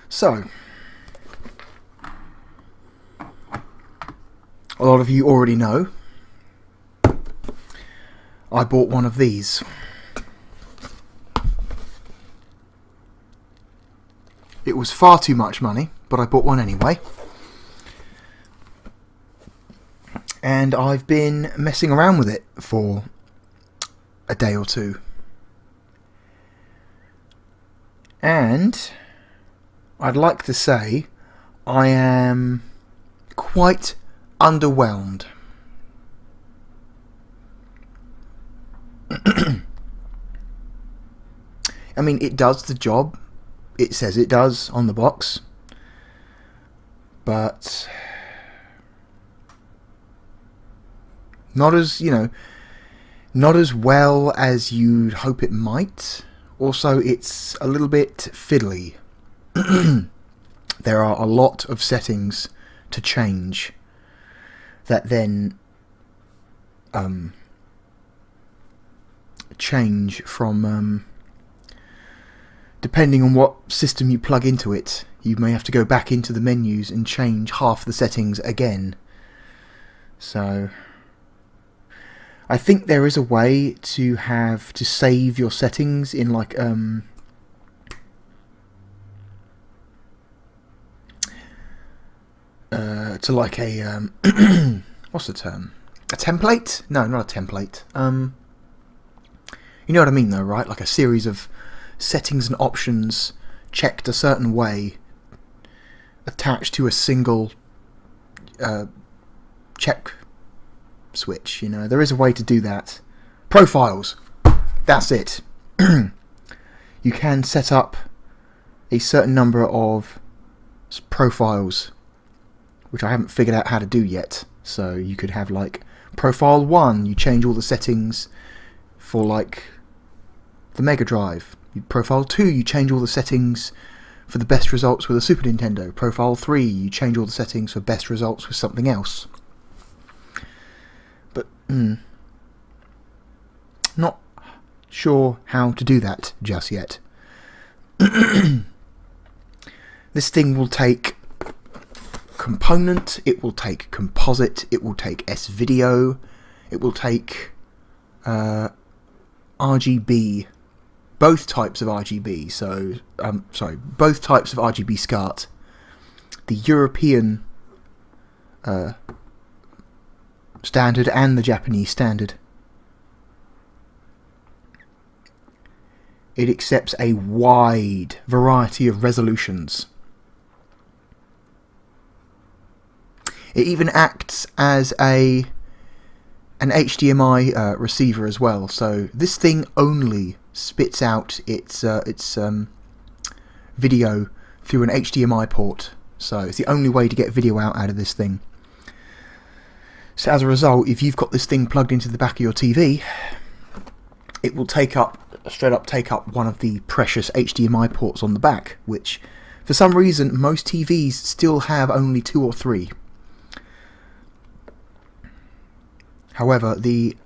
So, a lot of you already know I bought one of these. It was far too much money, but I bought one anyway. And I've been messing around with it for a day or two. And I'd like to say I am quite underwhelmed. I mean, it does the job. It says it does on the box. But not as, not as well as you'd hope it might. Also, it's a little bit fiddly. There are a lot of settings to change that then change from depending on what system you plug into it. You may have to go back into the menus and change half the settings again. So I think there is a way to save your settings in like to like a what's the term? A template? No, not a template. You know what I mean though, right? Like a series of settings and options checked a certain way, attached to a single check switch. There is a way to do that. Profiles, that's it. You can set up a certain number of profiles, which I haven't figured out how to do yet. So you could have like profile 1, you change all the settings for like the Mega Drive. Profile 2, you change all the settings for the best results with a Super Nintendo. Profile 3, you change all the settings for best results with something else. But not sure how to do that just yet. This thing will take component, it will take composite, it will take S-video, it will take RGB, both types of RGB, both types of RGB SCART. The European standard and the Japanese standard. It accepts a wide variety of resolutions. It even acts as an HDMI receiver as well. So this thing only spits out its video through an HDMI port. So it's the only way to get video out of this thing. So as a result, if you've got this thing plugged into the back of your TV, it will straight up take up one of the precious HDMI ports on the back, which for some reason most TVs still have only 2 or 3. However, the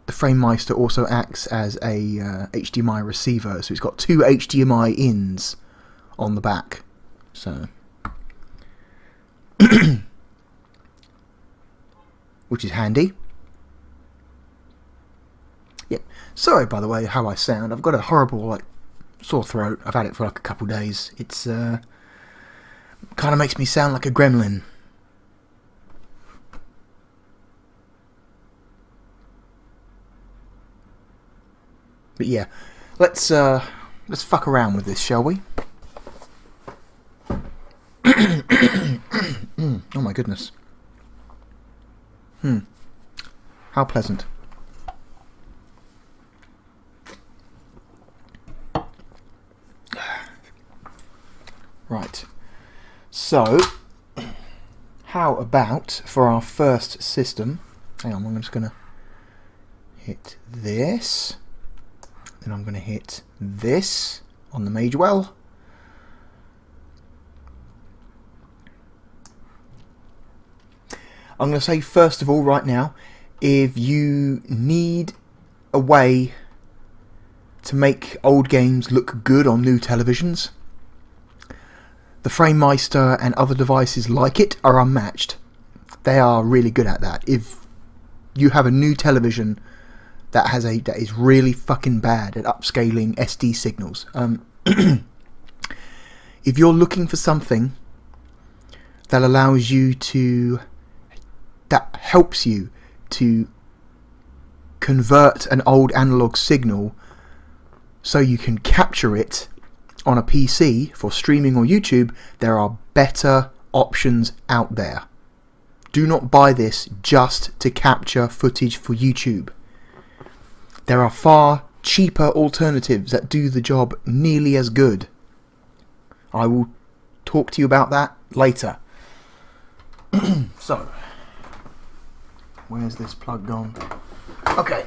Framemeister also acts as a HDMI receiver, so it's got 2 HDMI ins on the back. So, which is handy. Yeah. Sorry, by the way, how I sound. I've got a horrible sore throat. I've had it for a couple of days. It's kind of makes me sound like a gremlin. But yeah, let's fuck around with this, shall we? Oh my goodness. How pleasant. Right. So, how about for our first system? Hang on, I'm just going to hit this. Then I'm going to hit this on the major well. I'm going to say first of all right now, if you need a way to make old games look good on new televisions. The Framemeister and other devices like it are unmatched. They are really good at that. If you have a new television that is really fucking bad at upscaling SD signals, if you're looking for something that helps you to convert an old analog signal so you can capture it on a PC for streaming or YouTube, there are better options out there. Do not buy this just to capture footage for YouTube. There are far cheaper alternatives that do the job nearly as good. I will talk to you about that later. So, where's this plug gone? Okay.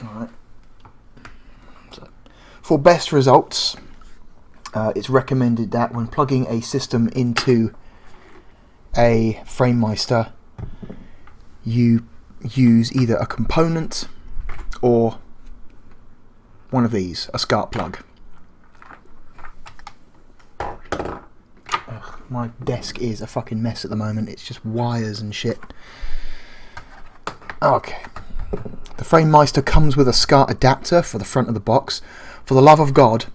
Alright. So, for best results, it's recommended that when plugging a system into a Framemeister, you use either a component or one of these, a SCART plug. Ugh, my desk is a fucking mess at the moment. It's just wires and shit. Okay. The Framemeister comes with a SCART adapter for the front of the box. For the love of God,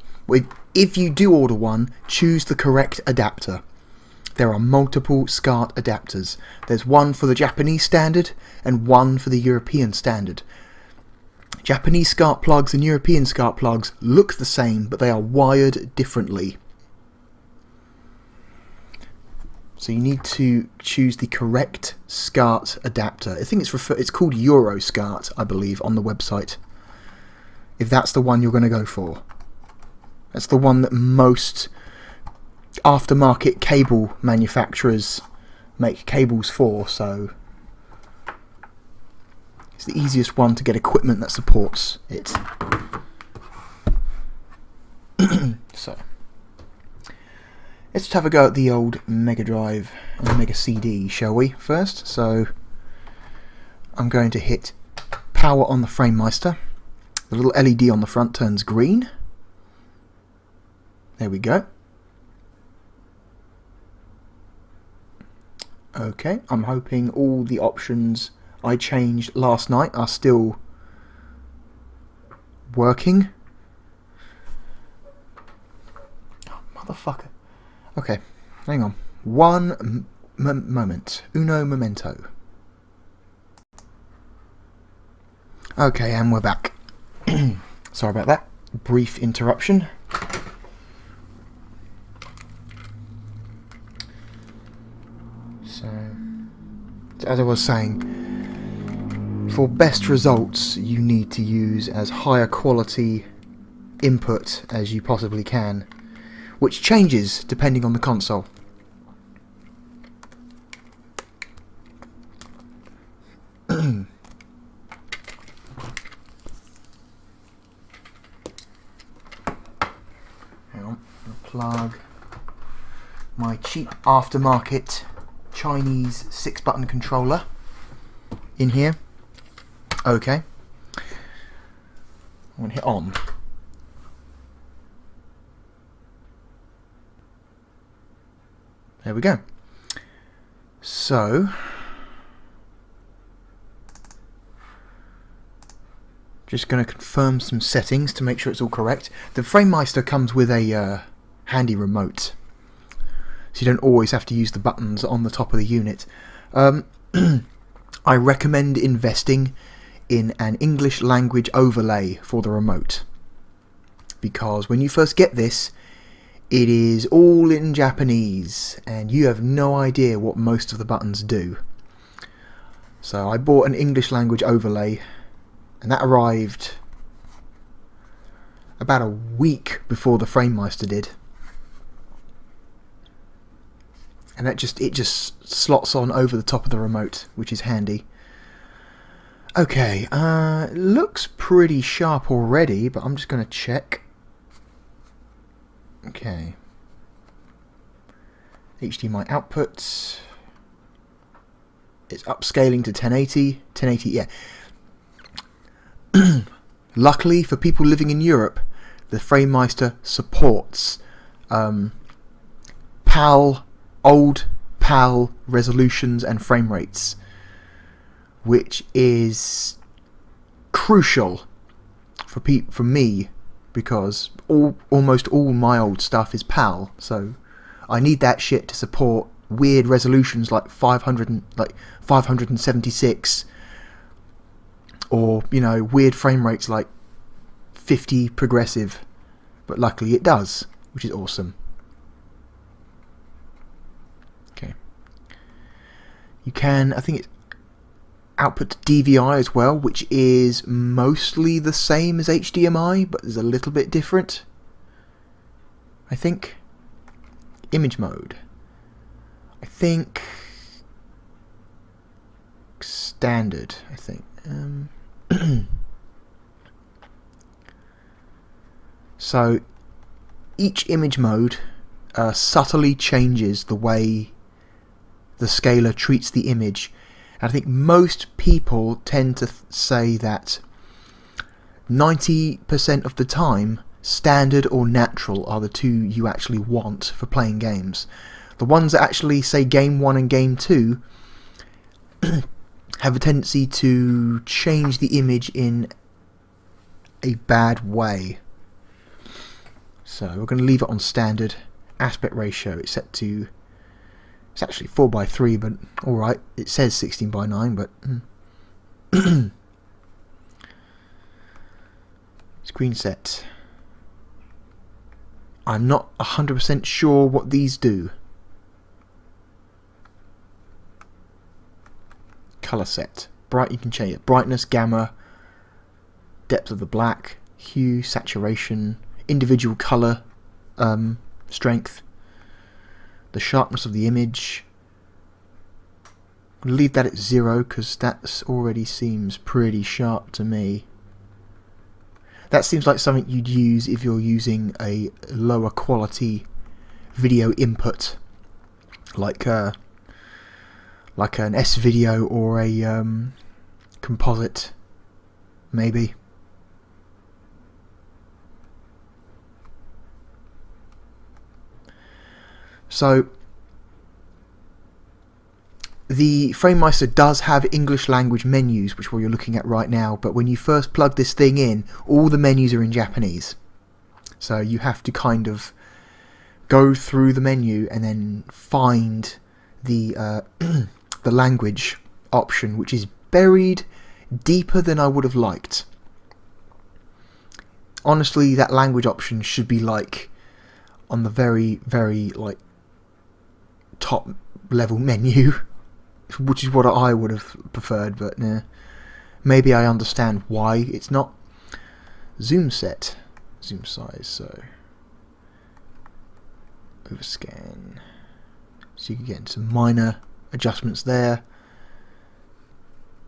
if you do order one, choose the correct adapter. There are multiple SCART adapters. There's one for the Japanese standard and one for the European standard. Japanese SCART plugs and European SCART plugs look the same, but they are wired differently. So you need to choose the correct SCART adapter. I think it's called Euro SCART, I believe, on the website. If that's the one you're going to go for. That's the one that most aftermarket cable manufacturers make cables for, so it's the easiest one to get equipment that supports it. So, let's just have a go at the old Mega Drive and Mega CD, shall we, first? So, I'm going to hit power on the Framemeister. The little LED on the front turns green. There we go. Okay, I'm hoping all the options I changed last night are still working. Oh, motherfucker. Okay, hang on. One moment. Uno momento. Okay, and we're back. Sorry about that. Brief interruption. So, as I was saying, for best results you need to use as higher quality input as you possibly can, which changes depending on the console. Hang on, I'll plug my cheap aftermarket Chinese 6-button controller in here. Okay. I'm going to hit on. There we go. So, just going to confirm some settings to make sure it's all correct. The Framemeister comes with a handy remote, so you don't always have to use the buttons on the top of the unit. I recommend investing in an English language overlay for the remote, because when you first get this, it is all in Japanese and you have no idea what most of the buttons do. So I bought an English language overlay, and that arrived about a week before the Framemeister did. And it just slots on over the top of the remote, which is handy. Okay, it looks pretty sharp already, but I'm just going to check. Okay. HDMI outputs. It's upscaling to 1080. 1080, yeah. Luckily for people living in Europe, the Framemeister supports old PAL resolutions and frame rates, which is crucial for me, because almost all my old stuff is PAL, so I need that shit to support weird resolutions like 576, or weird frame rates like 50 progressive, but luckily it does, which is awesome. Okay, you can, I think it's output to DVI as well, which is mostly the same as HDMI, but there's a little bit different, I think. Image mode, I think standard, I think. So each image mode subtly changes the way the scaler treats the image. And I think most people tend to say that 90% of the time, standard or natural are the two you actually want for playing games. The ones that actually say Game 1 and Game 2 have a tendency to change the image in a bad way. So we're going to leave it on standard. Aspect ratio, it's set to... It's actually 4:3, but alright. It says 16:9, but... Screen set. I'm not 100% sure what these do. Color set. Bright, you can change it. Brightness, gamma, depth of the black, hue, saturation, individual color, strength, the sharpness of the image. I'll leave that at 0 because that already seems pretty sharp to me. That seems like something you'd use if you're using a lower quality video input, like an S-video or a composite, maybe. So the Framemeister does have English language menus, which you're looking at right now, but when you first plug this thing in, all the menus are in Japanese. So you have to kind of go through the menu and then find the the language option, which is buried deeper than I would have liked. Honestly, that language option should be like on the very, very like top level menu, which is what I would have preferred, but maybe I understand why it's not. Zoom set, zoom size, so overscan, so you can get some minor adjustments there.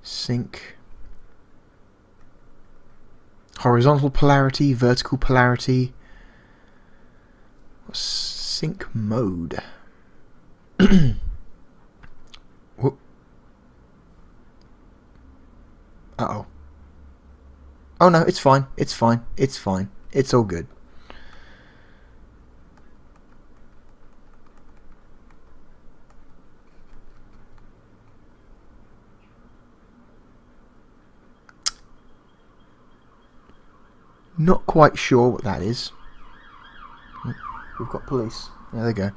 Sync, horizontal polarity, vertical polarity, sync mode. Uh-oh. Oh no, it's fine. It's fine. It's fine. It's all good. Not quite sure what that is. Oh, we've got police. There they go.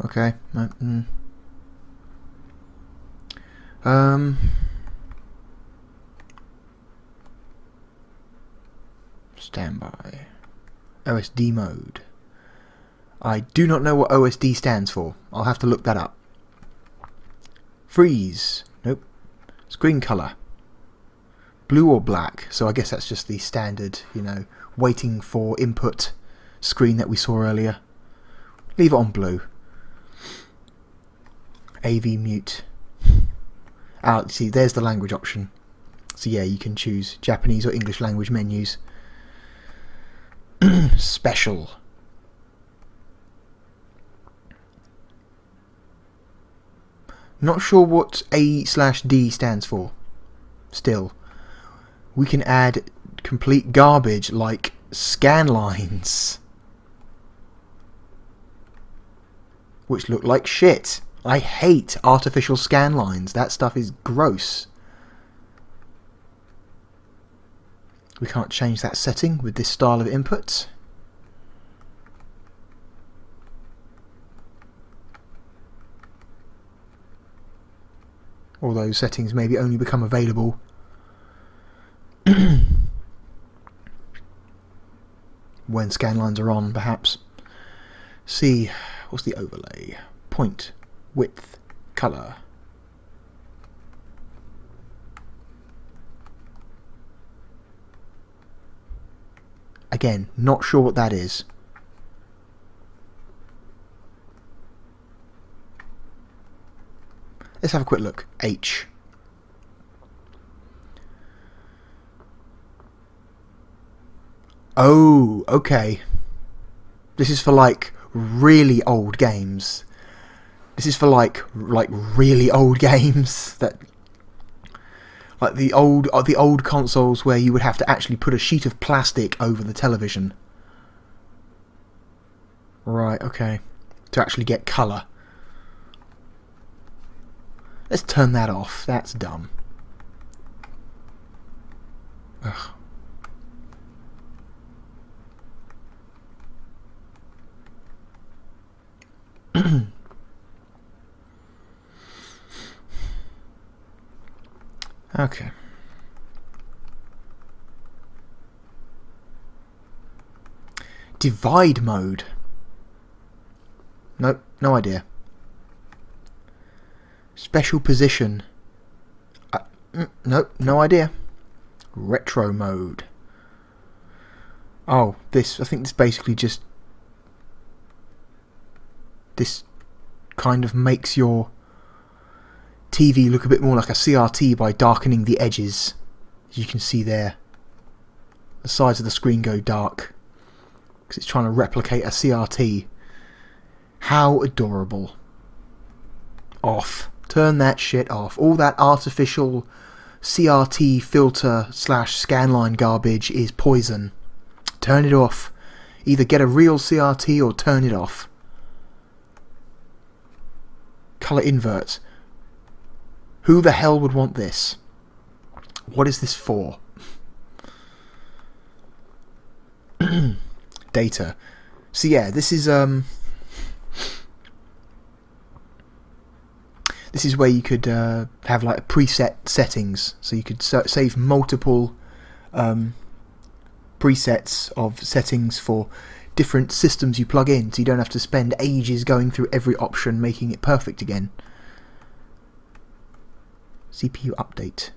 Okay. Standby. OSD mode. I do not know what OSD stands for. I'll have to look that up. Freeze. Nope. Screen color. Blue or black. So I guess that's just the standard, waiting for input screen that we saw earlier. Leave it on blue. AV mute. See, there's the language option. So yeah, you can choose Japanese or English language menus. Special. Not sure what A/D stands for. Still, we can add complete garbage like scan lines, which look like shit. I hate artificial scan lines. That stuff is gross. We can't change that setting with this style of input. All those settings maybe only become available when scan lines are on, perhaps. See, what's the overlay? Point, width, color. Again, not sure what that is. Let's have a quick look. H. Oh, okay. This is for like really old games. This is for like really old games that, like the old consoles where you would have to actually put a sheet of plastic over the television. Right, okay. To actually get colour. Let's turn that off. That's dumb. Ugh. Okay. Divide mode. Nope, no idea. Special position. Nope, no idea. Retro mode. Oh, this. I think this basically just. This kind of makes your TV look a bit more like a CRT by darkening the edges. As you can see there, the sides of the screen go dark because it's trying to replicate a CRT. How adorable. Off. Turn that shit off. All that artificial CRT filter / scanline garbage is poison. Turn it off. Either get a real CRT or turn it off. Color invert. Who the hell would want this? What is this for? Data. So yeah, this is where you could have like preset settings, so you could save multiple presets of settings for different systems you plug in, so you don't have to spend ages going through every option making it perfect again. CPU update.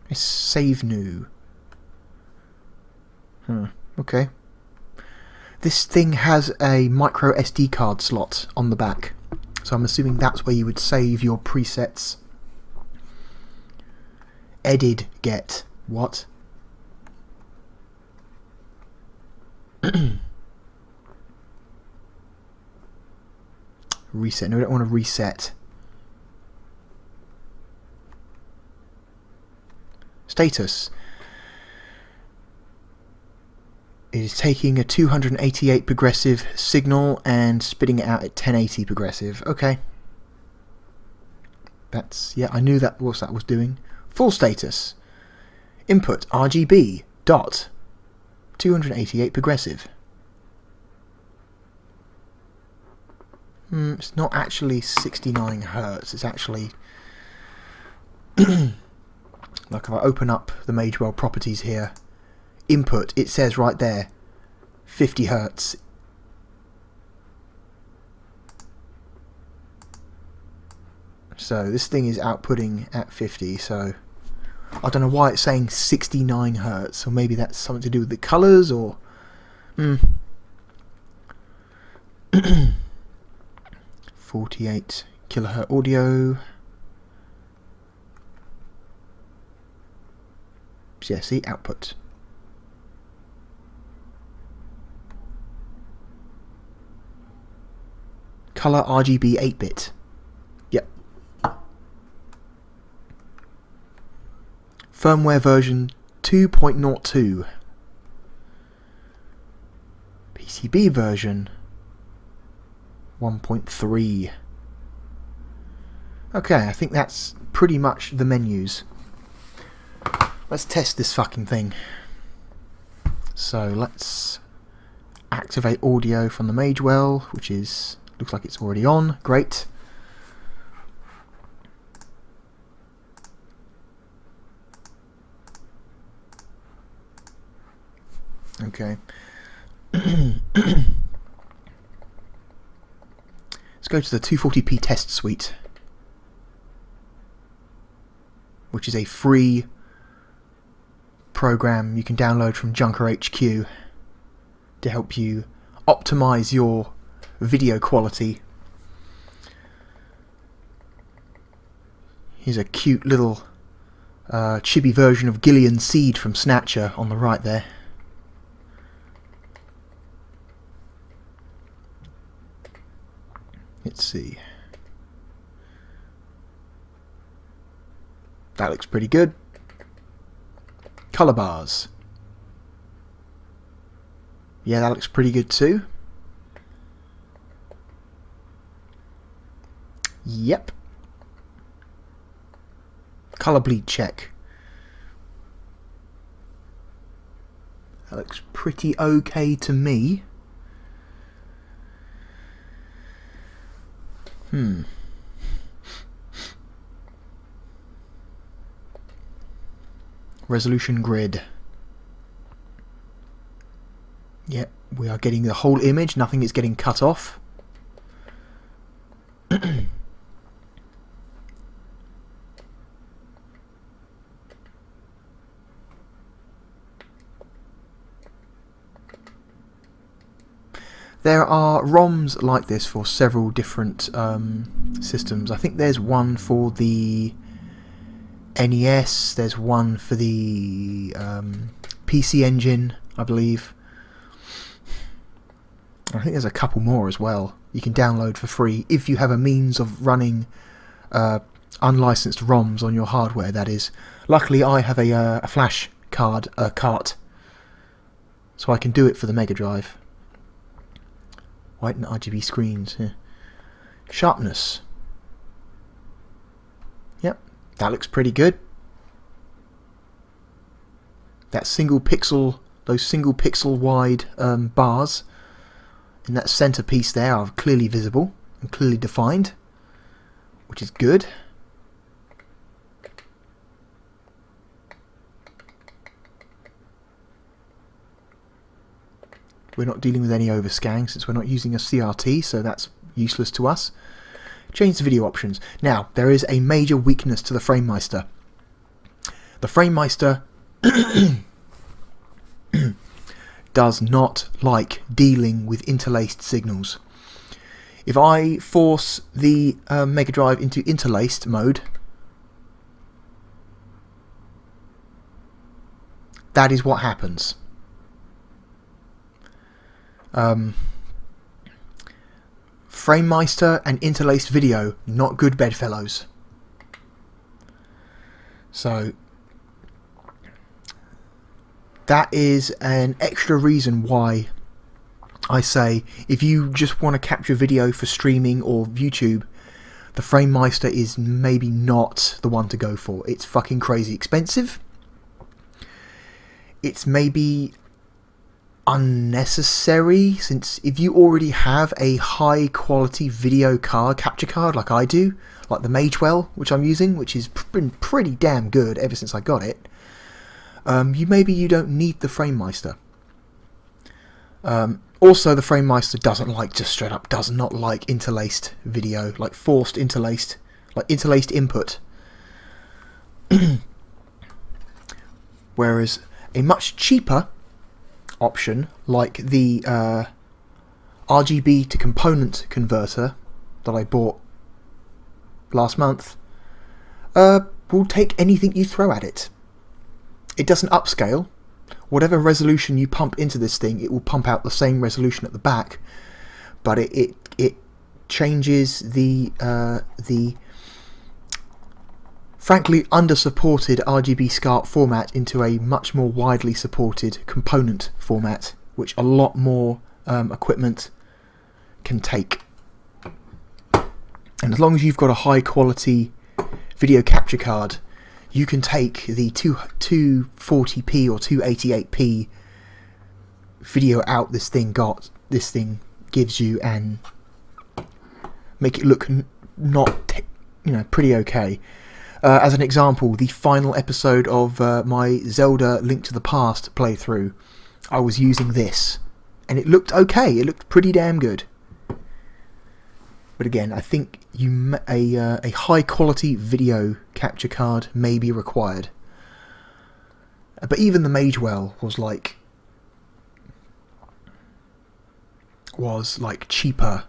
It's save new. Okay. This thing has a micro SD card slot on the back, so I'm assuming that's where you would save your presets. Edit get. What? Reset. No, we don't want to reset. Status. It is taking a 288 progressive signal and spitting it out at 1080 progressive. Okay. That's, yeah, I knew that what that was doing. Full status. Input RGB dot 288 progressive. It's not actually 69 Hertz. It's actually like if I open up the Magewell properties here, input, it says right there 50 Hertz. So this thing is outputting at 50, so I don't know why it's saying 69 Hertz, or maybe that's something to do with the colours, or 48 kilohertz audio. Yeah, see, output. Color RGB 8-bit. Yep. Firmware version 2.02. PCB version 1.3. Okay, I think that's pretty much the menus. Let's test this fucking thing. So let's activate audio from the Magewell, which is looks like it's already on. Great. Okay. Let's go to the 240p test suite, which is a free program you can download from Junker HQ to help you optimize your video quality. Here's a cute little chibi version of Gillian Seed from Snatcher on the right there. Let's see. That looks pretty good. Color bars. Yeah, that looks pretty good too. Yep. Color bleed check. That looks pretty okay to me. Resolution grid. Yep, we are getting the whole image, nothing is getting cut off. There are ROMs like this for several different systems. I think there's one for the NES, there's one for the PC Engine, I believe. I think there's a couple more as well you can download for free if you have a means of running unlicensed ROMs on your hardware, that is. Luckily I have a flash cart, so I can do it for the Mega Drive. White and RGB screens. Yeah. Sharpness. Yep, that looks pretty good. That single pixel, those single pixel wide bars in that center piece there are clearly visible and clearly defined, which is good. We're not dealing with any overscan since we're not using a CRT, so that's useless to us. Change the video options. Now, there is a major weakness to the Framemeister. The Framemeister does not like dealing with interlaced signals. If I force the Mega Drive into interlaced mode, that is what happens. Framemeister and interlaced video, not good bedfellows. So that is an extra reason why I say if you just want to capture video for streaming or YouTube, the Framemeister is maybe not the one to go for. It's fucking crazy expensive. It's maybe unnecessary, since if you already have a high quality video capture card like I do, like the Magewell which I'm using, which has been pretty damn good ever since I got it, maybe you don't need the Framemeister. Also, the Framemeister doesn't like, just straight up does not like interlaced video, like forced interlaced, like interlaced input. Whereas a much cheaper option like the RGB to component converter that I bought last month will take anything you throw at it. It doesn't upscale. Whatever resolution you pump into this thing, it will pump out the same resolution at the back, but it changes the frankly under-supported RGB SCART format into a much more widely supported component format, which a lot more equipment can take. And as long as you've got a high quality video capture card, you can take the 240p or 288p video out this thing gives you and make it look pretty okay. As an example, the final episode of my Zelda Link to the Past playthrough, I was using this, and it looked okay. It looked pretty damn good. But again, I think a high quality video capture card may be required. But even the Magewell was cheaper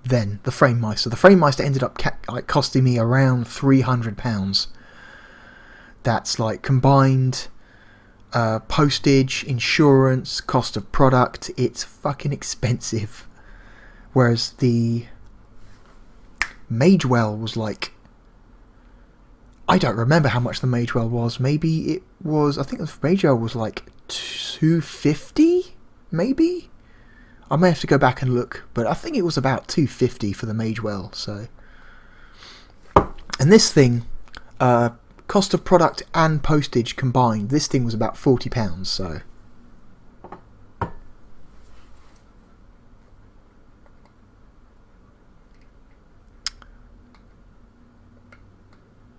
than the Framemeister. The Framemeister ended up costing me around £300. That's like combined postage, insurance, cost of product. It's fucking expensive. Whereas the Magewell was like, I don't remember how much the Magewell was. Maybe it was, I think the Magewell was like $250, maybe? I may have to go back and look, but I think it was about $250 for the Magewell. So, and this thing, cost of product and postage combined, this thing was about £40. So,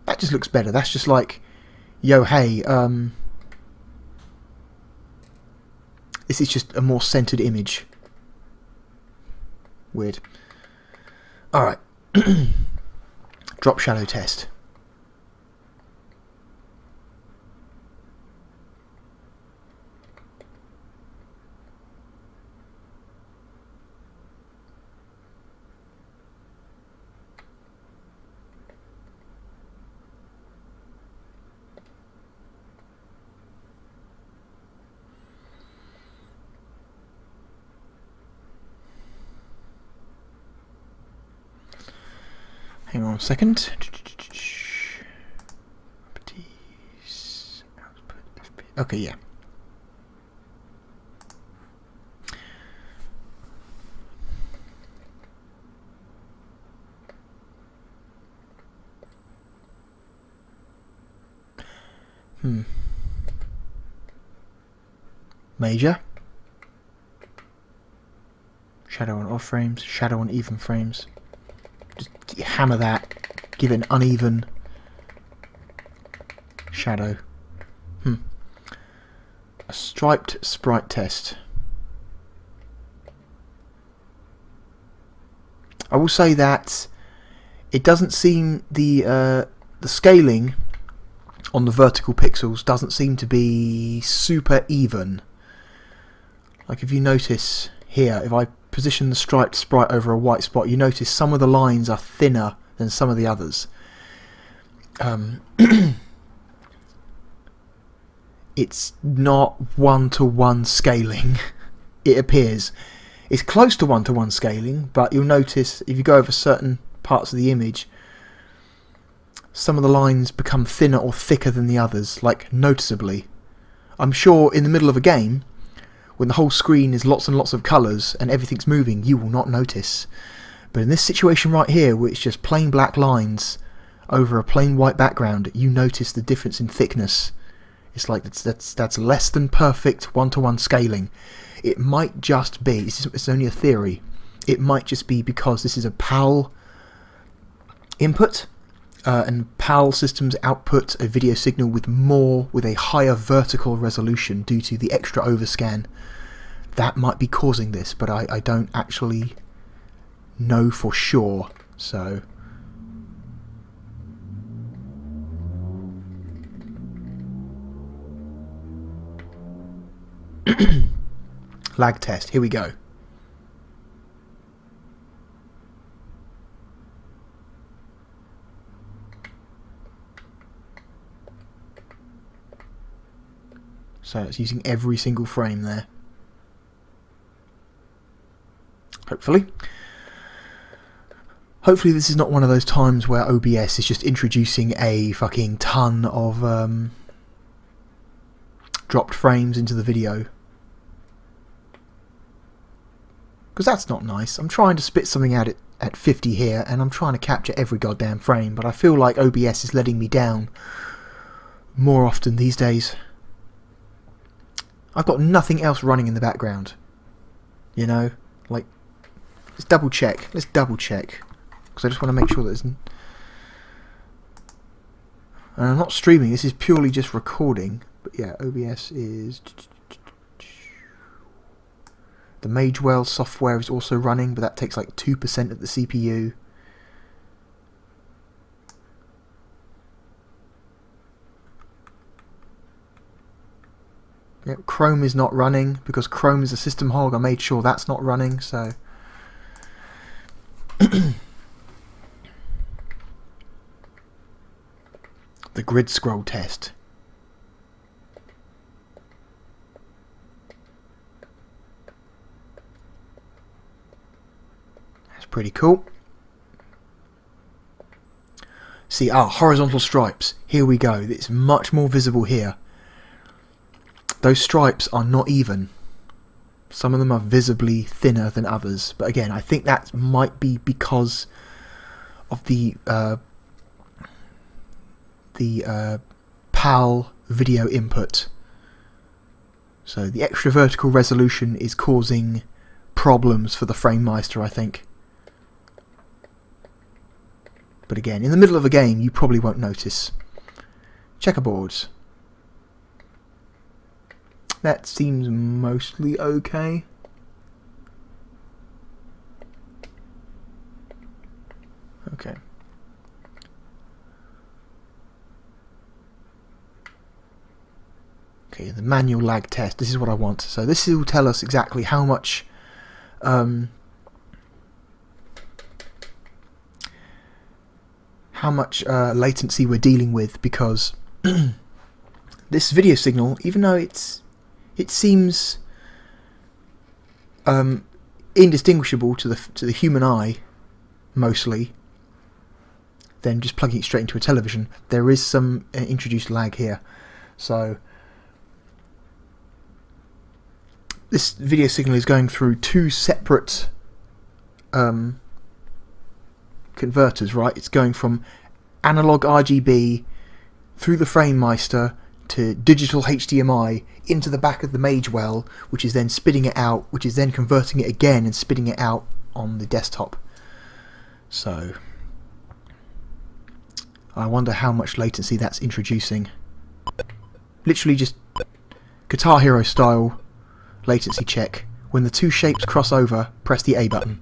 that just looks better. That's just like, yo, hey, this is just a more centered image. Weird. Alright. Drop shadow test. Hang on a second. Okay, yeah. Major. Shadow on off frames, shadow on even frames. Just hammer that, give it an uneven shadow. A striped sprite test. I will say that it doesn't seem the scaling on the vertical pixels doesn't seem to be super even. Like if you notice here, if I position the striped sprite over a white spot, you notice some of the lines are thinner than some of the others. It's not one-to-one scaling, it appears. It's close to one-to-one scaling, but you'll notice if you go over certain parts of the image, some of the lines become thinner or thicker than the others, like noticeably. I'm sure in the middle of a game, when the whole screen is lots and lots of colours and everything's moving, you will not notice. But in this situation right here, where it's just plain black lines over a plain white background, you notice the difference in thickness. It's like that's less than perfect one-to-one scaling. It might just be, it's only a theory, it might just be because this is a PAL input, and PAL systems output a video signal with a higher vertical resolution due to the extra overscan. That might be causing this, but I don't actually know for sure. So lag test, here we go. So it's using every single frame there. Hopefully. Hopefully this is not one of those times where OBS is just introducing a fucking ton of dropped frames into the video. Because that's not nice. I'm trying to spit something out at 50 here, and I'm trying to capture every goddamn frame, but I feel like OBS is letting me down more often these days. I've got nothing else running in the background. You know? Like, let's double check. Let's double check. Because I just want to make sure that there's... And I'm not streaming, this is purely just recording. But yeah, OBS is... The Magewell software is also running, but that takes like 2% of the CPU. Yep, Chrome is not running because Chrome is a system hog. I made sure that's not running, so... The grid scroll test. That's pretty cool. See, horizontal stripes. Here we go. It's much more visible here. Those stripes are not even. Some of them are visibly thinner than others. But again, I think that might be because of the PAL video input. So the extra vertical resolution is causing problems for the Framemeister, I think. But again, in the middle of a game, you probably won't notice. Checkerboards. That seems mostly okay. Okay. Okay, the manual lag test. This is what I want. So this will tell us exactly how much latency we're dealing with, because this video signal, even though it seems indistinguishable to the human eye, mostly, then just plugging it straight into a television, there is some introduced lag here. So this video signal is going through two separate converters, right? It's going from analog RGB through the Framemeister to digital HDMI into the back of the Magewell, which is then spitting it out, which is then converting it again and spitting it out on the desktop. So I wonder how much latency that's introducing. Literally just Guitar Hero style latency check. When the two shapes cross over, press the A button.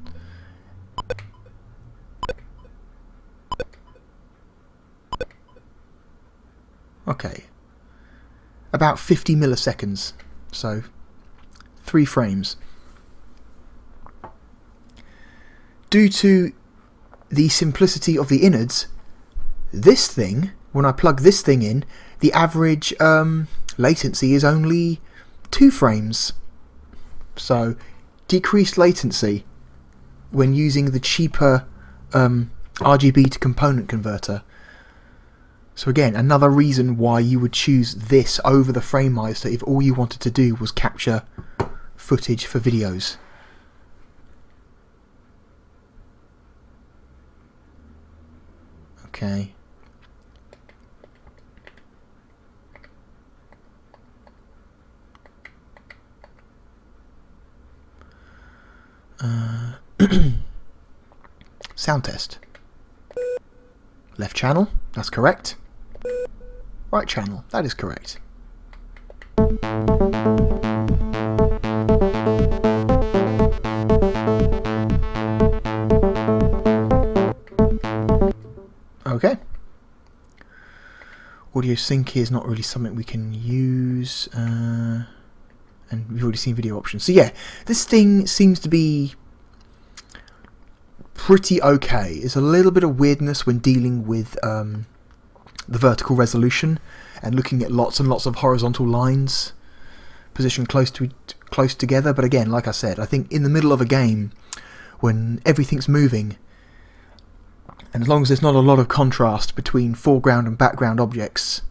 Okay. About 50 milliseconds. So 3 frames. Due to the simplicity of the innards, this thing, when I plug this thing in, the average latency is only 2 frames. So decreased latency when using the cheaper RGB to component converter. So again, another reason why you would choose this over the Framemeister if all you wanted to do was capture footage for videos. Okay. Sound test. Left channel, that's correct. Right channel, that is correct. Okay. Audio sync is not really something we can use, and we've already seen video options. So yeah, this thing seems to be pretty okay. There's a little bit of weirdness when dealing with the vertical resolution and looking at lots and lots of horizontal lines. positioned close together. But again, like I said, I think in the middle of a game, when everything's moving, and as long as there's not a lot of contrast between foreground and background objects,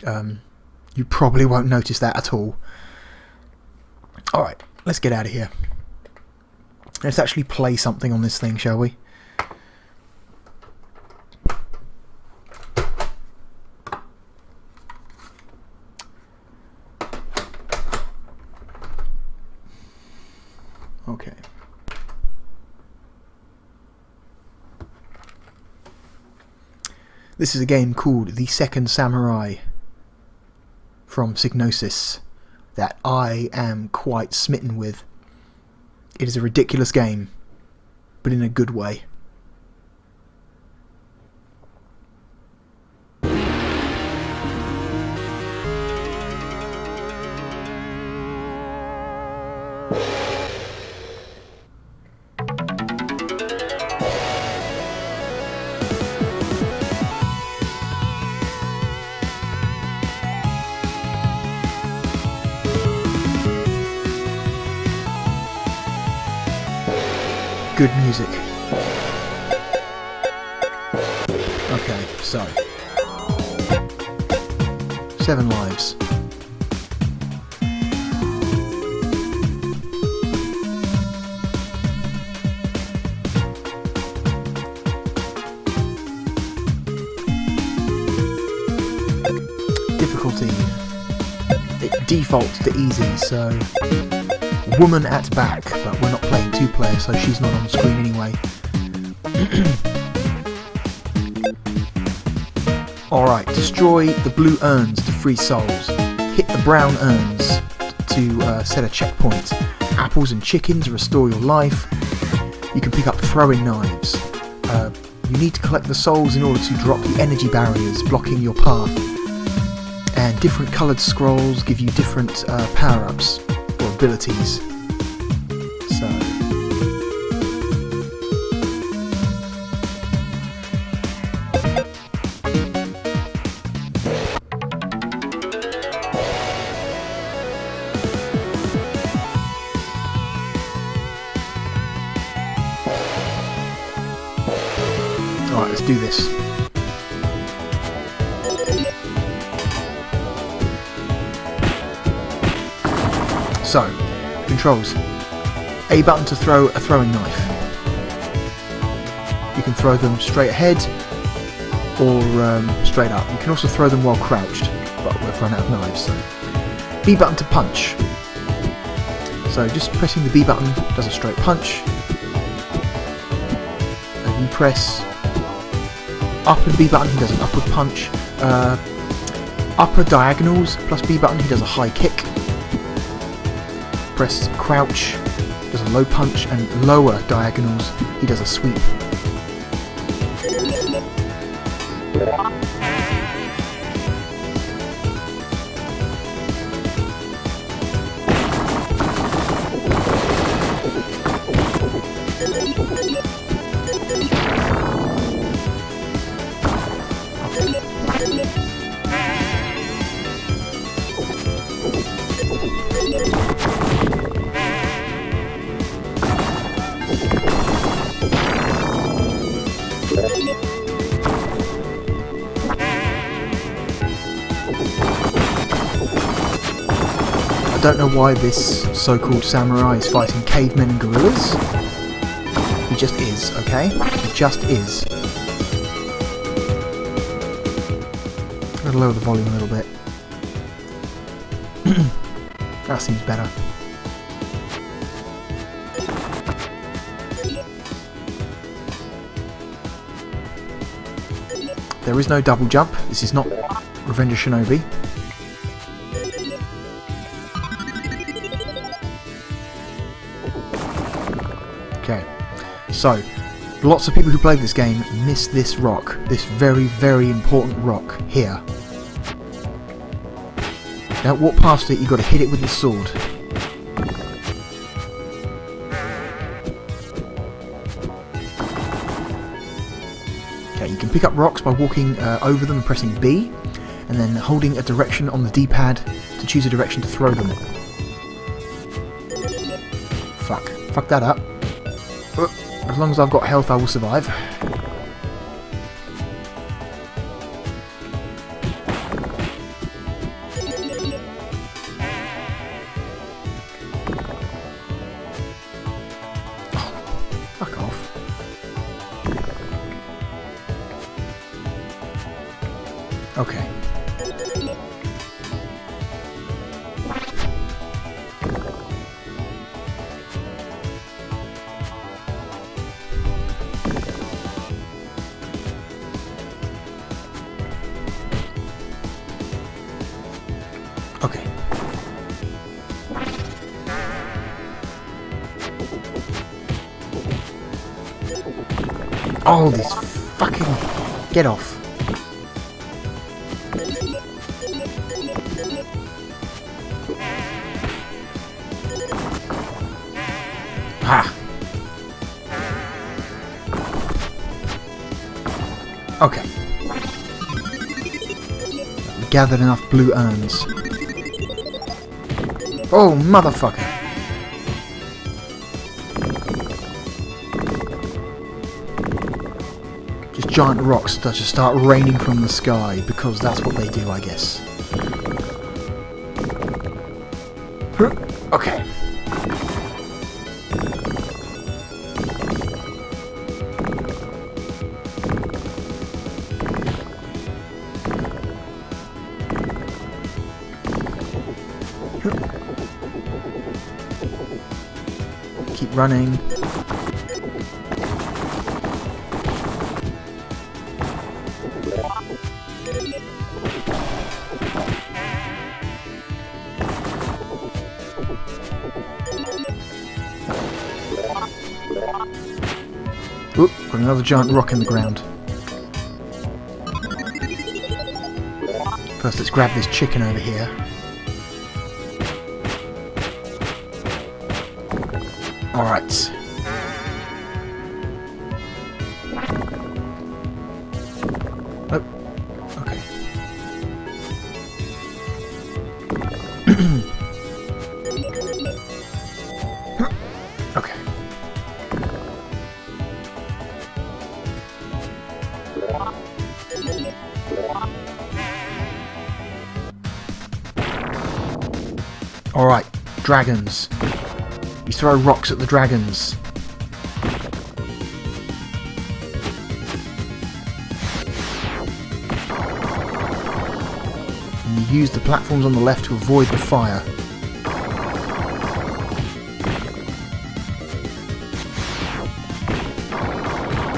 you probably won't notice that at all. Alright, let's get out of here. Let's actually play something on this thing, shall we? Okay. This is a game called The Second Samurai from Psygnosis that I am quite smitten with. It is a ridiculous game, but in a good way. Good music. Okay, so 7 lives. Difficulty. It defaults to easy, so woman at back, but we're not playing 2-player, so she's not on the screen anyway. Alright, destroy the blue urns to free souls. Hit the brown urns to set a checkpoint. Apples and chickens restore your life. You can pick up throwing knives. You need to collect the souls in order to drop the energy barriers blocking your path. And different coloured scrolls give you different power-ups or abilities. So alright, let's do this. So, controls. A button to throw a throwing knife. You can throw them straight ahead or straight up. You can also throw them while crouched, but we've run out of knives. So. B button to punch. So just pressing the B button does a straight punch. And you press up and B button, he does an upward punch. Upper diagonals plus B button, he does a high kick. Press crouch, does a low punch, and lower diagonals, he does a sweep. I don't know why this so-called samurai is fighting cavemen and gorillas. He just is, okay? He just is. I'm going to lower the volume a little bit. That seems better. There is no double jump. This is not Revenge of Shinobi. Okay, so lots of people who play this game miss this rock, this very, very important rock here. Don't walk past it, you've got to hit it with the sword. Okay, you can pick up rocks by walking over them and pressing B, and then holding a direction on the D-pad to choose a direction to throw them. Fuck that up. As long as I've got health, I will survive. Fuck off. Okay. Okay. Oh, these fucking... Get off. Ah. Okay. We gathered enough blue urns. Oh, motherfucker. Just giant rocks that just start raining from the sky, because that's what they do, I guess. Okay. Keep running. Oop, got another giant rock in the ground. First, let's grab this chicken over here. Alright. Oh, okay. Okay. Alright, dragons. You throw rocks at the dragons. And you use the platforms on the left to avoid the fire.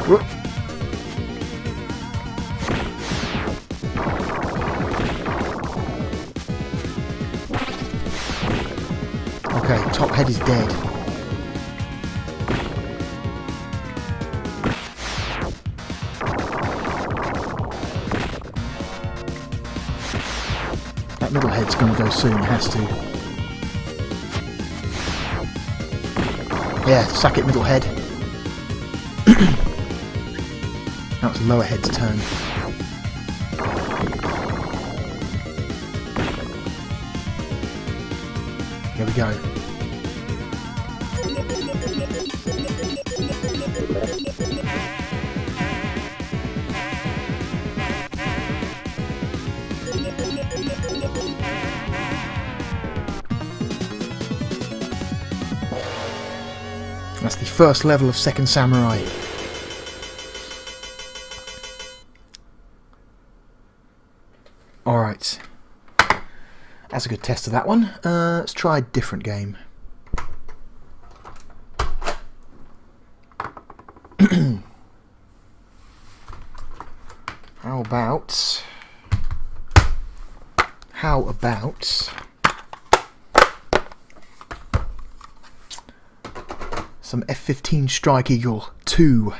Whoop. Okay, top head is dead. That middle head's gonna go soon, it has to. Yeah, suck it, middle head. Now it's lower head's turn. Here we go. That's the first level of Second Samurai. Alright. That's a good test of that one. Let's try a different game. How about some F-15 Strike Eagle 2.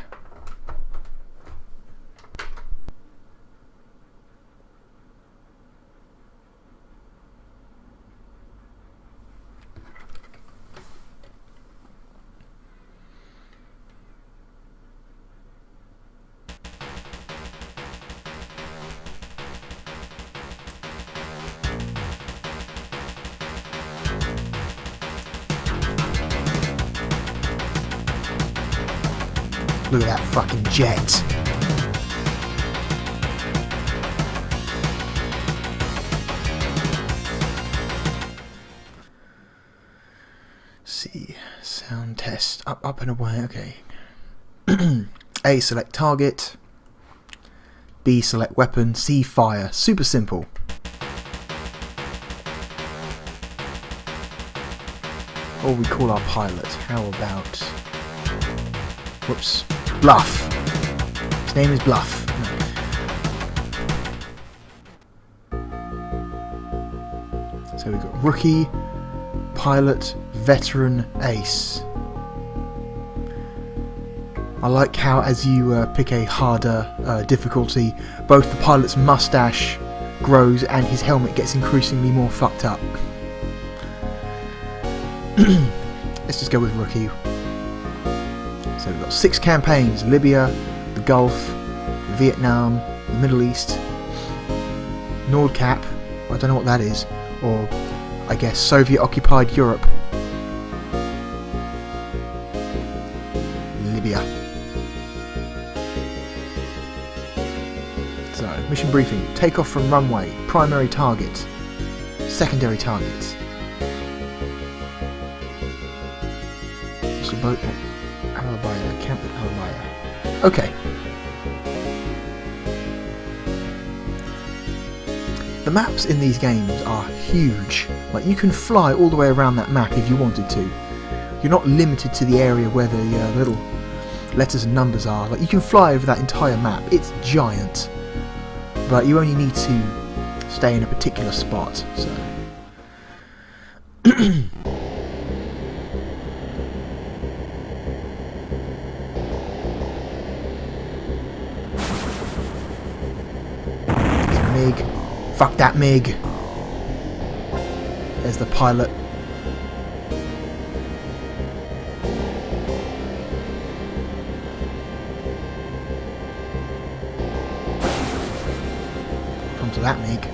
Look at that fucking jet. See, sound test. Up and away, okay. A, select target. B, select weapon. C, fire. Super simple. Or we call our pilot. How about... Whoops. Bluff. His name is Bluff. So we've got rookie, pilot, veteran, ace. I like how as you pick a harder difficulty, both the pilot's mustache grows and his helmet gets increasingly more fucked up. Let's just go with rookie. So we've got 6 campaigns: Libya, the Gulf, Vietnam, the Middle East, Nordkap, I don't know what that is, or I guess Soviet-occupied Europe. Libya. So, mission briefing. Take off from runway. Primary target. Secondary targets. Just a boat at Alabaya. Camp at Alabaya. Okay. The maps in these games are huge. Like, you can fly all the way around that map if you wanted to. You're not limited to the area where the little letters and numbers are. Like, you can fly over that entire map. It's giant. But you only need to stay in a particular spot, so... There's a MiG. Fuck that MiG. There's the pilot. Come to that MiG.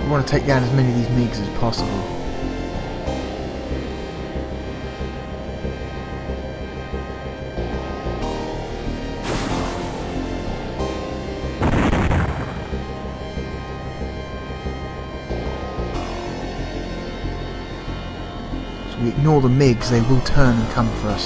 We want to take down as many of these MiGs as possible. We ignore the MiGs, they will turn and come for us.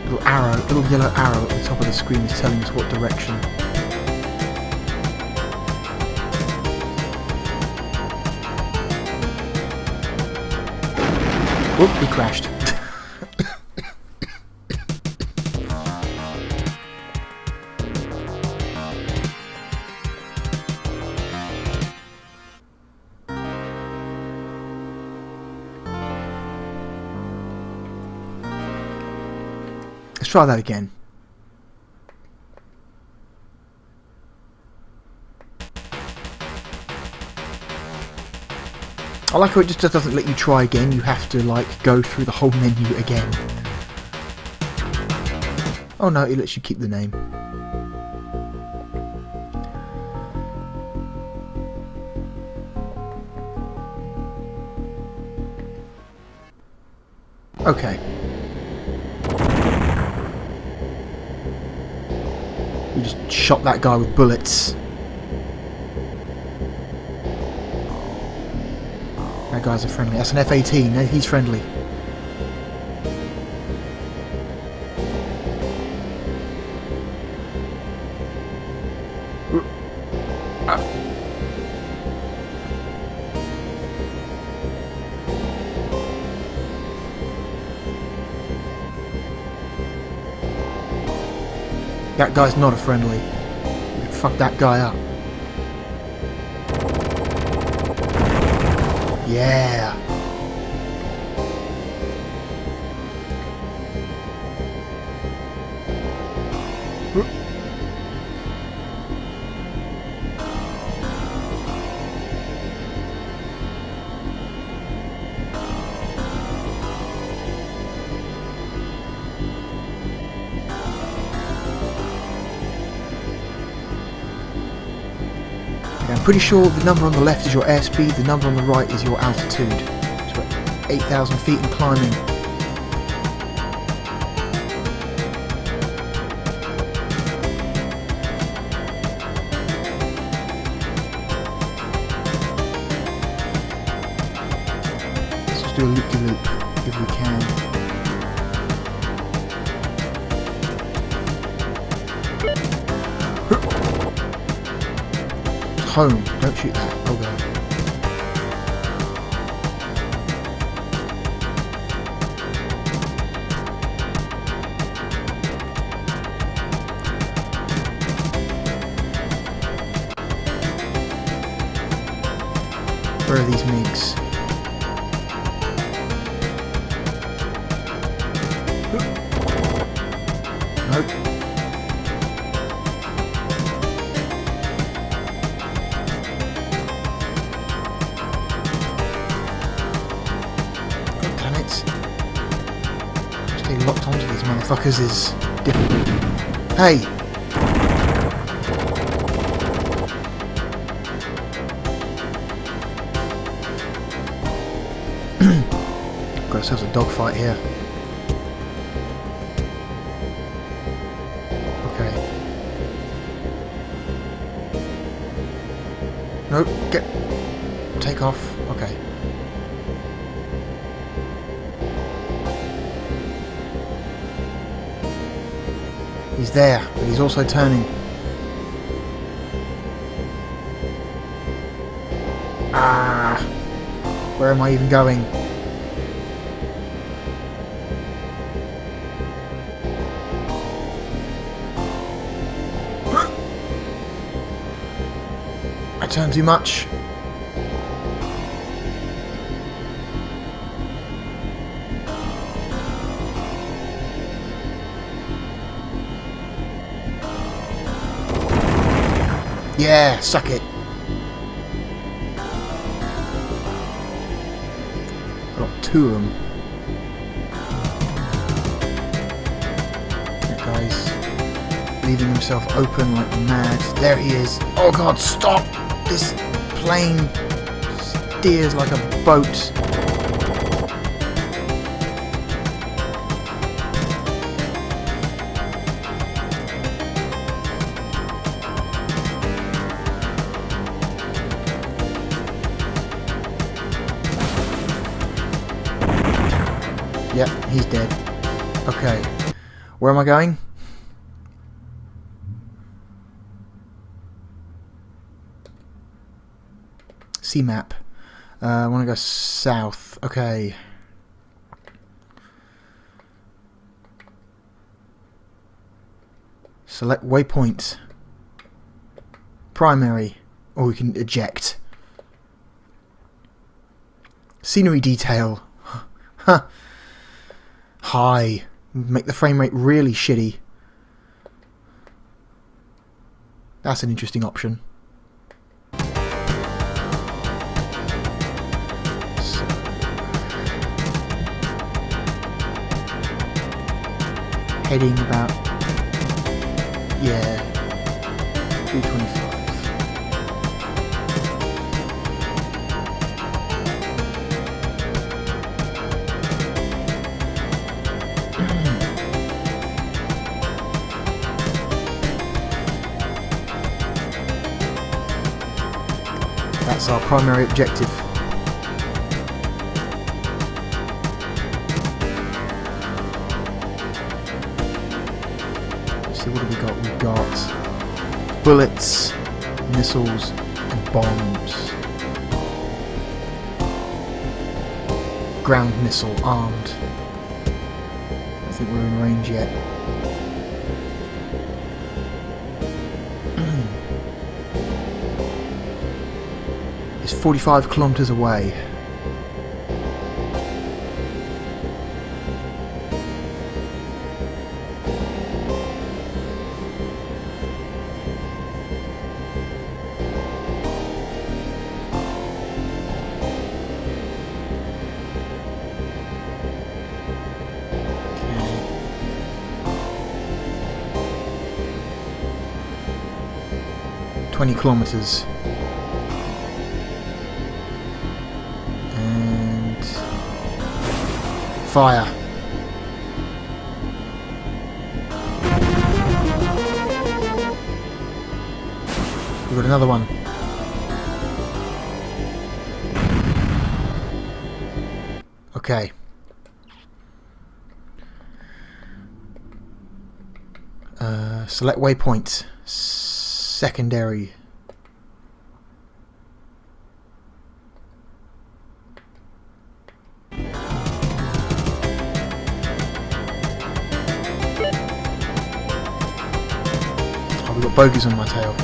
Little arrow, little yellow arrow at the top of the screen is telling us what direction. Whoop, we crashed. Let's try that again. I like how it just doesn't let you try again. You have to, like, go through the whole menu again. Oh no, it lets you keep the name. Okay. We just shot that guy with bullets. That guy's a friendly. That's an F-18. He's friendly. That guy's not a friendly. Fuck that guy up. Yeah. I'm pretty sure the number on the left is your airspeed, the number on the right is your altitude. So 8,000 feet and climbing. Let's just do a loop-de-loop if we can. Home, don't shoot that. Oh god. Where are these MiGs? Nope. Staying locked onto these motherfuckers is difficult. Hey! Got ourselves a dogfight here. Okay. Nope, take off. Okay. He's there, but he's also turning. Ah! Where am I even going? I turn too much. Yeah, suck it. Got two of them. That guy's leaving himself open like mad. There he is. Oh god, stop! This plane steers like a boat. Yep, he's dead. Okay. Where am I going? C map. I want to go south. Okay. Select waypoint. Primary. Or we can eject. Scenery detail. Huh. High. Make the frame rate really shitty. That's an interesting option. So, heading about, yeah, 325. That's our primary objective. Let's see, what have we got? We've got bullets, missiles, and bombs. Ground missile, armed. I don't think we're in range yet. It's 45 kilometers away. Okay. 20 kilometers. Fire. We've got another one. Okay. Select waypoint. Secondary. Oh, we've got bogies on my tail.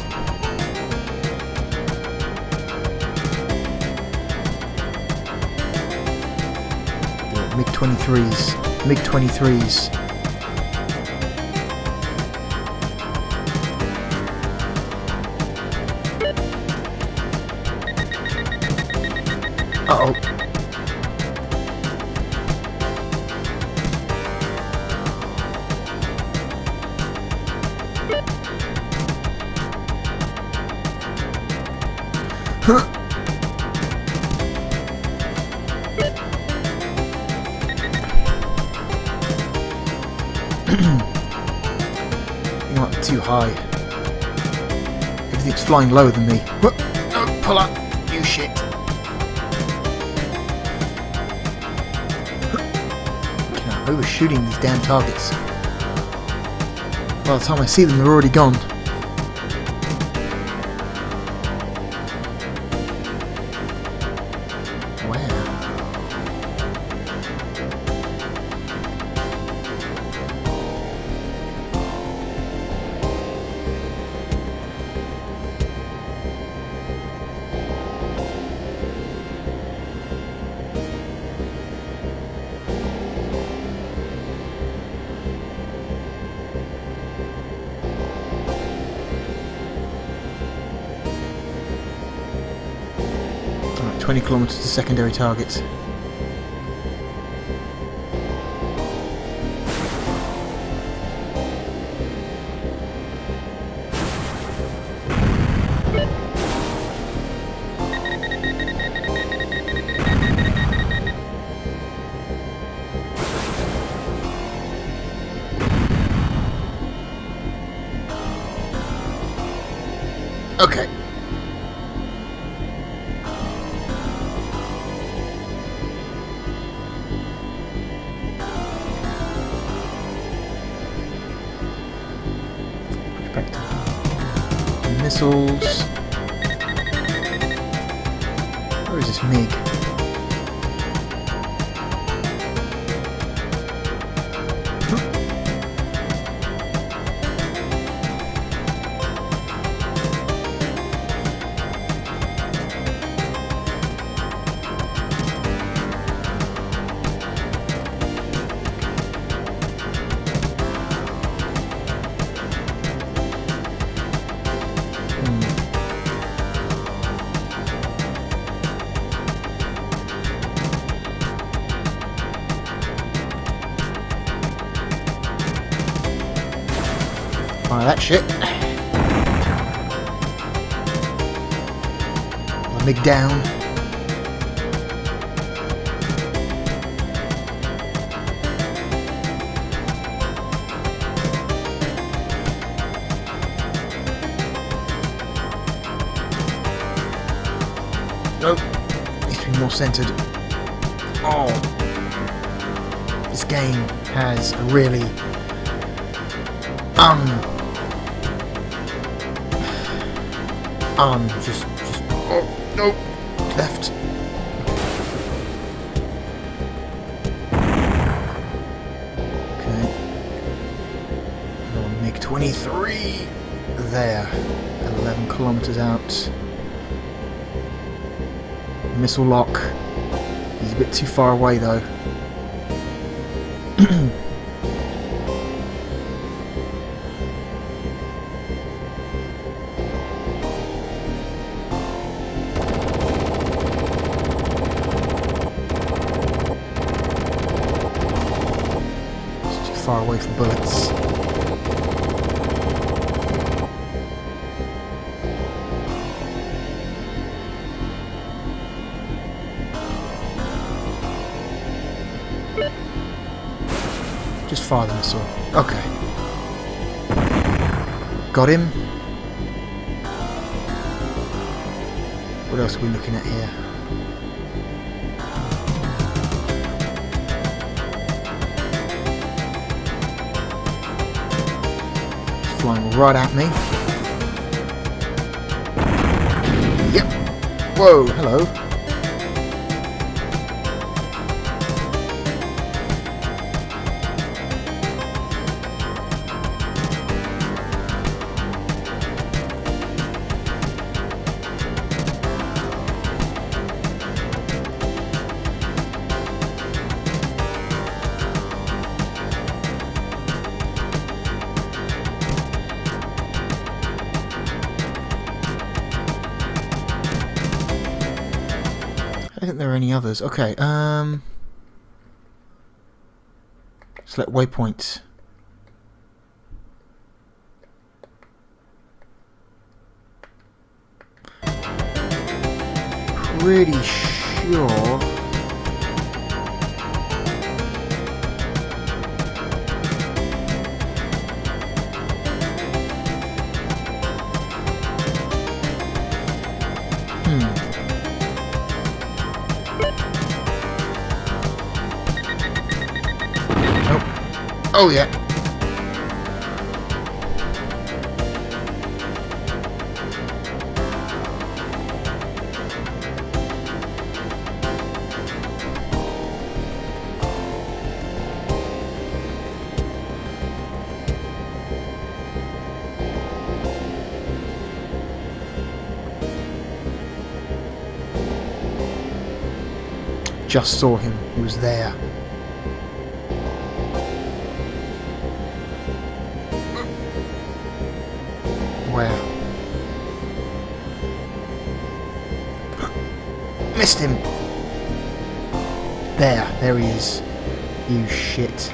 MiG-23s. MiG-23s. Uh-oh. Huh. You're not too high. Everything's flying lower than me. No, pull up, you shit. I'm overshooting these damn targets. By the time I see them, they're already gone. Where? Alright, 20 kilometers to secondary targets. Okay. Back to missiles. Where is this MiG? Fire that shit. The MiG down. Nope. Needs to be more centered. Oh. This game has a really just oh no, left. Okay. MiG-23 there, 11 kilometers out. Missile lock. He's a bit too far away though. Far away from bullets. Just fire the missile. Okay. Got him. What else are we looking at here? It's flying right at me. Yep. Whoa, hello. I don't think there are any others. Okay, select waypoints. Pretty sure. Oh yeah. Just saw him. He was there. Where? Missed him. There he is. You shit.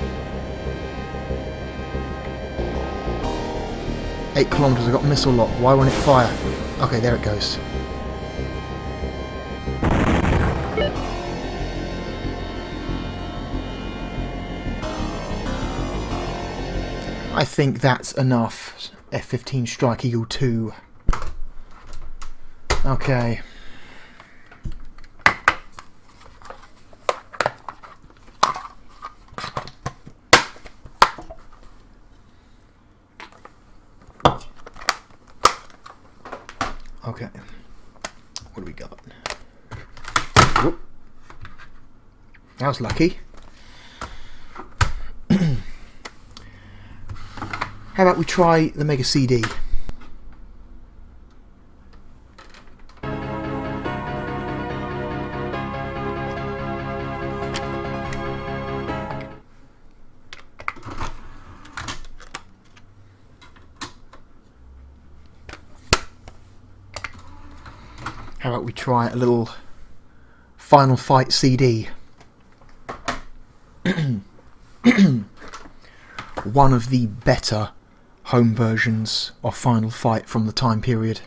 8 kilometers. I got missile lock. Why won't it fire? Okay, there it goes. I think that's enough. F-15 Strike Eagle 2. Okay. Okay. What do we got? Whoop. That was lucky. How about we try the Mega CD? How about we try a little Final Fight CD? One of the better home versions of Final Fight from the time period.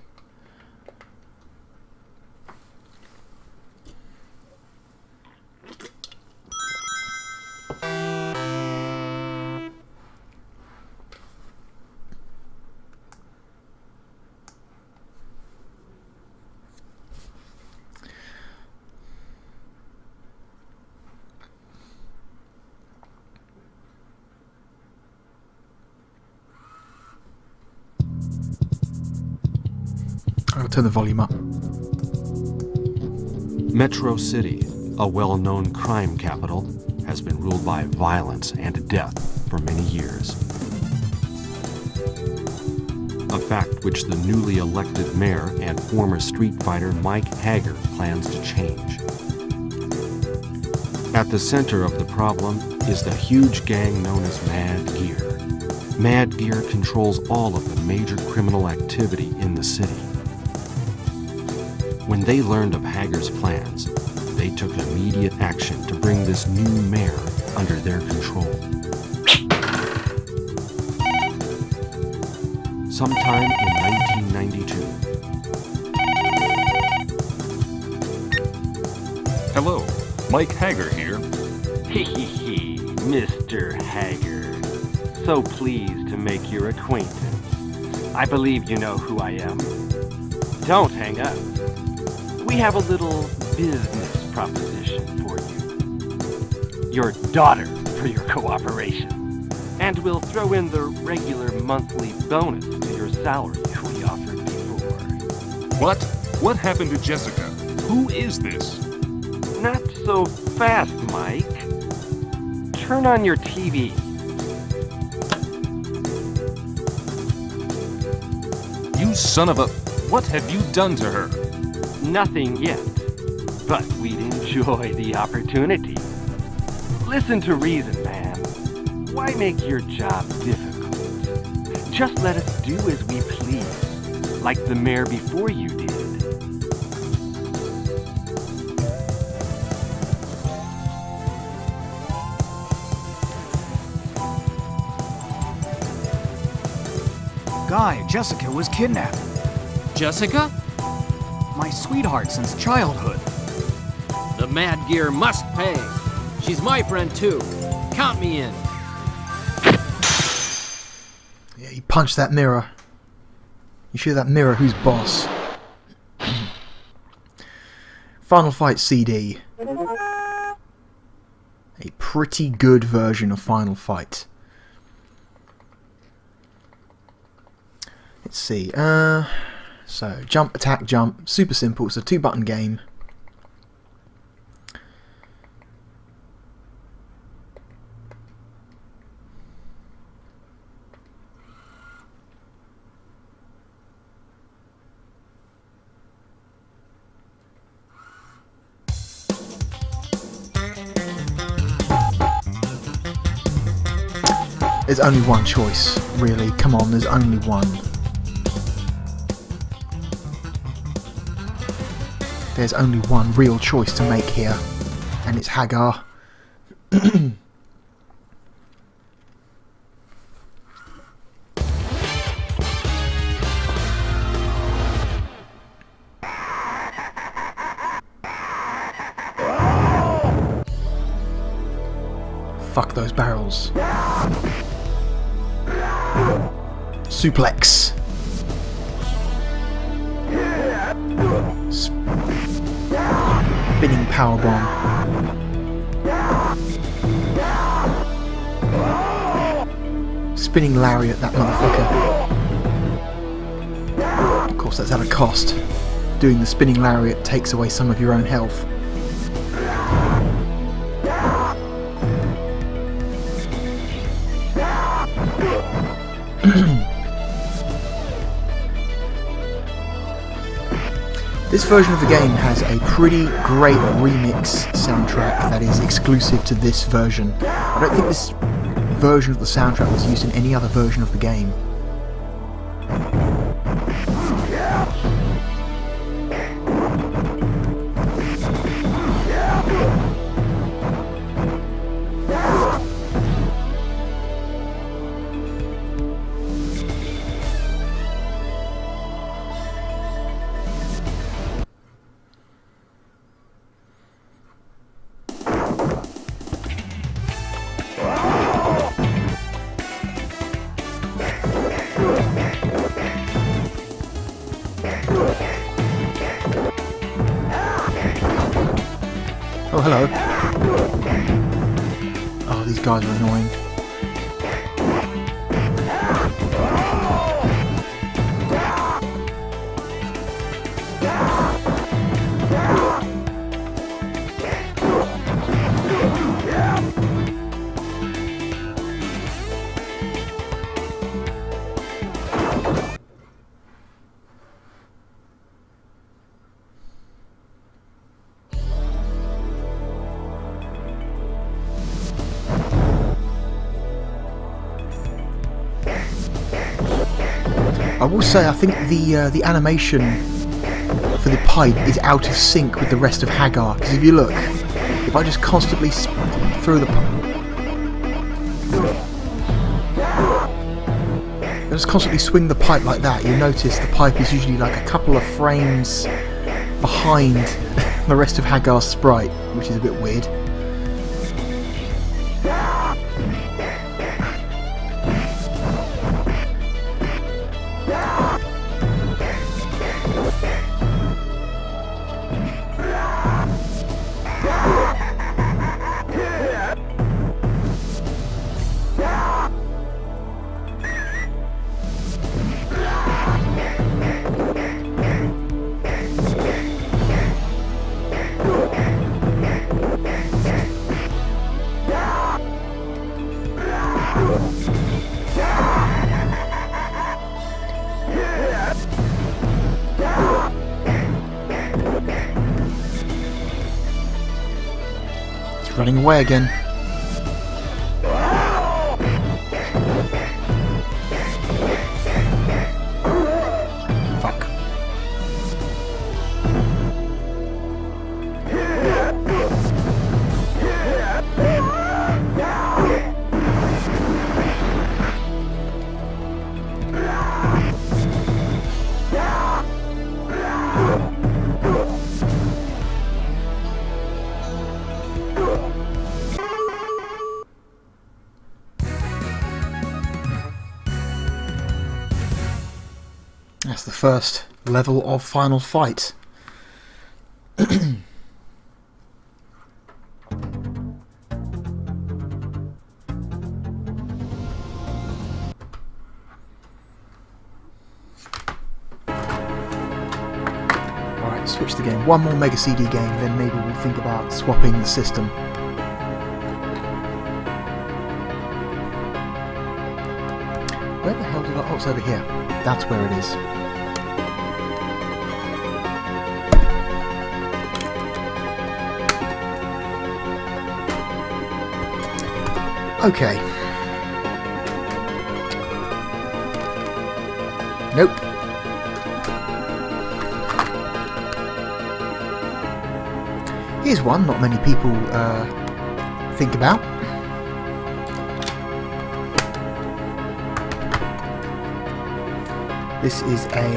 I'll turn the volume up. Metro City, a well-known crime capital, has been ruled by violence and death for many years. A fact which the newly elected mayor and former street fighter Mike Hager plans to change. At the center of the problem is the huge gang known as Mad Gear. Mad Gear controls all of the major criminal activity in the city. When they learned of Hager's plans, they took immediate action to bring this new mayor under their control. Sometime in 1992. Hello, Mike Hager here. Hehehe, Mr. Haggard. So pleased to make your acquaintance. I believe you know who I am. Don't hang up. We have a little business proposition for you. Your daughter for your cooperation. And we'll throw in the regular monthly bonus to your salary we offered before. What? What happened to Jessica? Who is this? Not so fast, Mike. Turn on your TV. You son of a... What have you done to her? Nothing yet, but we'd enjoy the opportunity. Listen to reason, man. Why make your job difficult? Just let us do as we please, like the mayor before you did. Guy, Jessica was kidnapped. Jessica? My sweetheart since childhood. The Mad Gear must pay. She's my friend too. Count me in. Yeah, he punched that mirror. You show that mirror who's boss. Final Fight CD. A pretty good version of Final Fight. Let's see. So, jump, attack, jump. Super simple. It's a 2-button game. There's only one choice, really. Come on, there's only one. There's only one real choice to make here, and it's Hagar. Fuck those barrels. Suplex. Spinning powerbomb. Spinning lariat, that motherfucker. Of course, that's at a cost. Doing the spinning lariat takes away some of your own health. This version of the game has a pretty great remix soundtrack that is exclusive to this version. I don't think this version of the soundtrack was used in any other version of the game. Oh, hello. Oh, these guys are annoying. I will say, I think the animation for the pipe is out of sync with the rest of Hagar. Because if you look, if I just constantly throw the pipe, just constantly swing the pipe like that, you'll notice the pipe is usually like a couple of frames behind the rest of Hagar's sprite, which is a bit weird. running away again. Fuck. That's the first level of Final Fight. Alright, switch the game. One more Mega CD game, then maybe we'll think about swapping the system. Where the hell did I... Oh, it's over here. That's where it is. Okay. Nope. Here's one not many people think about. This is a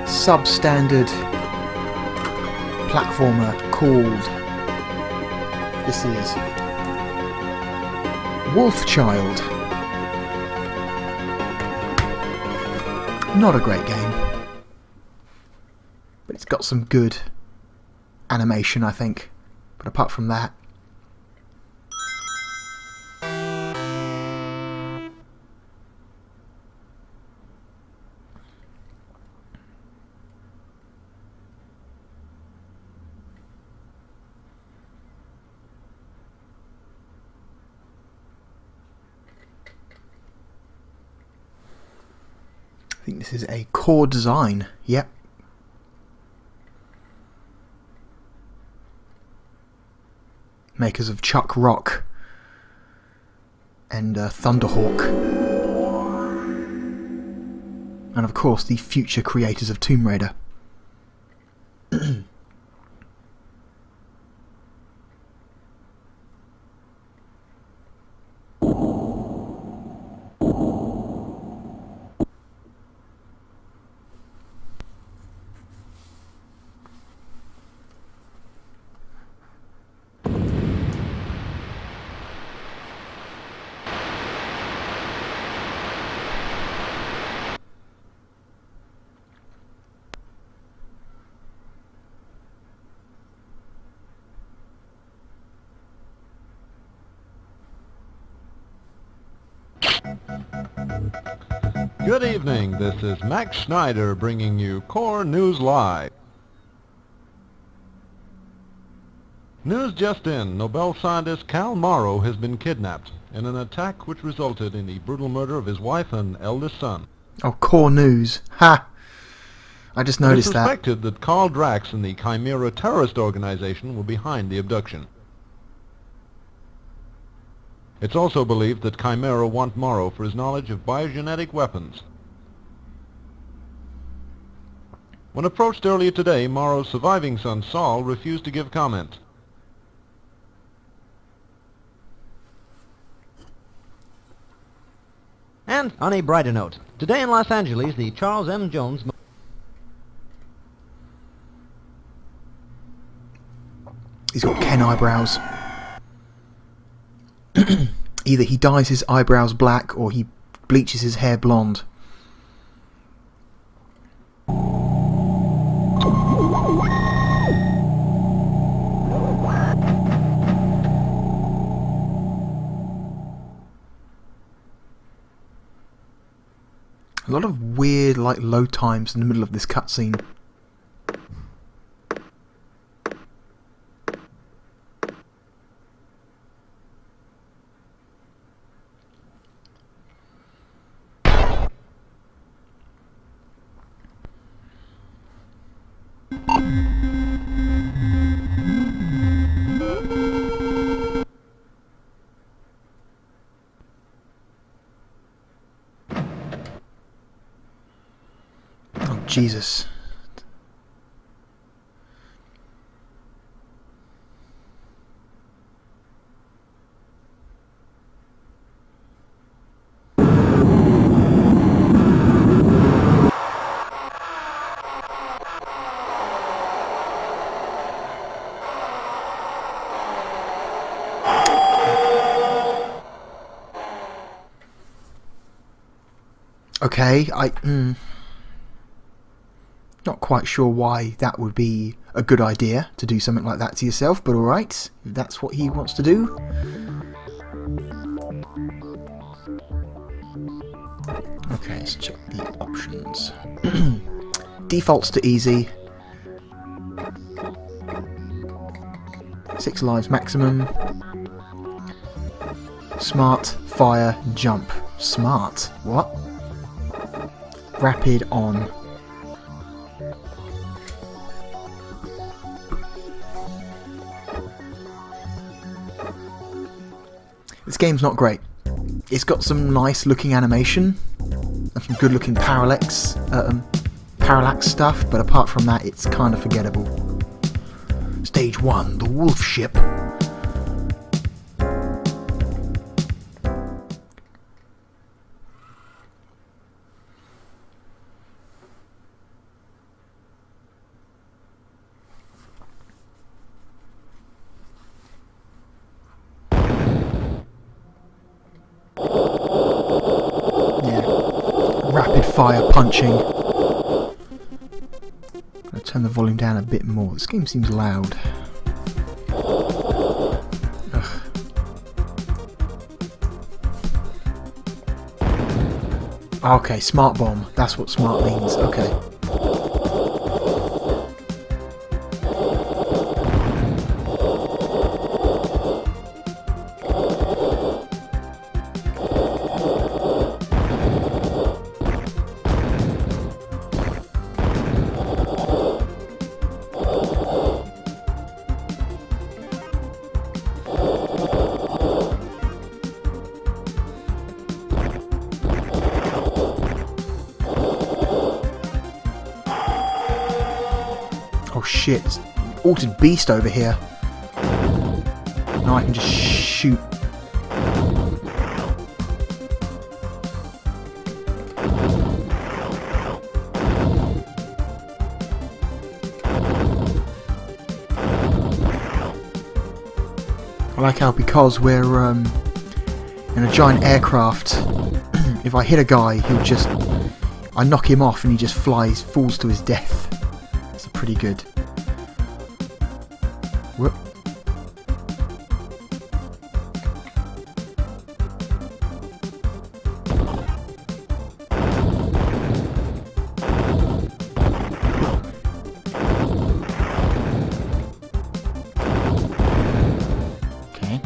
substandard platformer called... This is Wolfchild. Not a great game, but it's got some good animation, I think. But apart from that, I think this is a core design. Yep. Makers of Chuck Rock and Thunderhawk. And of course the future creators of Tomb Raider. Good evening, this is Max Schneider bringing you Core News Live. News just in, Nobel scientist Cal Morrow has been kidnapped in an attack which resulted in the brutal murder of his wife and eldest son. Oh, core news. Ha! I just noticed It is suspected that Carl Drax and the Chimera terrorist organization were behind the abduction. It's also believed that Chimera want Morrow for his knowledge of biogenetic weapons. When approached earlier today, Morrow's surviving son Saul refused to give comment. And on a brighter note, today in Los Angeles, the Charles M. Jones... He's got Ken eyebrows. Either he dyes his eyebrows black or he bleaches his hair blonde. A lot of weird, like, load times in the middle of this cutscene. Jesus. Okay, not quite sure why that would be a good idea to do something like that to yourself, but alright, if that's what he wants to do. Okay, let's check the options. Defaults to easy. 6 lives maximum. Smart, fire, jump. Smart? What? Rapid on. This game's not great. It's got some nice looking animation and some good looking parallax stuff, but apart from that it's kind of forgettable. Stage 1, the wolf ship. Rapid fire punching. I'm going to turn the volume down a bit more. This game seems loud. Ugh. Okay, smart bomb. That's what smart means. Okay. Oh shit, it's Altered Beast over here. Now I can just shoot. I like how, because we're in a giant aircraft, if I hit a guy, I knock him off and he just falls to his death. That's pretty good. Whoop. Okay.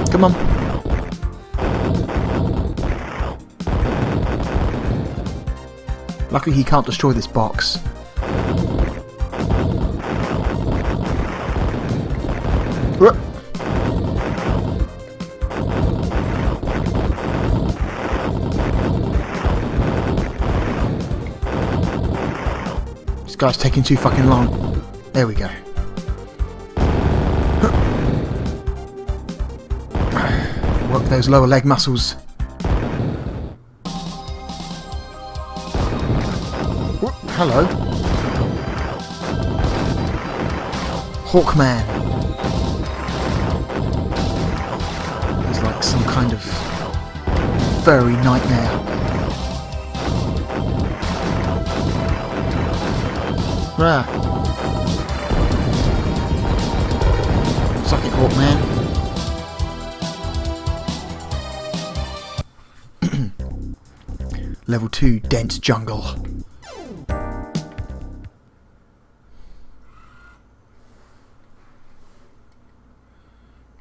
Come on. Luckily he can't destroy this box. Whoop. This guy's taking too fucking long. There we go. Work those lower leg muscles. Whoop, hello. Hawkman. He's like some kind of furry nightmare. Rah. Suck it, Hawkman. Level 2, dense jungle.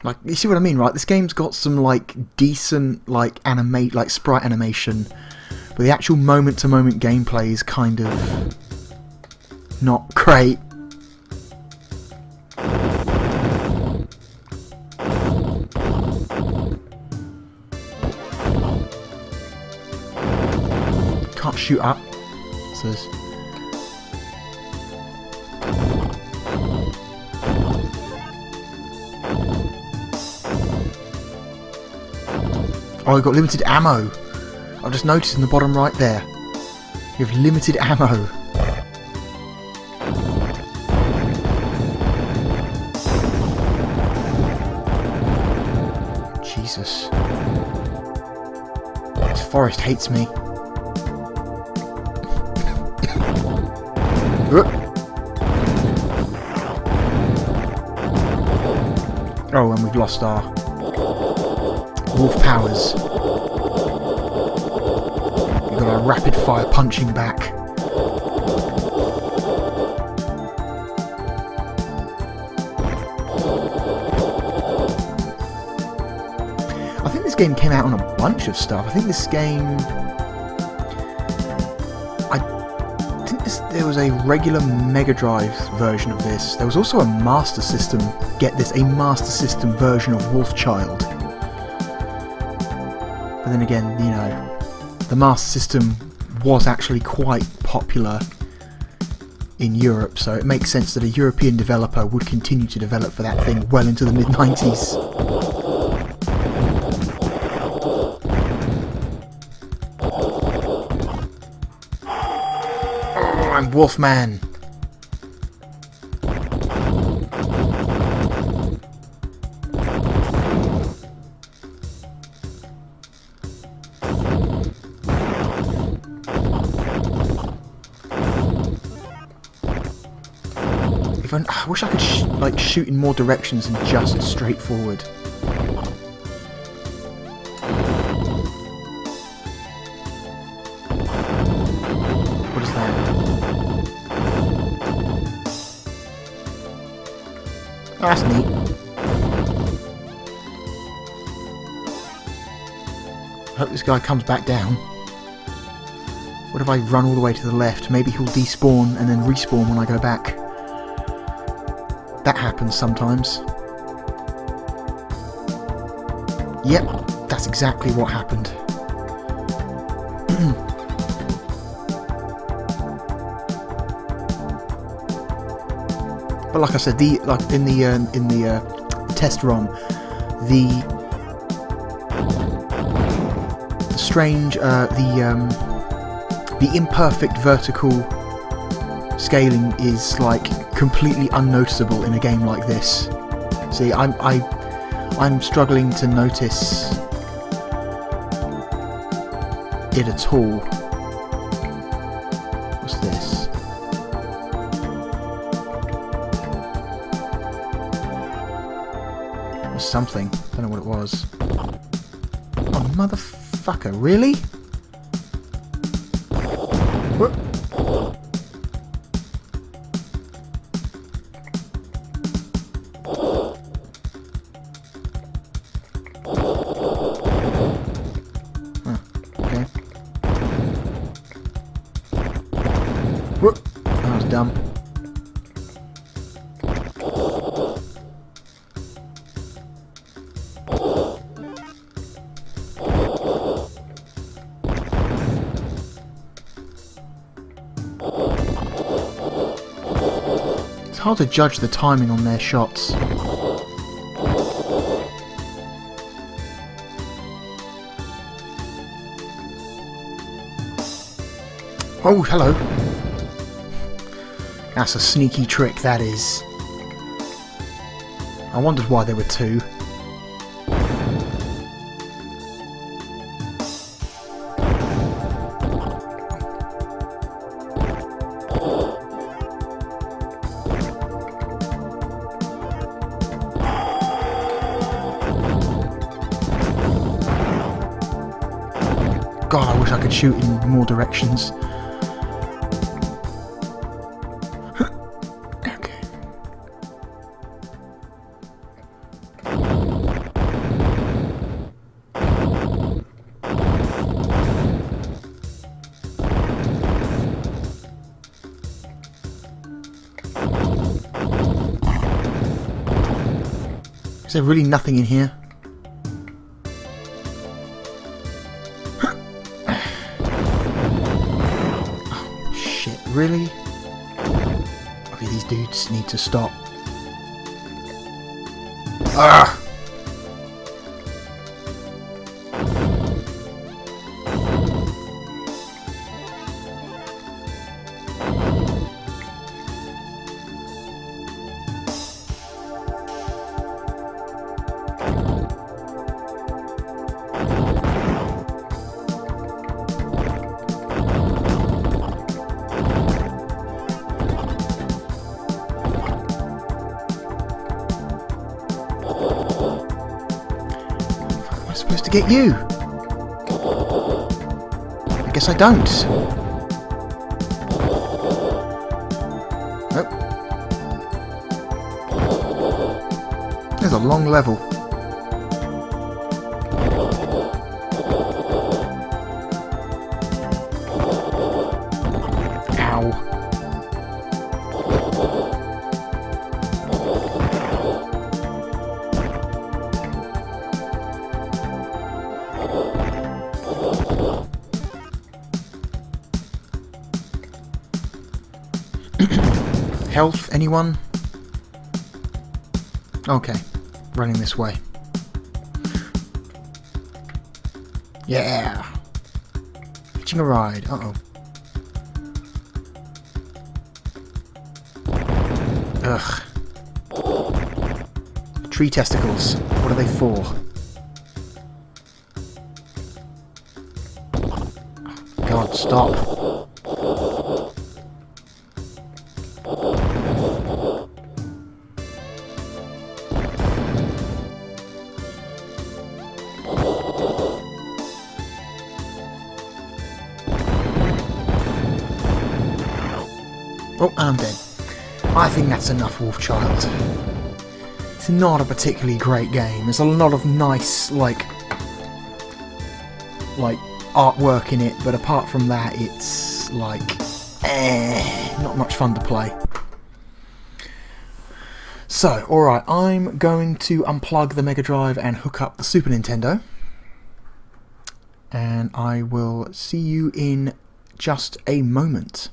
Like, you see what I mean, right? This game's got some, like, decent, like, sprite animation, but the actual moment-to-moment gameplay is kind of not great. Can't shoot up. So oh, we've got limited ammo. I've just noticed in the bottom right there. You have limited ammo. Jesus. This forest hates me. Oh, and we've lost our wolf powers. We've got our rapid fire punching back. I think this game came out on a bunch of stuff. I think this game... there was a regular Mega Drive version of this. There was also a Master System, get this, a Master System version of Wolfchild. But then again, you know, the Master System was actually quite popular in Europe, so it makes sense that a European developer would continue to develop for that thing well into the mid-90s. I'm Wolfman. I wish I could like shoot in more directions than just straight forward. What is that? Oh, that's neat. I hope this guy comes back down. What if I run all the way to the left? Maybe he'll despawn and then respawn when I go back. That happens sometimes. Yep, that's exactly what happened. But like I said, in the test ROM, the strange, the imperfect vertical scaling is like completely unnoticeable in a game like this. See, I'm struggling to notice it at all. What's this? It was something. Don't know what it was. Oh, motherfucker! Really? What? That was dumb. It's hard to judge the timing on their shots. Oh, hello. That's a sneaky trick, that is. I wondered why there were two. God, I wish I could shoot in more directions. Is there really nothing in here? Oh, shit, really? Okay, these dudes need to stop. Ah! Supposed to get you. I guess I don't. Nope. There's a long level. Ow. Health, anyone? Okay, running this way. Yeah! Hitching a ride, uh-oh. Ugh. Tree testicles, what are they for? God, stop. Oh, and I'm dead. I think that's enough, Wolfchild. It's not a particularly great game. There's a lot of nice, like artwork in it, but apart from that, it's like, not much fun to play. So, alright, I'm going to unplug the Mega Drive and hook up the Super Nintendo. And I will see you in just a moment.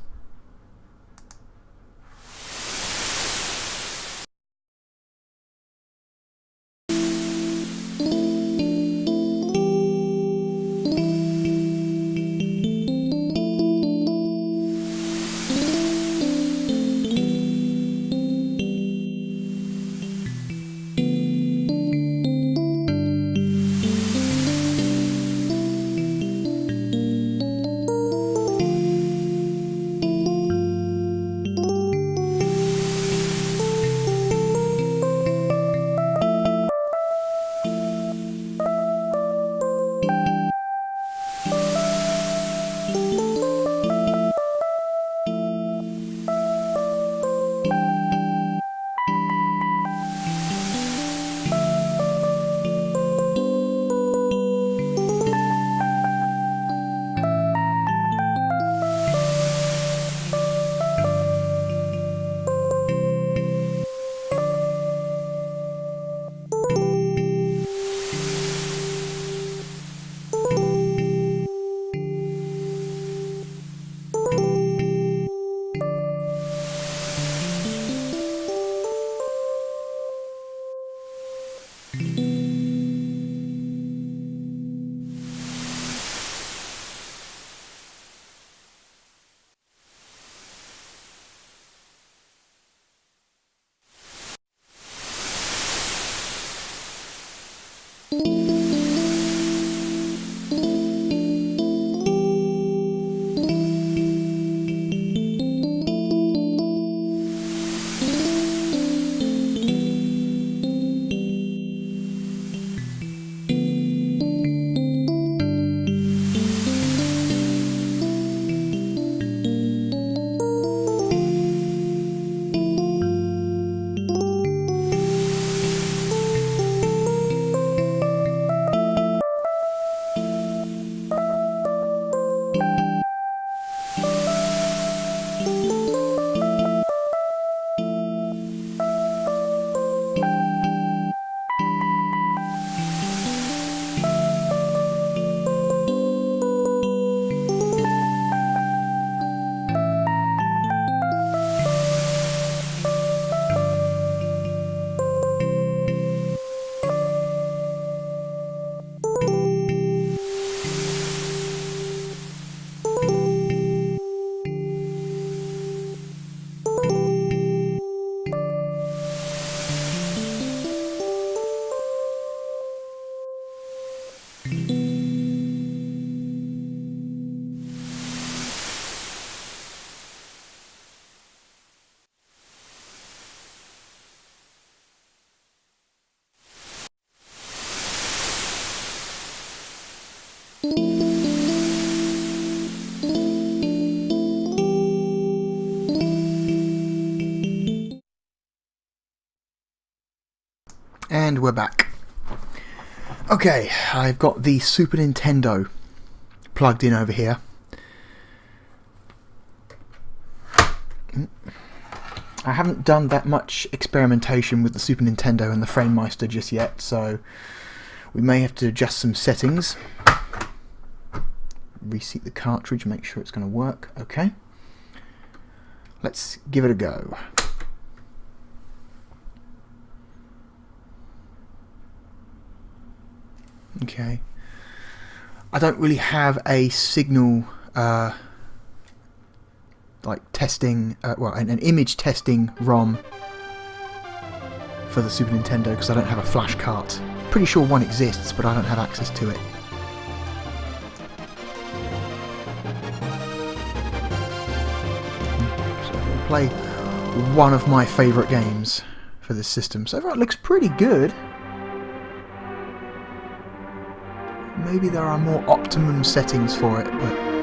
And we're back. Okay, I've got the Super Nintendo plugged in over here. I haven't done that much experimentation with the Super Nintendo and the Framemeistered just yet, so we may have to adjust some settings. Reseat the cartridge, make sure it's going to work. Okay. Let's give it a go. Okay. I don't really have a signal like testing, an image testing ROM for the Super Nintendo because I don't have a flash cart. Pretty sure one exists, but I don't have access to it. So I'm going to play one of my favourite games for this system. So far it looks pretty good. Maybe there are more optimum settings for it, but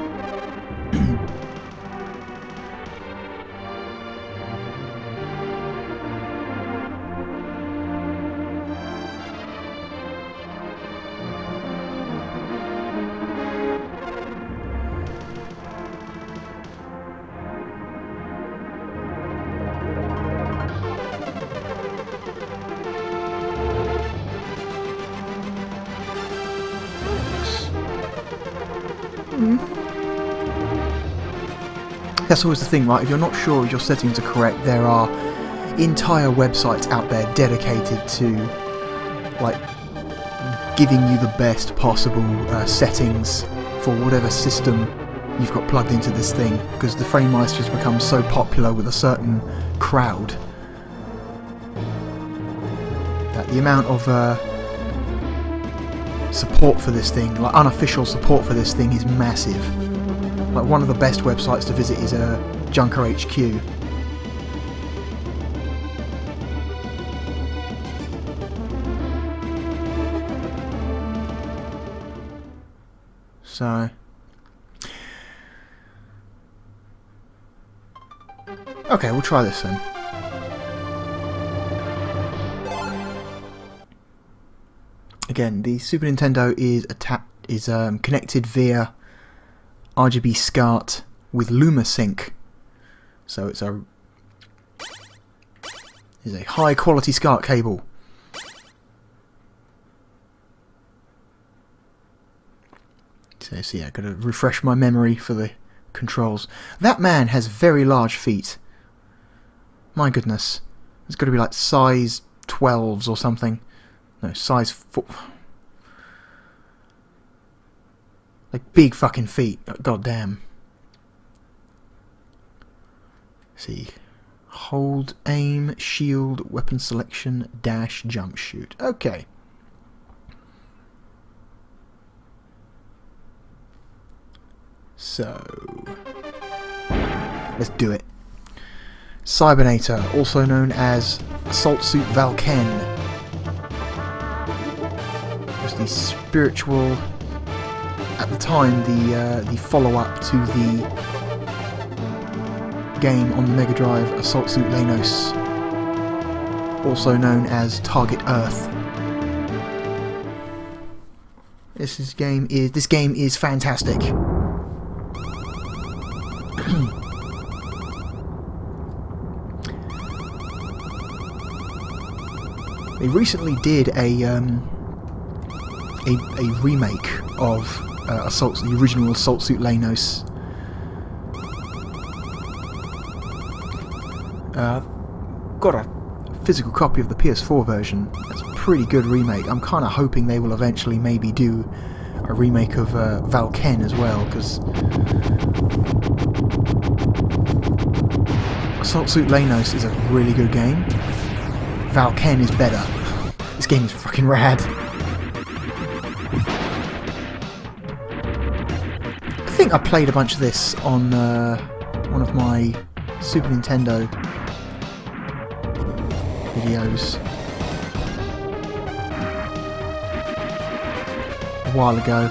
that's always the thing, right? If you're not sure if your settings are correct, there are entire websites out there dedicated to like giving you the best possible settings for whatever system you've got plugged into this thing, because the Framemeister has become so popular with a certain crowd that the amount of support for this thing, like unofficial support for this thing, is massive. Like one of the best websites to visit is Junker HQ. So, okay, we'll try this then. Again, the Super Nintendo is connected via RGB SCART with LumaSync, so it's a high quality SCART cable. So yeah, got to refresh my memory for the controls. That man has very large feet. My goodness, it's got to be like size 12s or something. No, size 4. Like big fucking feet. God damn. See. Hold, aim, shield, weapon selection, dash, jump, shoot. Okay. So, let's do it. Cybernator, also known as Assault Suit Valken. Was the spiritual, at the time, the follow-up to the game on the Mega Drive, Assault Suit Lanos, also known as Target Earth. This game is fantastic. They recently did a remake of the original Assault Suit Lanos. Got a physical copy of the PS4 version. That's a pretty good remake. I'm kind of hoping they will eventually maybe do a remake of Valken as well, because Assault Suit Lanos is a really good game. Valken is better. This game is fucking rad. I think I played a bunch of this on one of my Super Nintendo videos a while ago.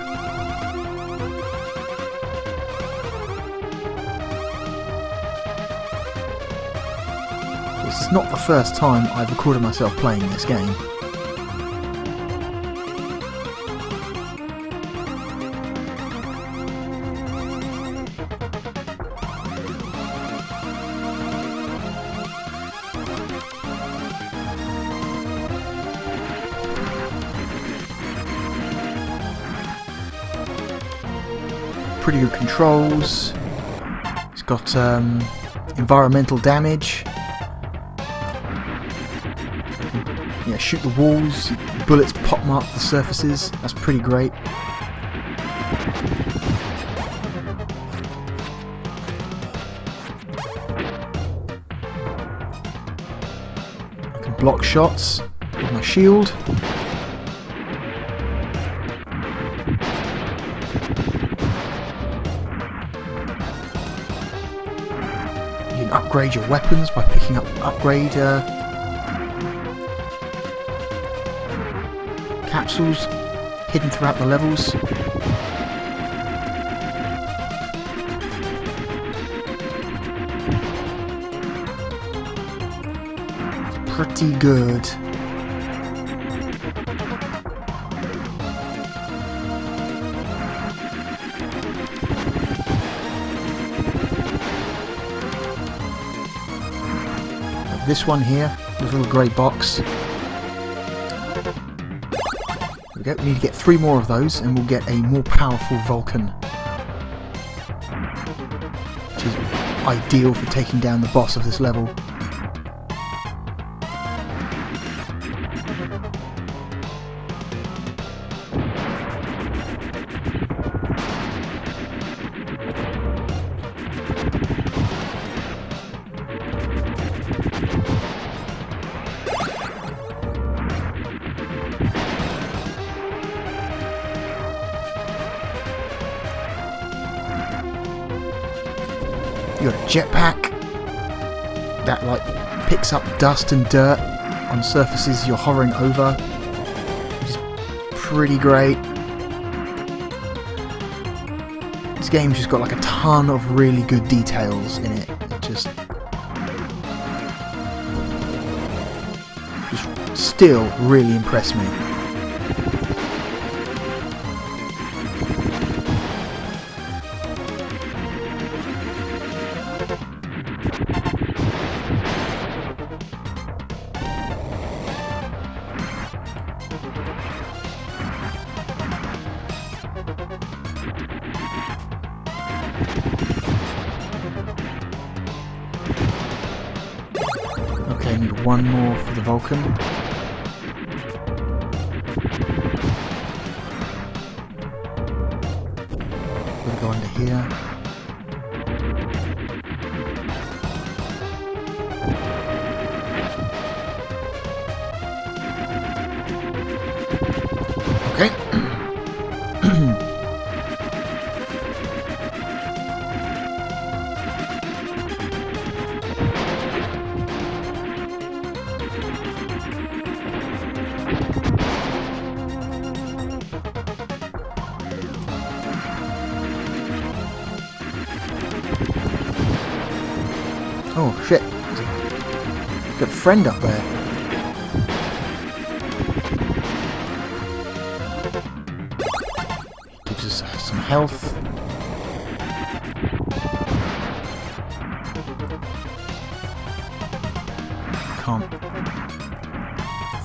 This is not the first time I've recorded myself playing this game. pretty good controls. It's got environmental damage. Yeah, shoot the walls, bullets pop mark the surfaces. That's pretty great. I can block shots with my shield. You can upgrade your weapons by picking up upgrade capsules hidden throughout the levels. It's pretty good. This one here, this little grey box. There we go, we need to get 3 more of those and we'll get a more powerful Valken. Which is ideal for taking down the boss of this level. You got a jetpack that like picks up dust and dirt on surfaces you're hovering over, which is pretty great. This game's just got like a ton of really good details in it. It just still really impressed me. Okay, I need 1 more for the Valken. We'll go under here. Okay. Oh shit, got a friend up there. He gives us some health. Can't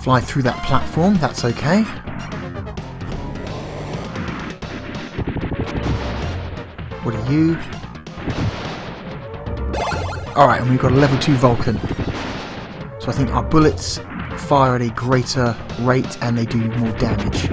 fly through that platform, that's okay. What are you? Alright, and we've got a level 2 Valken. So I think our bullets fire at a greater rate and they do more damage.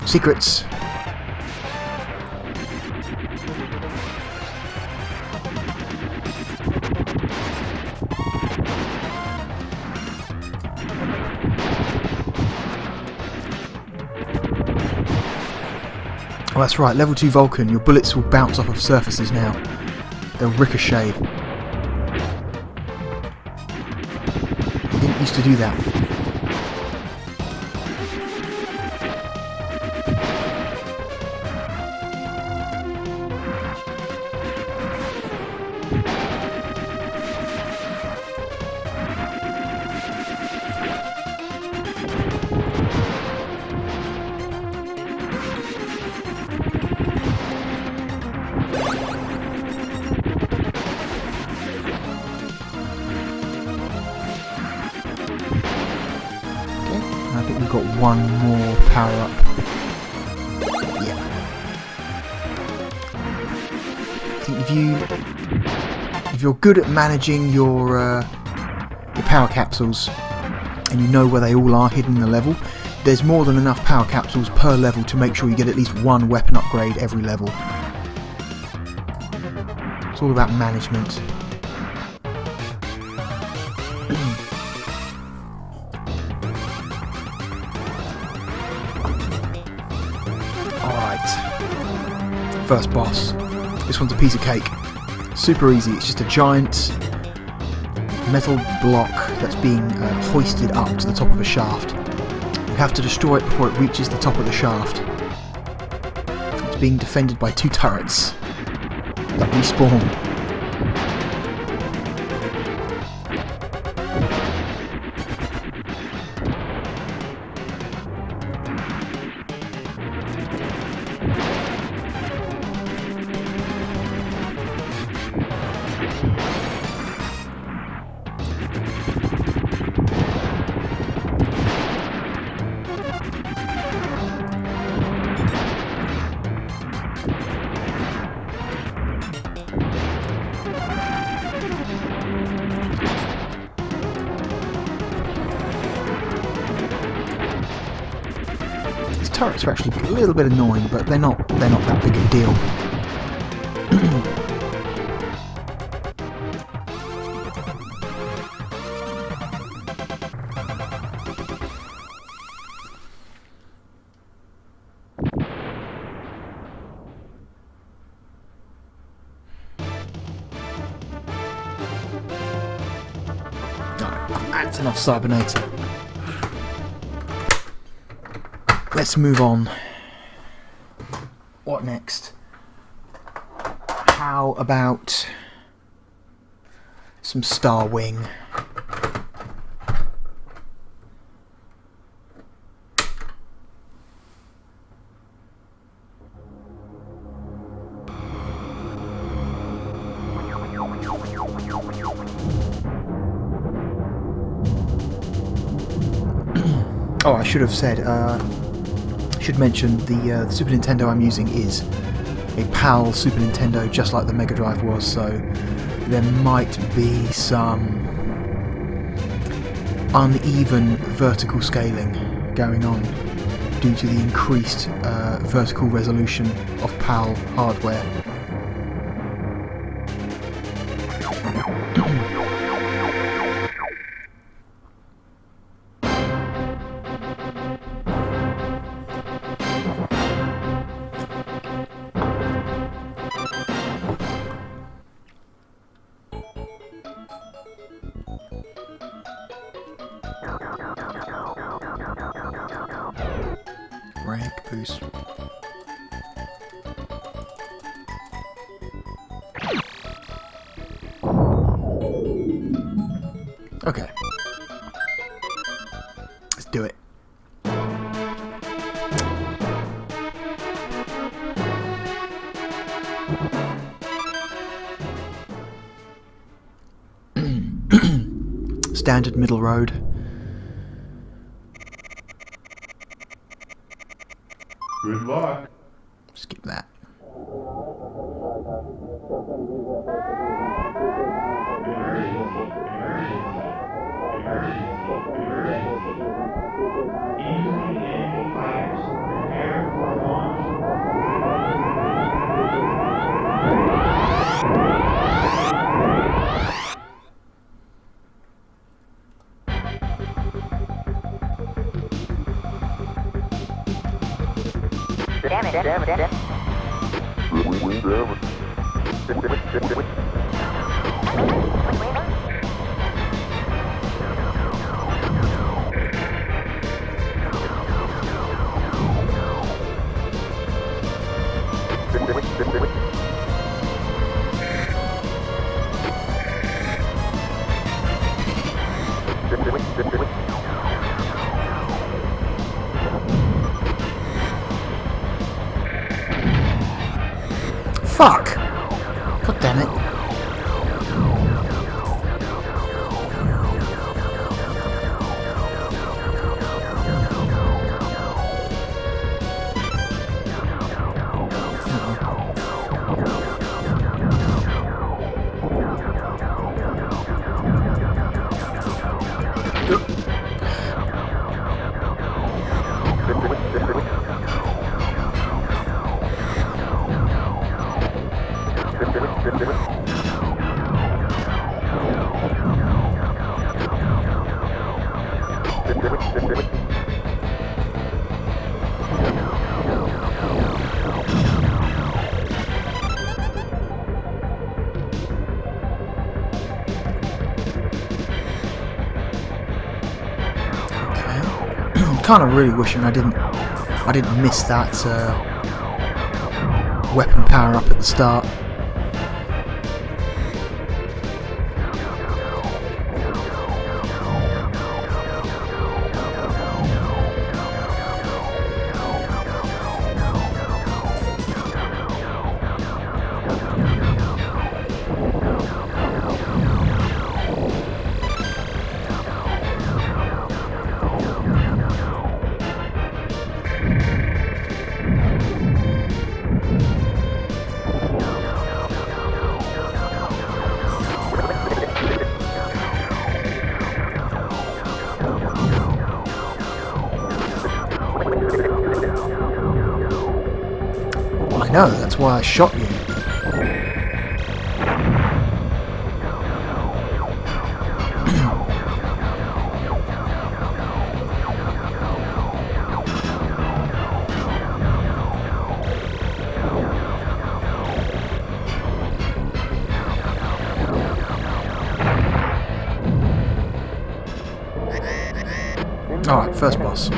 Secrets. Oh, that's right, level 2 Valken, your bullets will bounce off of surfaces now. They'll ricochet. to do that. I think we've got one more power up. Yeah. I think if you're good at managing your power capsules and you know where they all are hidden in the level, there's more than enough power capsules per level to make sure you get at least one weapon upgrade every level. It's all about management. First boss. This one's a piece of cake. Super easy. It's just a giant metal block that's being hoisted up to the top of a shaft. You have to destroy it before it reaches the top of the shaft. It's being defended by 2 turrets that respawn. Turrets are actually a little bit annoying, but they're not that big of a deal. Alright, that's enough Cybernator. Let's move on. What next? How about some Star Wing? Oh, I should have said, should mention the Super Nintendo I'm using is a PAL Super Nintendo, just like the Mega Drive was, so there might be some uneven vertical scaling going on due to the increased vertical resolution of PAL hardware. Rank boost. Okay. Let's do it. Standard middle road. Good luck. Skip that. Kind of really wishing I didn't miss that weapon power up at the start. I know, that's why I shot you. Alright, first boss.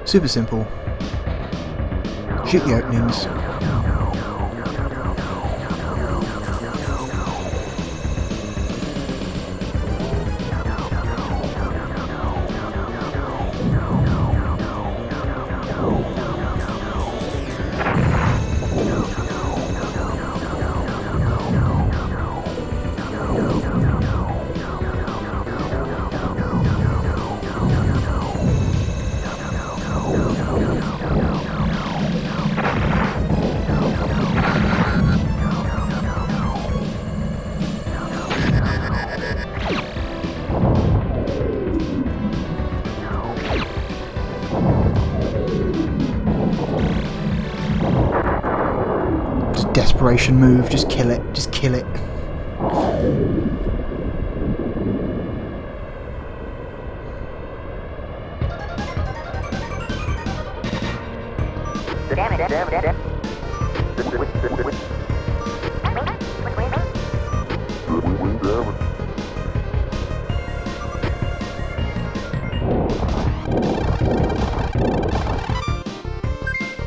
Super simple. Shoot the openings. Desperation move, just kill it, just kill it.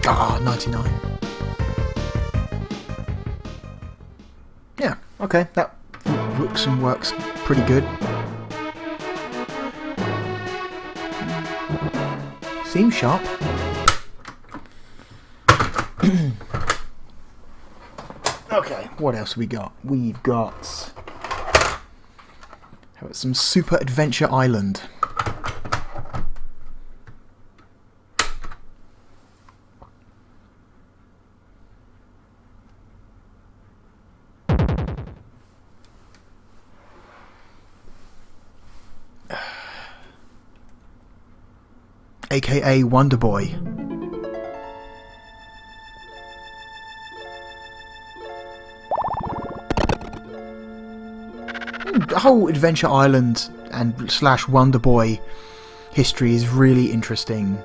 Ah, 99. Yeah, okay, that looks and works pretty good. Seems sharp. Okay, what else we got? We've got how about some Super Adventure Island. AKA Wonder Boy. The whole Adventure Island and / Wonder Boy history is really interesting.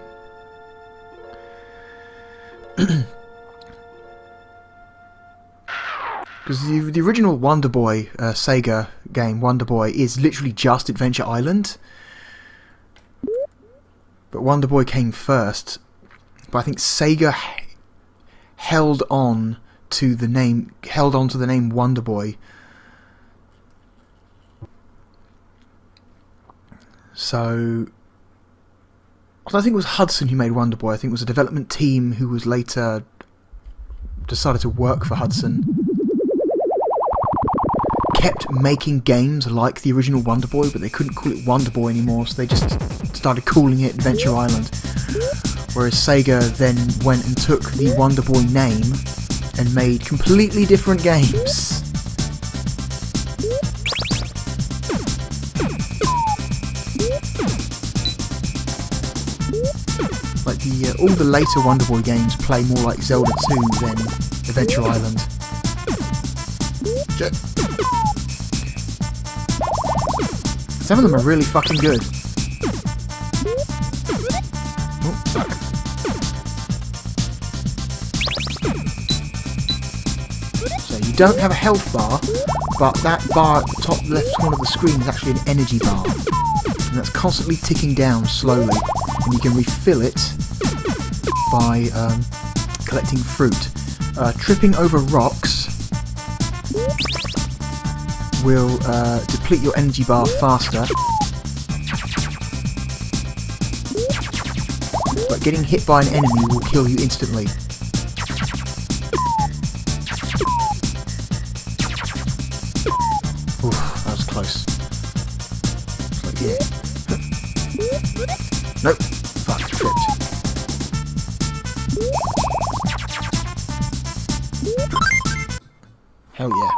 Because the original Wonder Boy Sega game, Wonder Boy, is literally just Adventure Island. But Wonder Boy came first. But I think Sega held on to the name Wonder Boy. So I don't think it was Hudson who made Wonder Boy. I think it was a development team who was later decided to work for Hudson. Kept making games like the original Wonder Boy, but they couldn't call it Wonder Boy anymore, so they just started calling it Adventure Island. Whereas Sega then went and took the Wonder Boy name and made completely different games. Like all the later Wonder Boy games play more like Zelda 2 than Adventure Island. Some of them are really fucking good. Oh, fuck. So you don't have a health bar, but that bar at the top left corner of the screen is actually an energy bar. And that's constantly ticking down slowly. And you can refill it by collecting fruit. Tripping over rocks will deplete your energy bar faster. But getting hit by an enemy will kill you instantly. Oof, that was close. Like, yeah. Nope. Fuck, tripped. Hell yeah.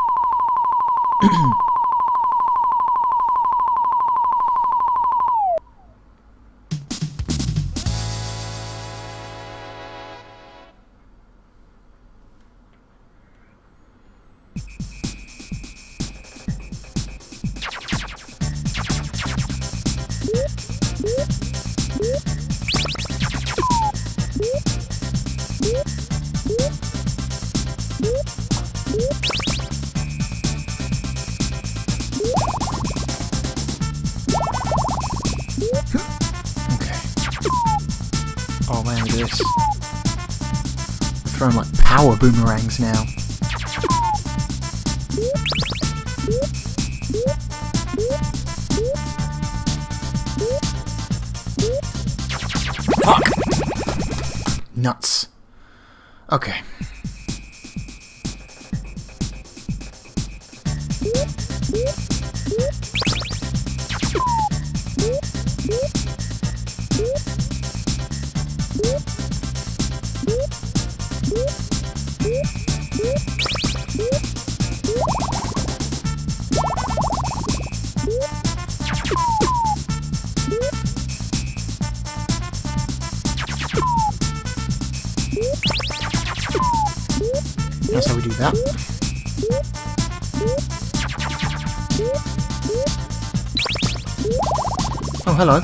Oh man, look at this. They're throwing like power boomerangs now. Fuck! Nuts. Okay. That's how we do that. Oh, hello.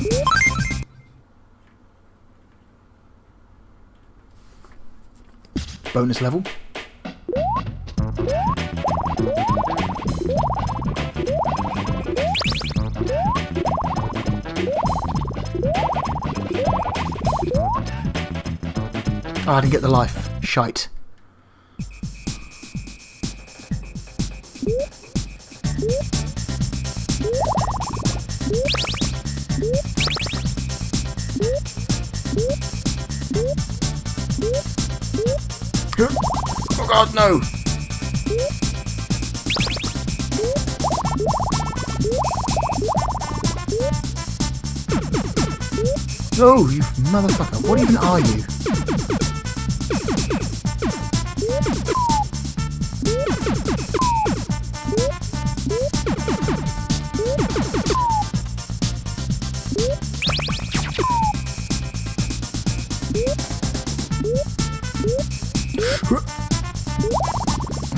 Bonus level. Oh, I didn't get the life. Shite. Oh god, no! No, you motherfucker. What even are you?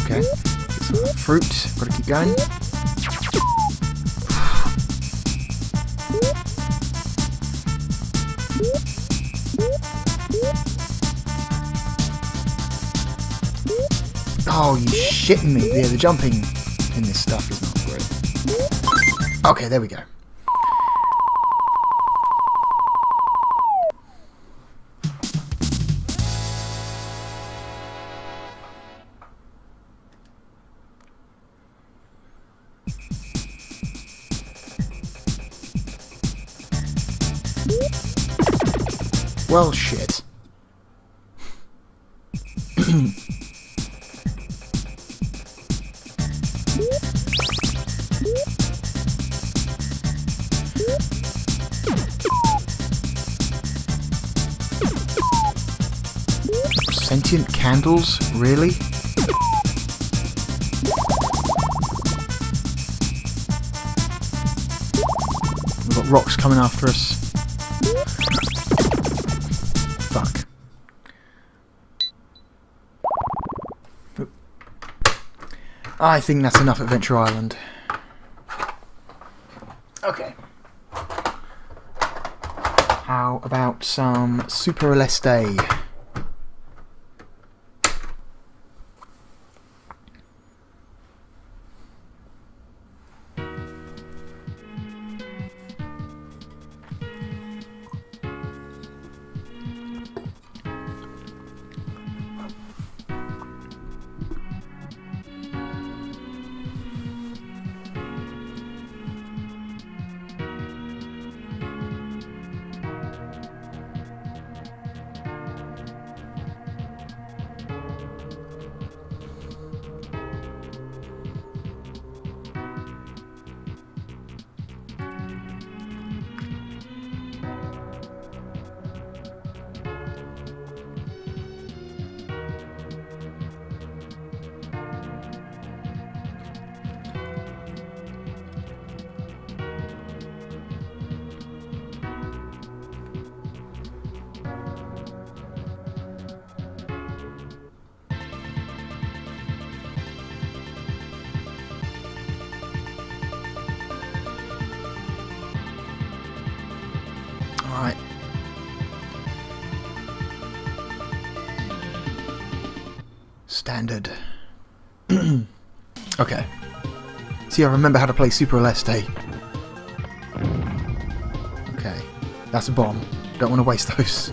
Okay, get some fruit. Gotta keep going. Oh, you shitting me. Yeah, the jumping in this stuff is not great. Okay, there we go. Well, shit. Sentient candles? Really? We've got rocks coming after us. Fuck. Oop. I think that's enough Adventure Island. Okay. How about some Super Aleste? Alright. Standard. Okay. See, I remember how to play Super Aleste. Okay. That's a bomb. Don't want to waste those.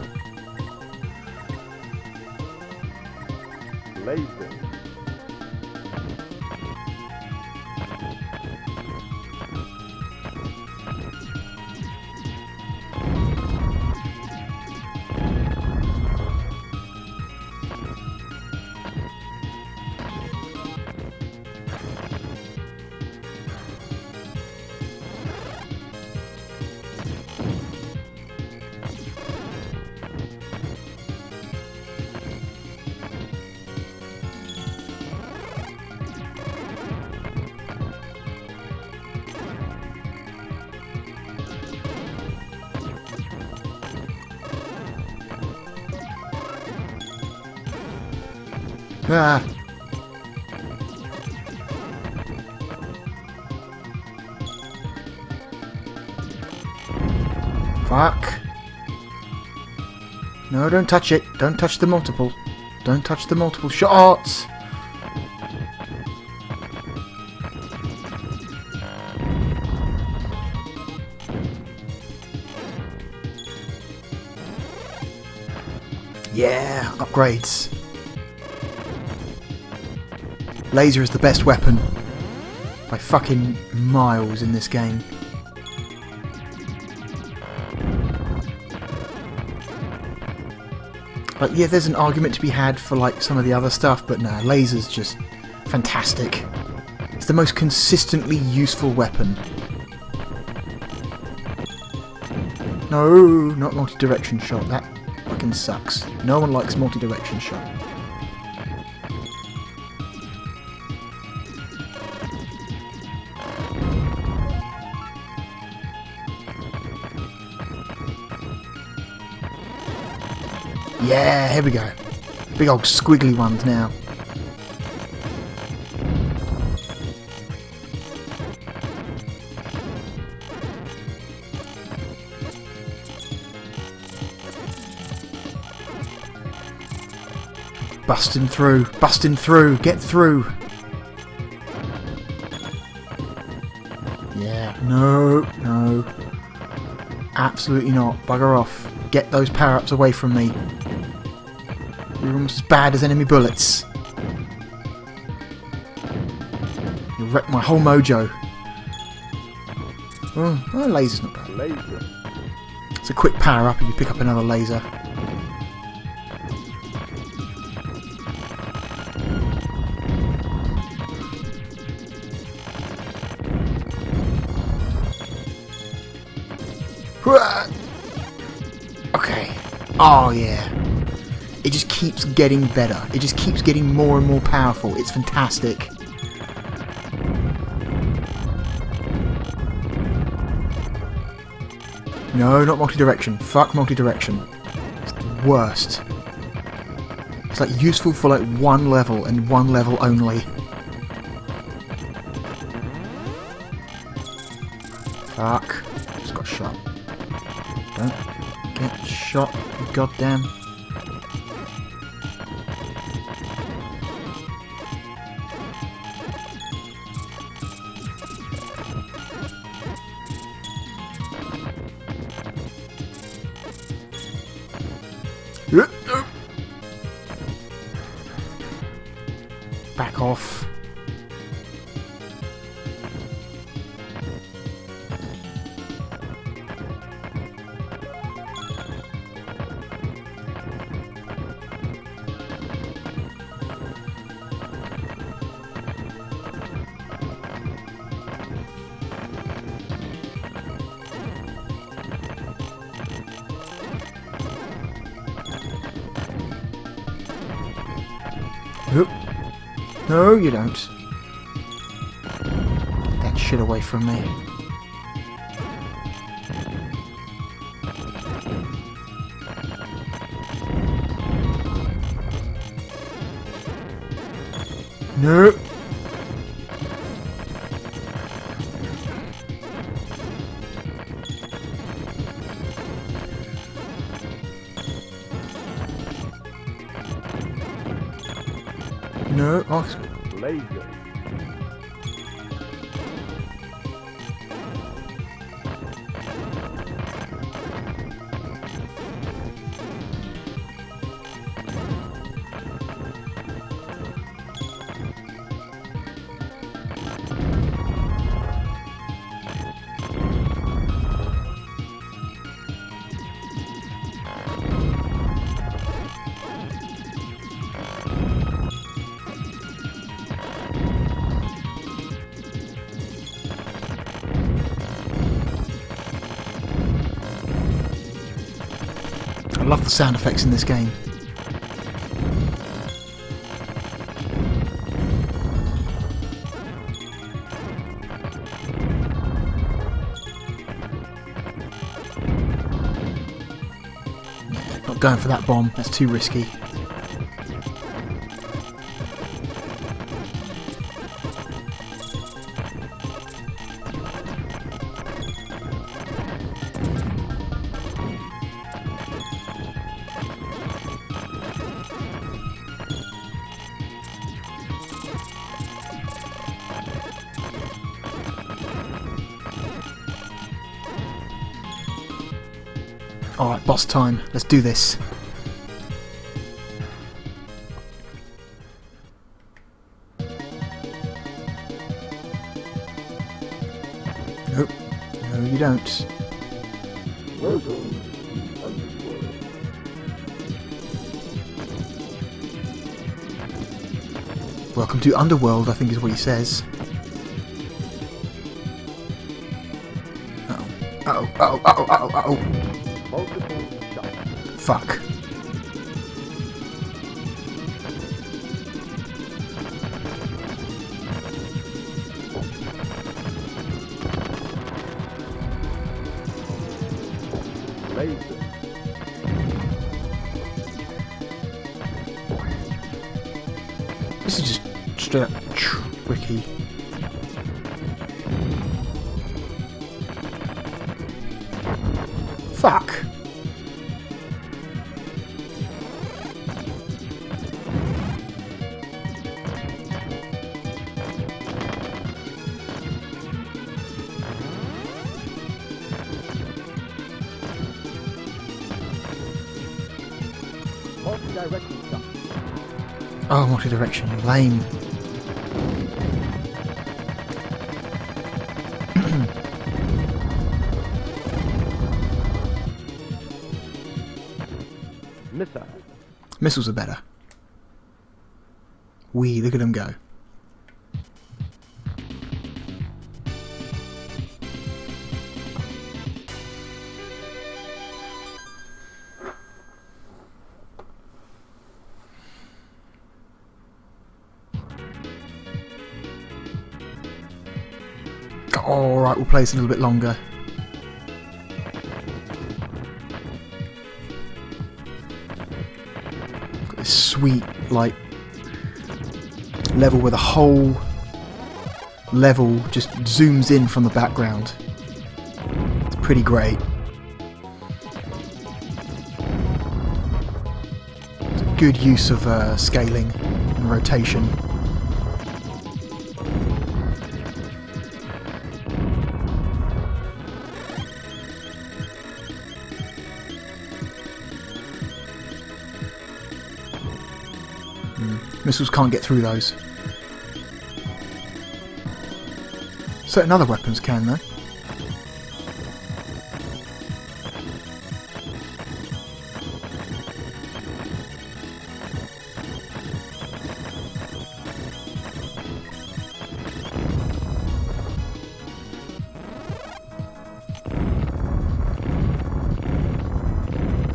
Laser. Ah. Fuck. No, don't touch it. Don't touch the multiple. Don't touch the multiple shots. Yeah, upgrades. Laser is the best weapon by fucking miles in this game. Like, yeah, there's an argument to be had for like some of the other stuff, but nah, laser's just fantastic. It's the most consistently useful weapon. No, not multi-direction shot. That fucking sucks. No one likes multi-direction shot. Yeah, here we go. Big old squiggly ones now. Busting through, get through. Yeah, no. Absolutely not. Bugger off. Get those power-ups away from me. You're almost as bad as enemy bullets. You'll wreck my whole mojo. Oh, laser's not bad. Laser. It's a quick power-up and you pick up another laser. Okay. Oh yeah. It just keeps getting better. It just keeps getting more and more powerful. It's fantastic. No, not multi-direction. Fuck multi-direction. It's the worst. It's like useful for like one level and one level only. Fuck. Just got shot. Don't get shot, you goddamn. Back off. No, you don't. Get that shit away from me. No. No, oh. Laser. I love the sound effects in this game. Not going for that bomb, that's too risky. Alright, boss time. Let's do this. Nope. No, you don't. Welcome to Underworld, I think is what he says. Uh-oh. Uh-oh, uh-oh, uh-oh, uh-oh, uh-oh. Fuck. Laser. This is just straight up tricky. Fuck. Oh, multi-direction, lame. Missile. Missiles are better. Look at them go. Alright, we'll play this a little bit longer. sweet, like, level where the whole level just zooms in from the background. It's pretty great. It's a good use of scaling and rotation. Missiles can't get through those. Certain other weapons can, though.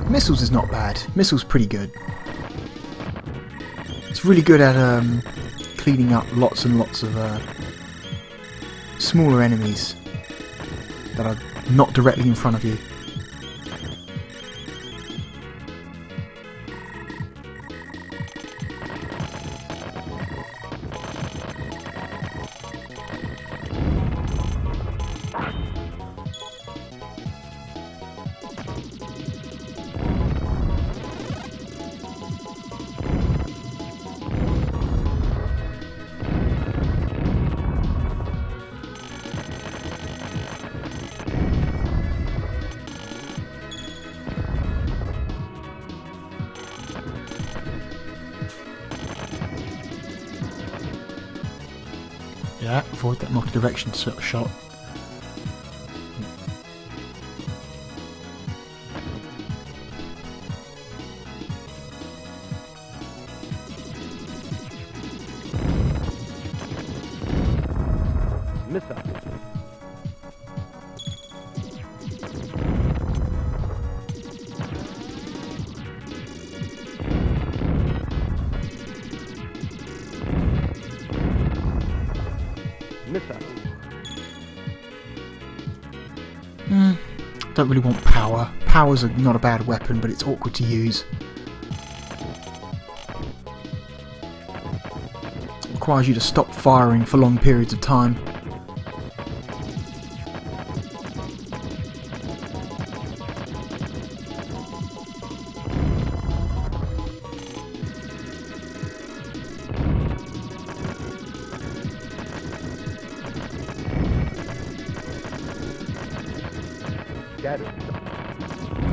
Missiles is not bad. Missiles pretty good. It's really good at cleaning up lots and lots of smaller enemies that are not directly in front of you. Yeah, avoid that multi-direction sort of shot. Missile. Don't really want power. Power's not a bad weapon, but it's awkward to use. Requires you to stop firing for long periods of time.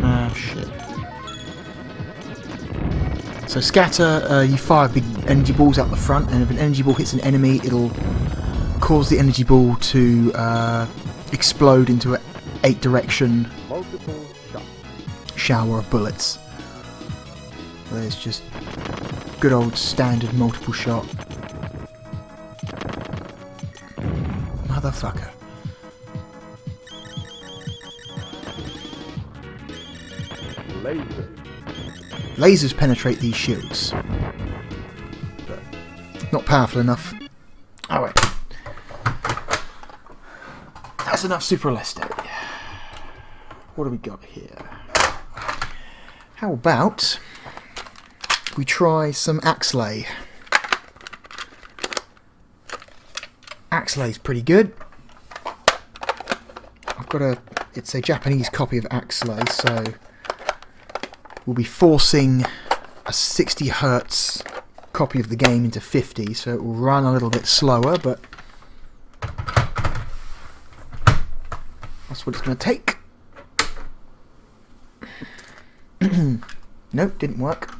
Ah, shit. So scatter, you fire big energy balls out the front, and if an energy ball hits an enemy, it'll cause the energy ball to explode into an 8-direction shower of bullets. There's just good old standard multiple shot. Motherfucker. Lasers penetrate these shields, but not powerful enough. Alright. That's enough Super Aleste. What do we got here? How about we try some Axelay? Axelay's pretty good. It's a Japanese copy of Axelay, so we'll be forcing a 60 Hz copy of the game into 50, so it will run a little bit slower, but that's what it's going to take. Nope, didn't work.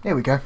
There we go.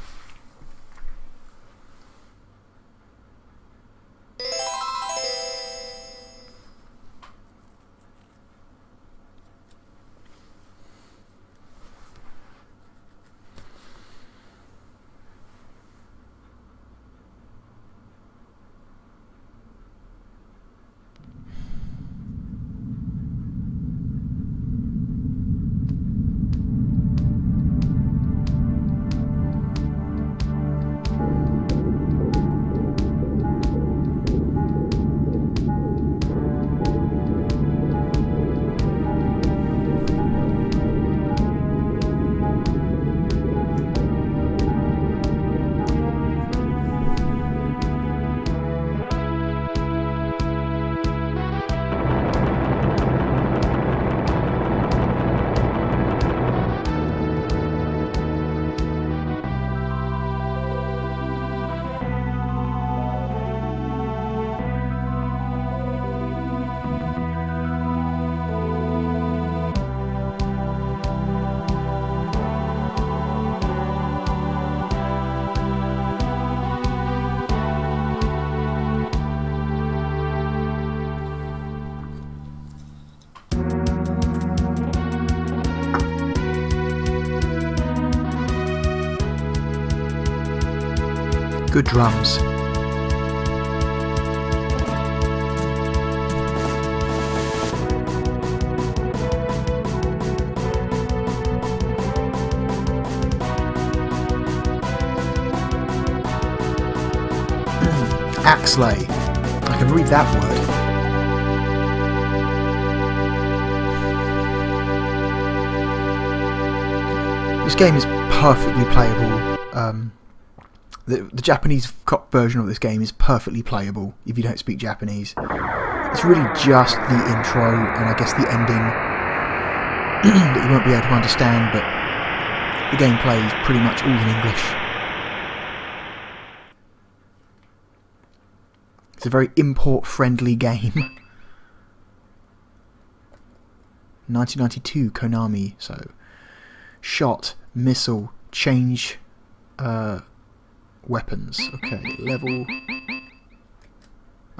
Good drums. Axelay. I can read that word. This game is perfectly playable. The Japanese version of this game is perfectly playable if you don't speak Japanese. It's really just the intro and I guess the ending that you won't be able to understand, but the gameplay is pretty much all in English. It's a very import-friendly game. 1992 Konami, so shot, missile, change weapons. Okay, level.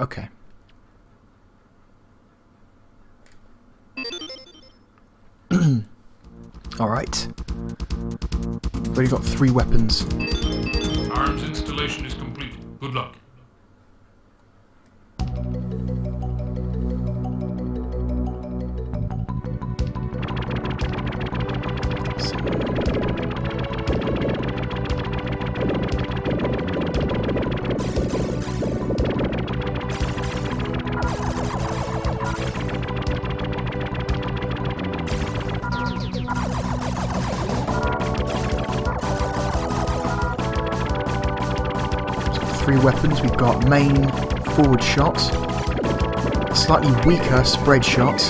Okay. Alright. Already got 3 weapons. Arms installation is complete. Good luck. Three weapons. We've got main forward shot, slightly weaker spread shot,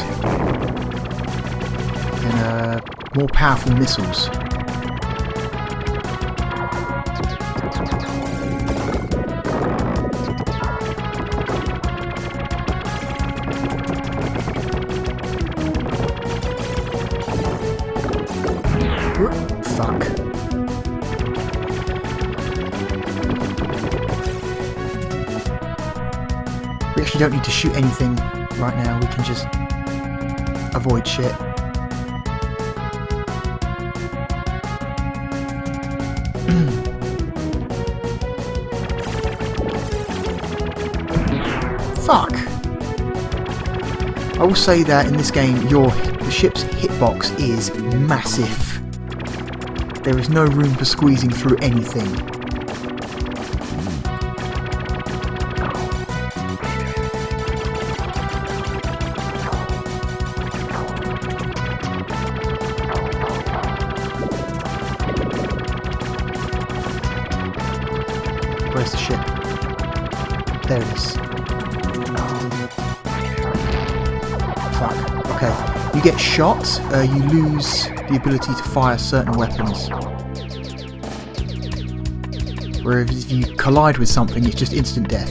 and more powerful missiles. Fuck. We actually don't need to shoot anything right now, we can just avoid shit. Fuck! I will say that in this game, the ship's hitbox is massive. There is no room for squeezing through anything. Where's the ship? There it is. Fuck. Okay. You get shot, you lose the ability to fire certain weapons. Whereas if you collide with something, it's just instant death.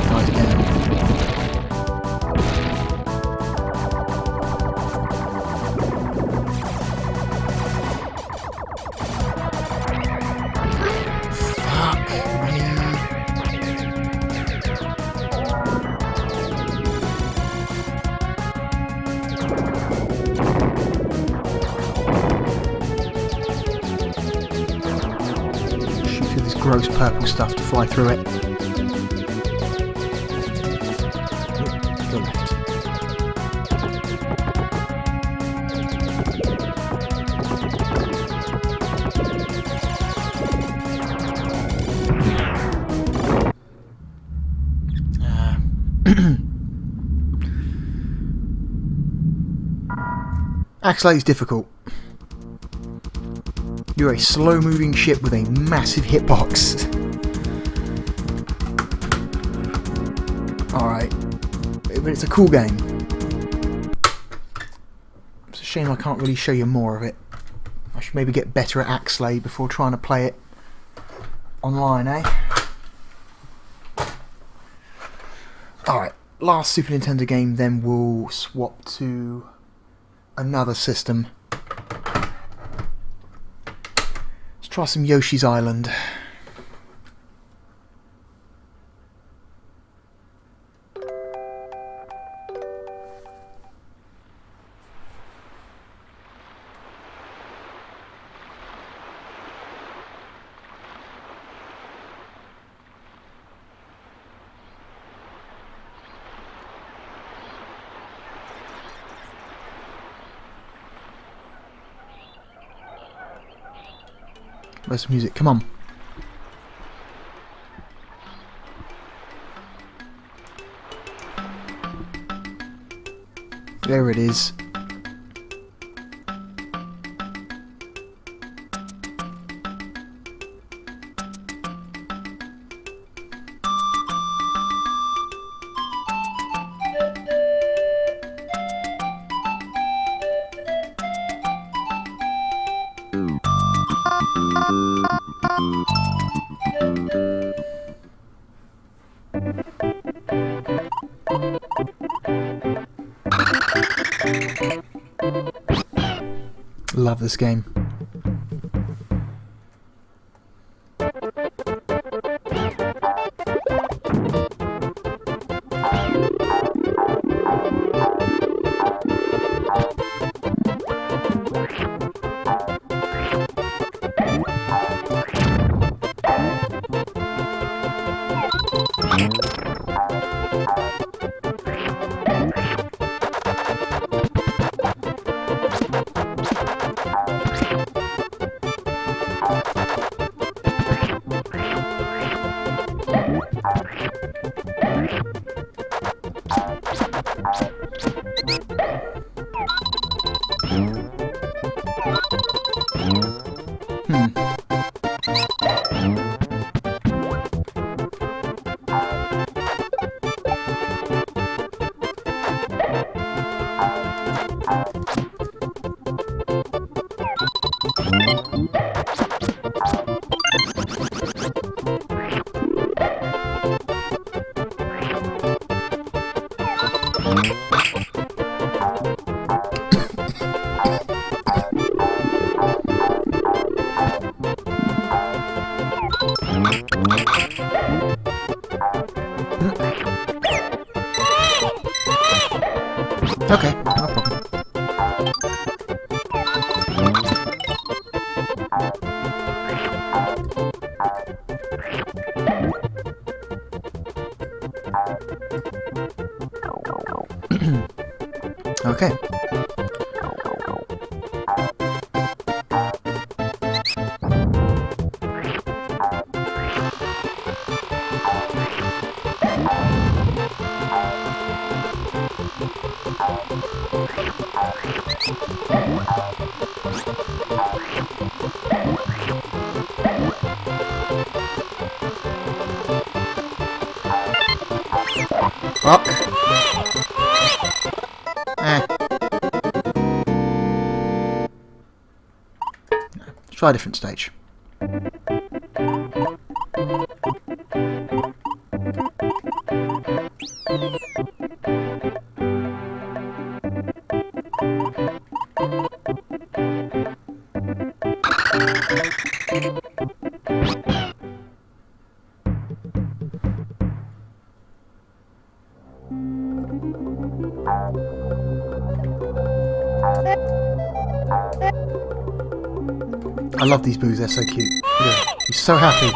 Guy's down. Fuck me. Gross purple stuff to fly through it. Go left. Axelay is difficult. You're a slow-moving ship with a massive hitbox. Alright. But it's a cool game. It's a shame I can't really show you more of it. I should maybe get better at Axelay before trying to play it online, eh? Alright. Last Super Nintendo game, then we'll swap to another system. Try some Yoshi's Island. Where's the music? Come on. There it is. Love this game. Okay, no problem. Okay. Up. Try a different stage. I love these boos, they're so cute. Yeah, he's so happy.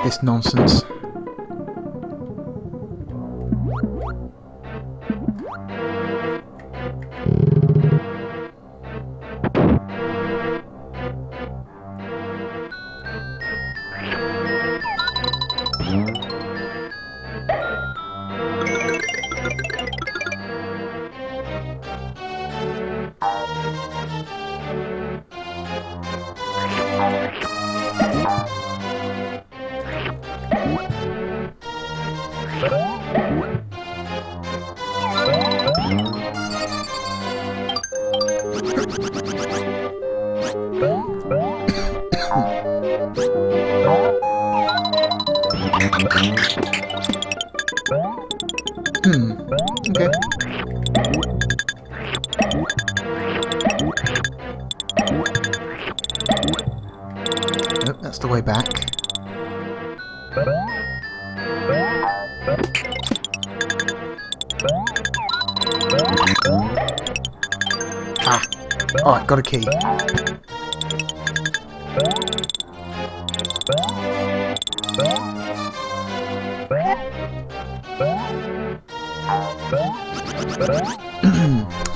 This nonsense. Okay. Ah. Alright, got a key. So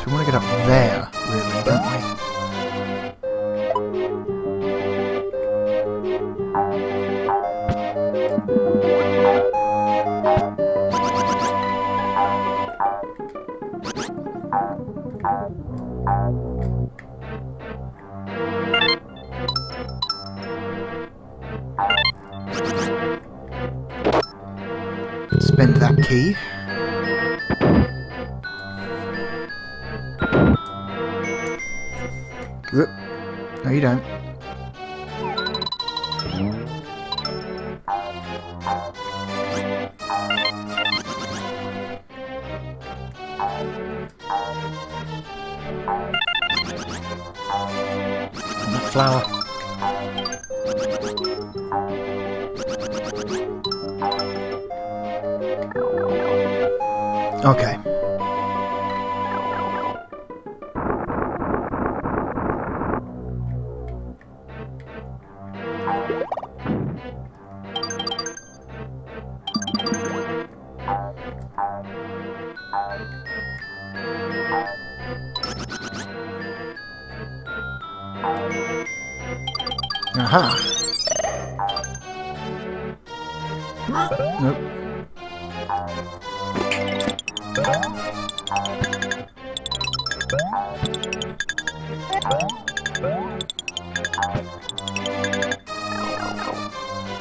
we want to get up there, really, don't we? Spend that key. No, you don't. And that flower. Okay. Aha. Nope.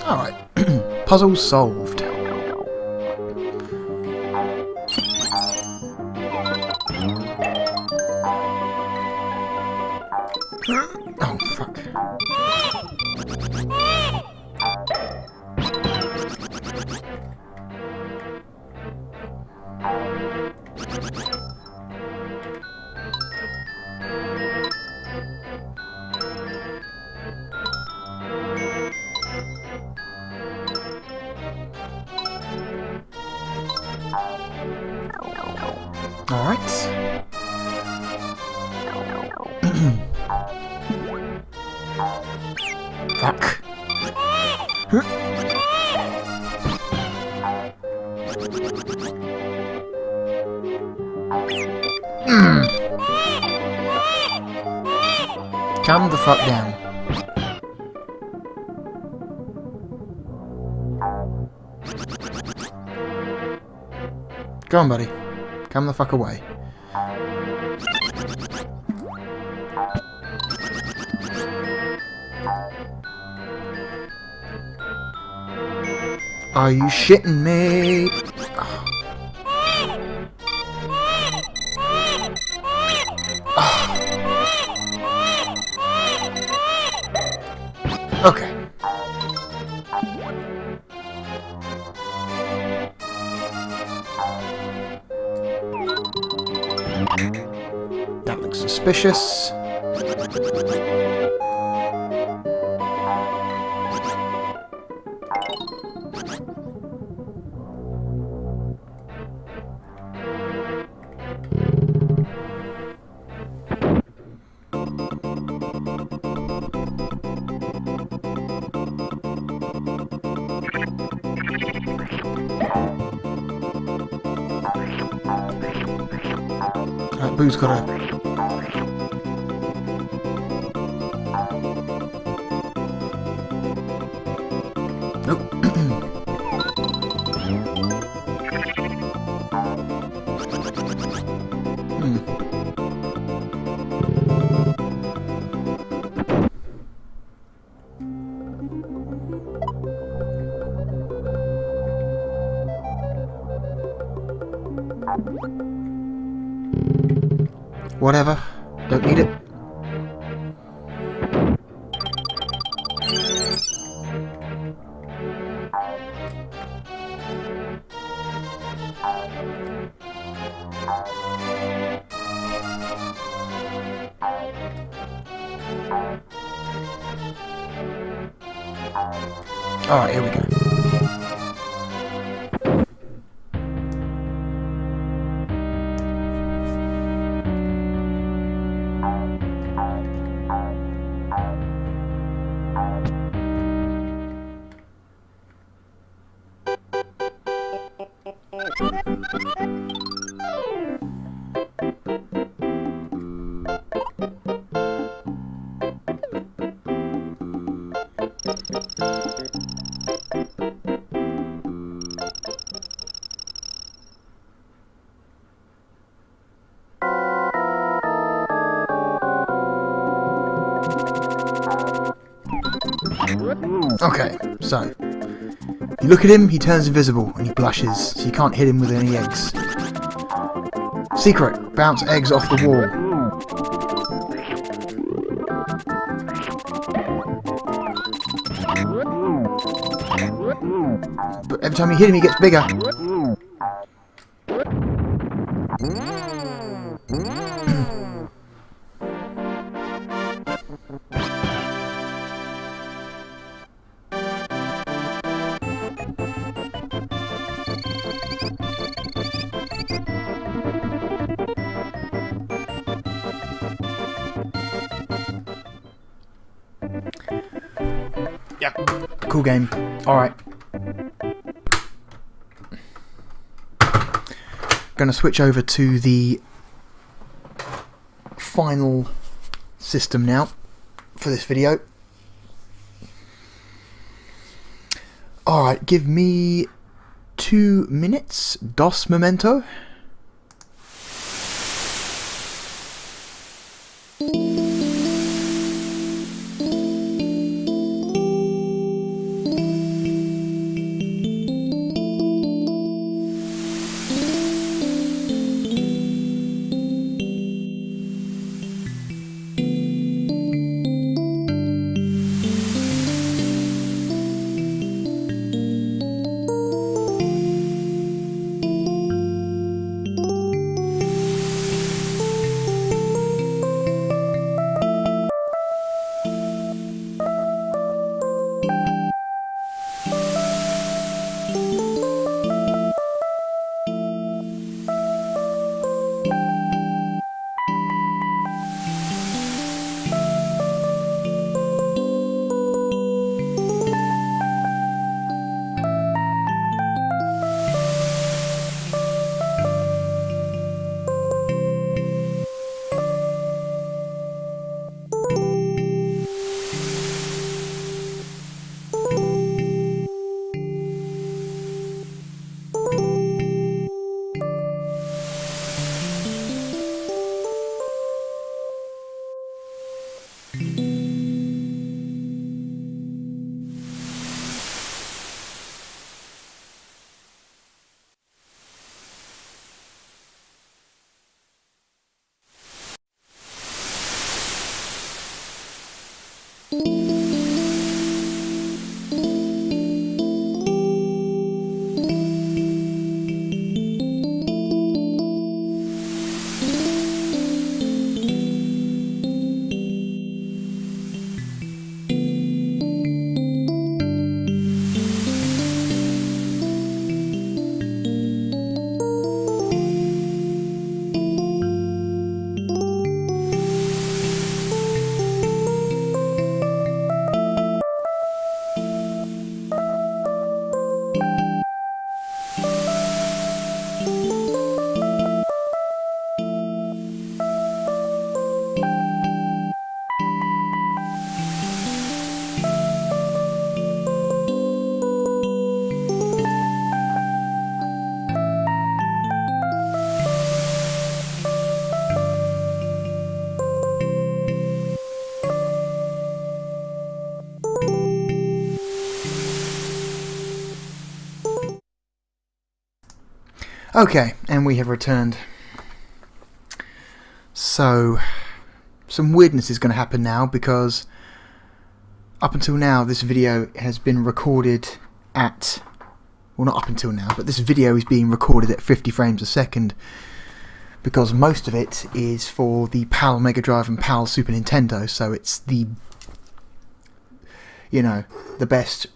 Alright. Puzzle solved. Oh, fuck. Alright. Fuck. Calm the fuck down. Go on, buddy. Come the fuck away. Are you shitting me? Oh. Oh. Okay. That looks suspicious. Boo's got a... Nope. Whatever. Don't need it. Alright, here we go. Okay, so you look at him, he turns invisible and he blushes, so you can't hit him with any eggs. Secret, bounce eggs off the wall. But every time you hit him, he gets bigger. Cool game. Alright. Gonna switch over to the final system now for this video. Alright, give me 2 minutes. Dos momento. Okay, and we have returned. So, some weirdness is going to happen now, because up until now this video has been recorded at, well, not up until now, but this video is being recorded at 50 frames a second, because most of it is for the PAL Mega Drive and PAL Super Nintendo, so it's the, you know, the best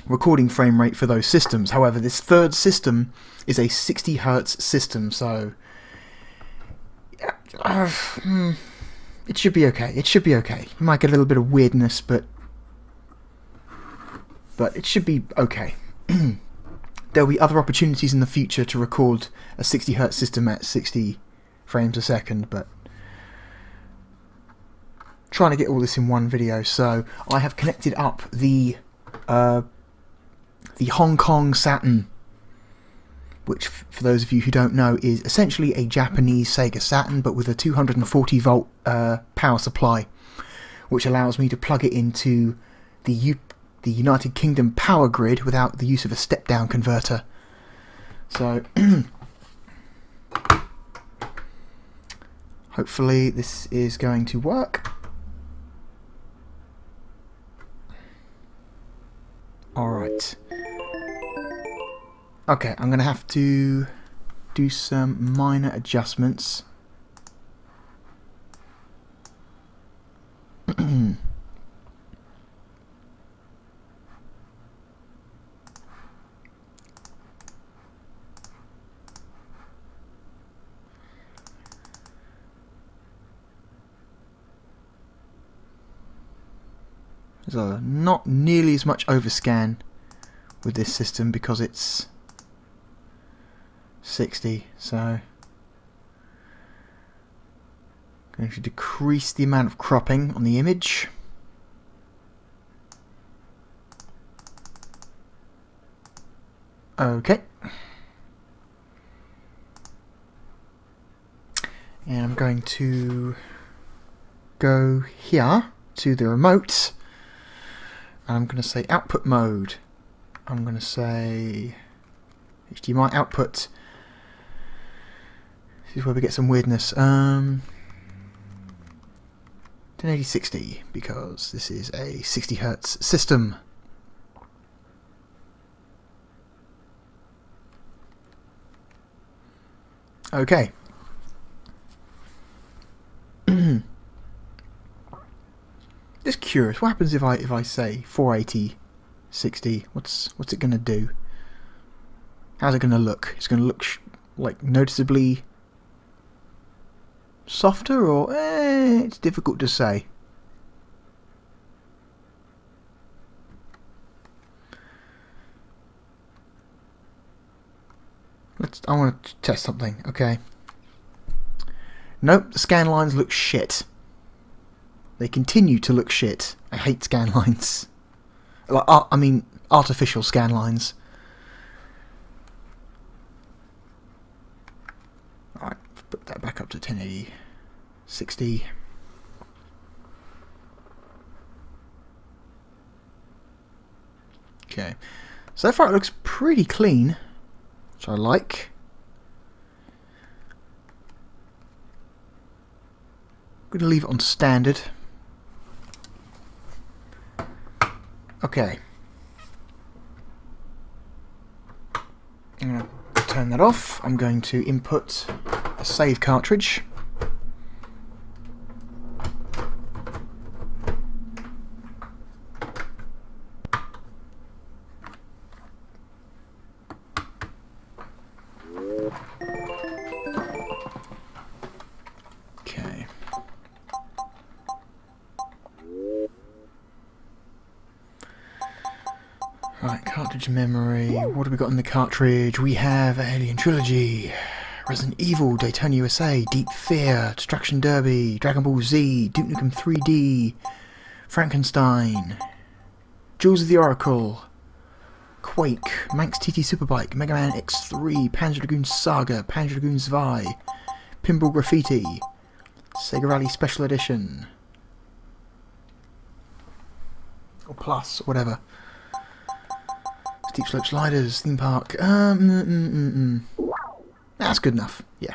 recording frame rate for those systems. However, this third system is a 60 Hz system, so it should be okay. It should be okay. You might get a little bit of weirdness, but it should be okay. there'll be other opportunities in the future to record a 60Hz system at 60 frames a second, but trying to get all this in one video. So I have connected up the Hong Kong Saturn, which for those of you who don't know is essentially a Japanese Sega Saturn but with a 240 volt power supply, which allows me to plug it into the United Kingdom power grid without the use of a step down converter. So hopefully this is going to work. Alright. Okay, I'm going to have to do some minor adjustments. There's not nearly as much overscan with this system because it's 60, so I'm going to decrease the amount of cropping on the image. Okay. And I'm going to go here to the remote. I'm going to say output mode. I'm going to say HDMI output. This is where we get some weirdness. 1080-60 because this is a 60Hz system. Okay. Just curious, what happens if I say 480 60? What's it going to do? How's it going to look? It's going to look like noticeably softer, or it's difficult to say. I want to test something. Okay. Nope, the scan lines look shit. They continue to look shit. I hate scan lines. Like, I mean, artificial scan lines. Alright, put that back up to 1080-60. Okay. So far it looks pretty clean, which I like. I'm going to leave it on standard. Okay. I'm going to turn that off. I'm going to input a save cartridge. Okay. Right, cartridge memory. What have we got in the cartridge? We have Alien Trilogy, Resident Evil, Daytona USA, Deep Fear, Destruction Derby, Dragon Ball Z, Duke Nukem 3D, Frankenstein, Jewels of the Oracle, Quake, Manx TT Superbike, Mega Man X3, Panzer Dragoon Saga, Panzer Dragoon Zwei, Pinball Graffiti, Sega Rally Special Edition, or Plus, or whatever. Steep Slope Sliders, Theme Park. That's good enough. Yeah.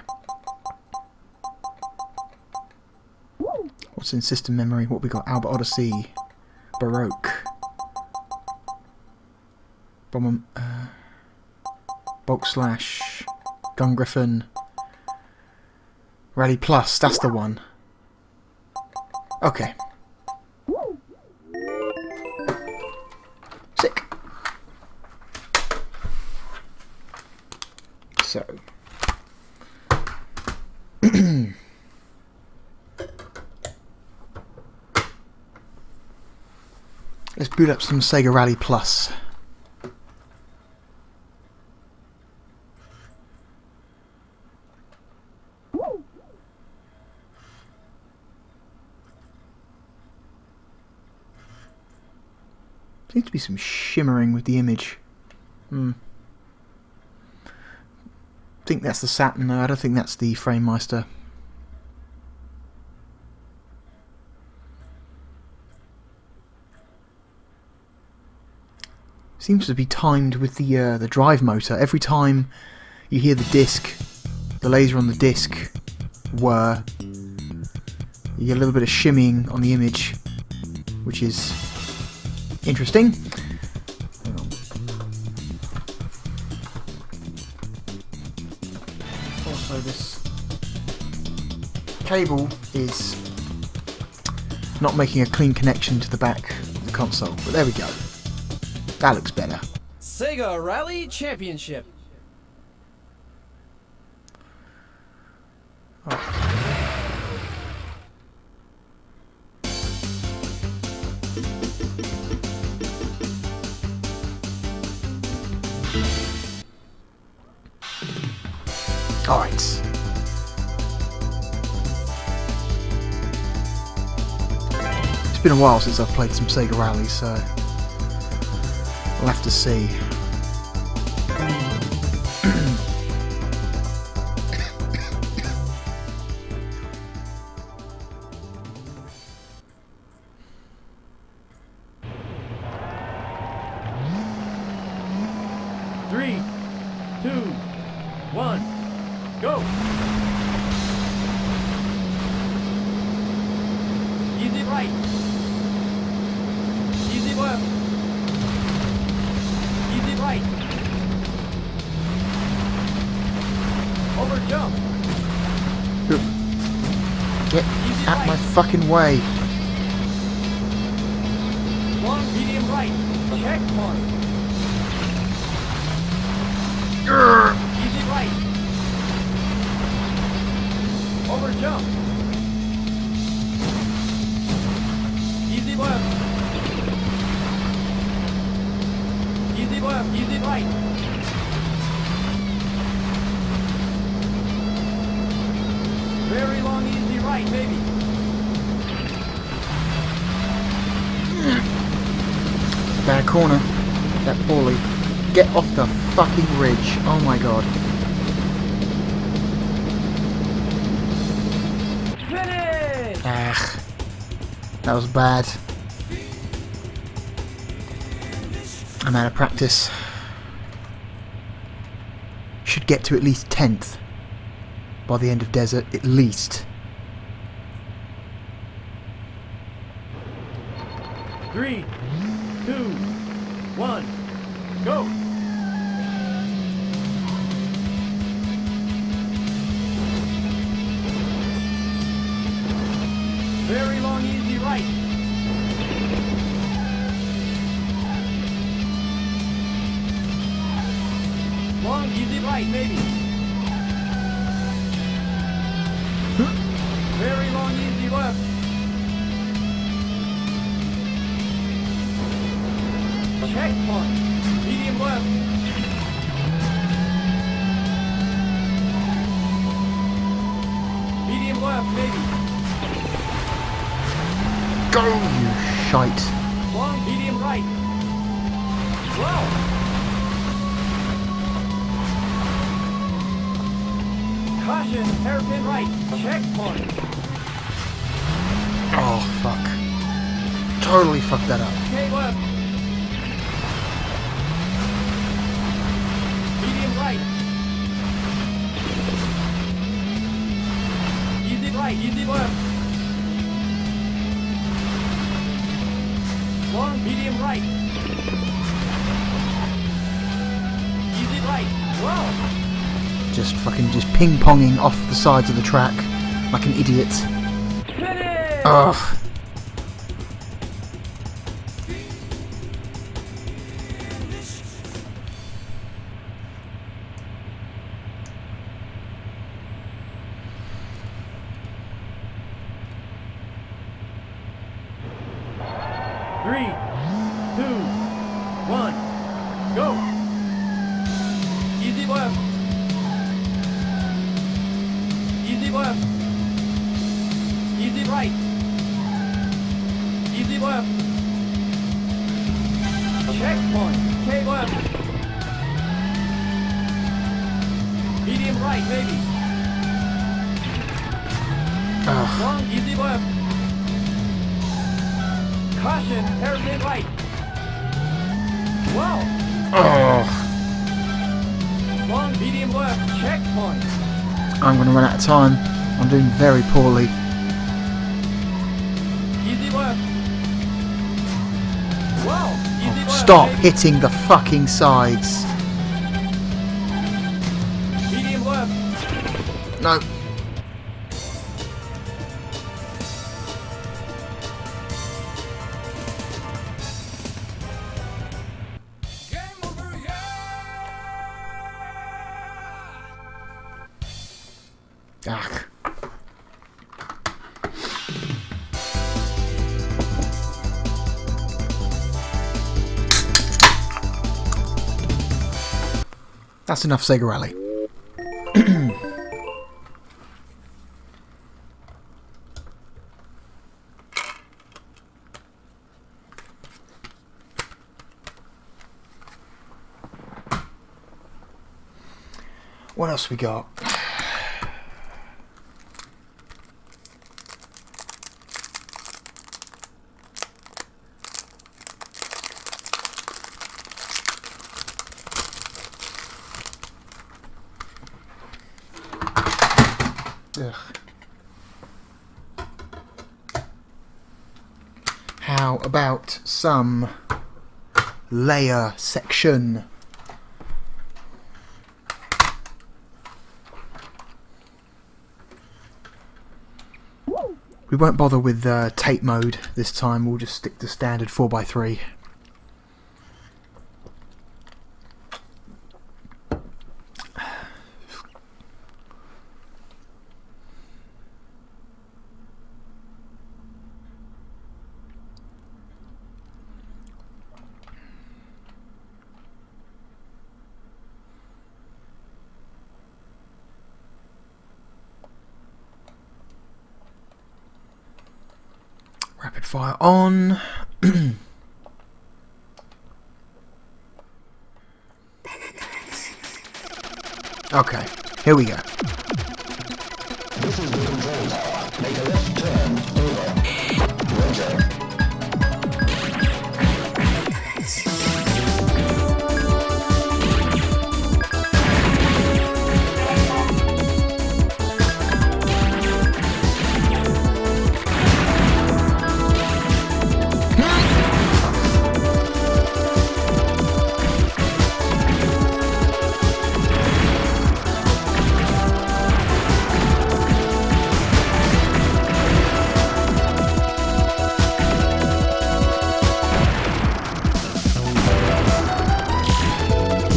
What's in system memory? What we got? Albert Odyssey, Baroque, Bulk Slash, Gun Griffin, Rally Plus. That's the one. Okay. Sick. So, let's boot up some Sega Rally Plus. Seems to be some shimmering with the image. I think that's the Saturn though, I don't think that's the Framemeister. Seems to be timed with the drive motor. Every time you hear the disc, the laser on the disc whir, you get a little bit of shimmying on the image, which is interesting. Also, this cable is not making a clean connection to the back of the console, but there we go. That looks better. Sega Rally Championship. Alright. It's been a while since I've played some Sega Rally, so we'll have to see. Three, two, one, go! Easy right. Easy left. Easy right. Over jump. Get out my fucking way. Long medium right. Check mark. Easy right. Over jump. Easy left. Easy left. Easy right. Very long easy right, baby. Bad corner. That poorly. Get off the fucking ridge. Oh my god. Finish! Ah. That was bad. I'm out of practice. Should get to at least 10th by the end of Desert, at least. 3, 2, 1, go! Very long, easy right. Long, easy right, maybe. Very long, easy left. Check mark. Medium left. Medium left, maybe. Go, you shite. Long, medium right. Slow. Caution, hairpin right. Check point. Oh, fuck. Totally fucked that up. Okay, left. Medium right. Easy right, easy left. Long, medium right. Easy right. Wow. Just ping-ponging off the sides of the track like an idiot. Finish! Ugh. Three, two, one, go! Easy left. Easy left. Easy right. Easy left. Checkpoint. K left. Medium right, maybe. Long, easy left. Caution, hairpin right. Wow. Long, medium left. Checkpoint. I'm going to run out of time. I'm doing very poorly. Easy left. Wow. Easy left. Stop maybe. hitting the fucking sides. Medium left. No. Ah. That's enough Sega Rally. What else we got? Ugh. How about some layer section? We won't bother with tape mode this time, we'll just stick to standard 4x3. Rapid fire on. Okay, here we go. This is the control tower. Make a left turn. Over. Roger.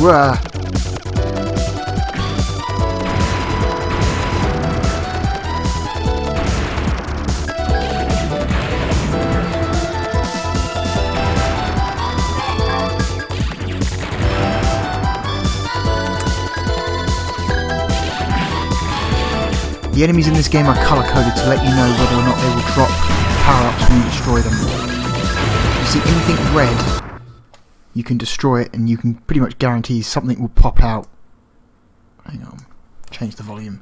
Rah. The enemies in this game are color-coded to let you know whether or not they will drop power-ups when you destroy them. You see anything red, you can destroy it and you can pretty much guarantee something will pop out. Hang on, change the volume.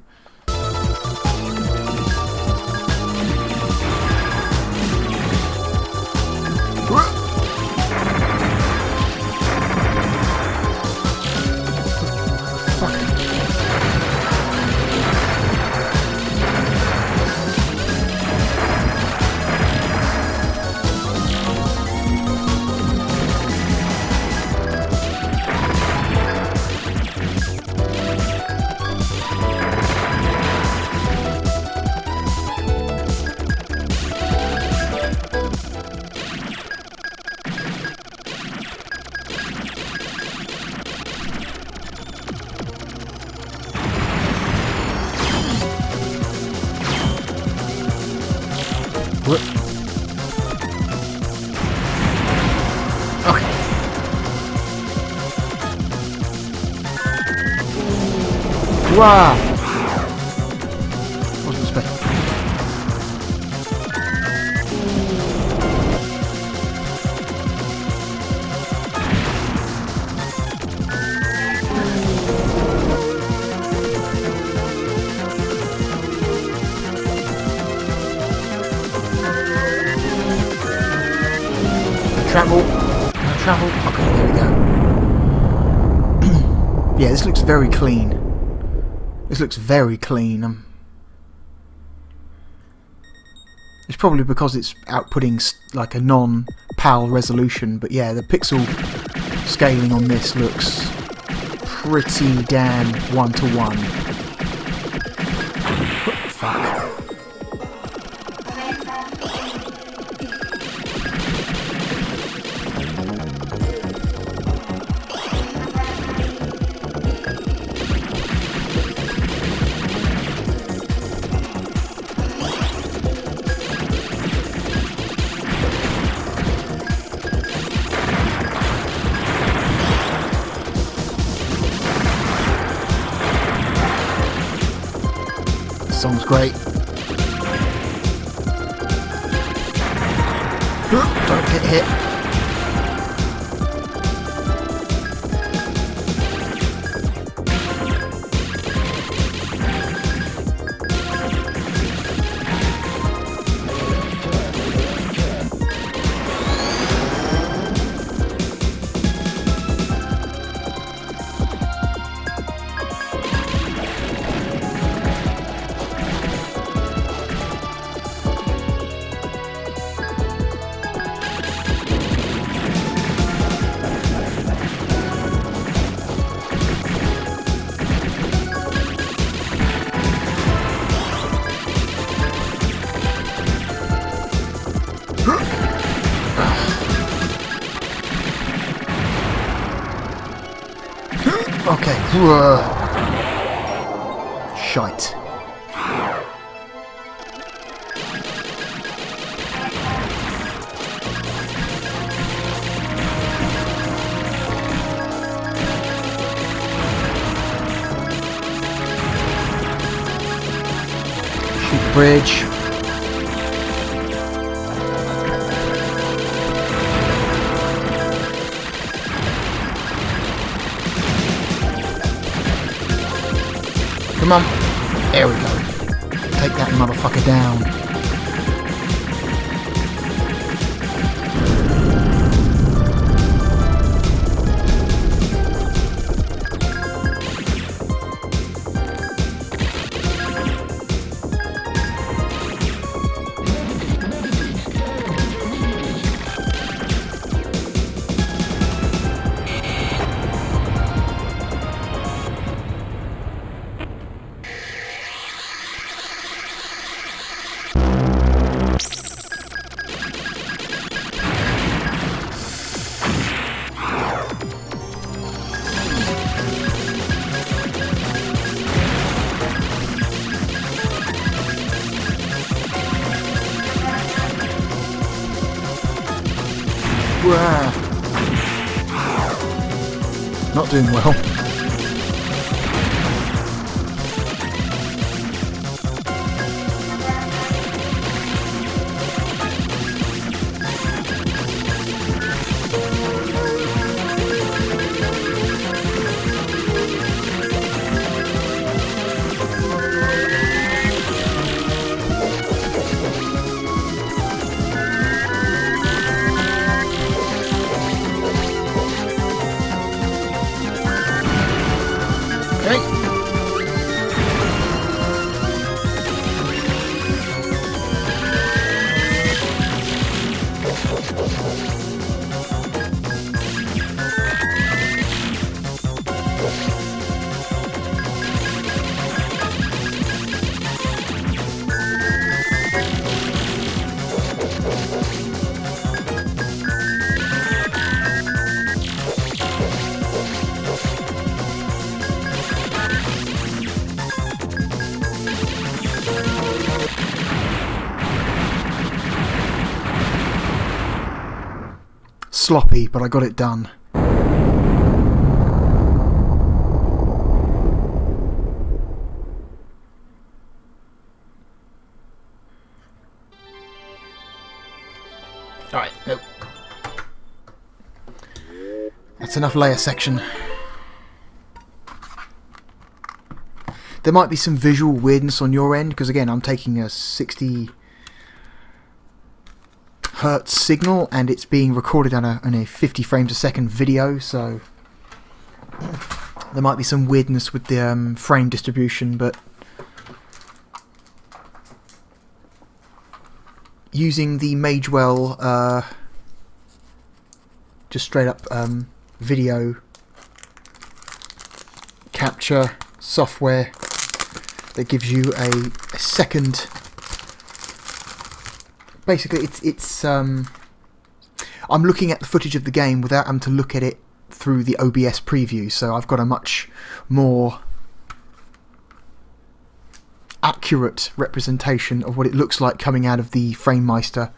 Wow! Wasn't expecting. Travel. Can I travel? Okay, there we go. Yeah, this looks very clean. This looks very clean. It's probably because it's outputting like a non-PAL resolution, but yeah, the pixel scaling on this looks pretty damn one-to-one. Fuck. Song's great. Don't get hit. Okay. Shite. Shoot the bridge. Come on. There we go. Take that motherfucker down. Not doing well. Sloppy, but I got it done. Alright, nope. That's enough layer section. There might be some visual weirdness on your end, because again, I'm taking a 60... hertz signal, and it's being recorded on a 50 frames a second video, so there might be some weirdness with the frame distribution, but using the Magewell just straight up video capture software that gives you a second. Basically, it's I'm looking at the footage of the game without having to look at it through the OBS preview, so I've got a much more accurate representation of what it looks like coming out of the Framemeister.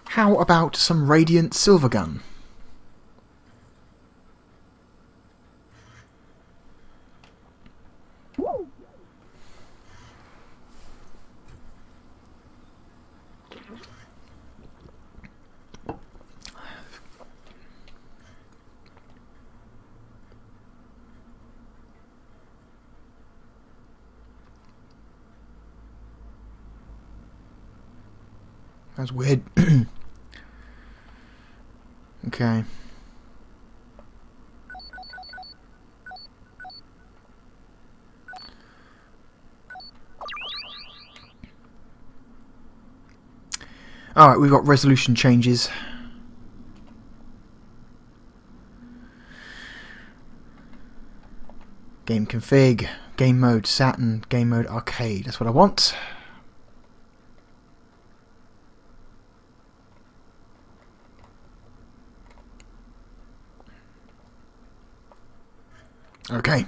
How about some Radiant Silvergun? That's weird. Okay. Alright, we've got resolution changes. Game config, game mode Saturn, game mode arcade. That's what I want. Okay.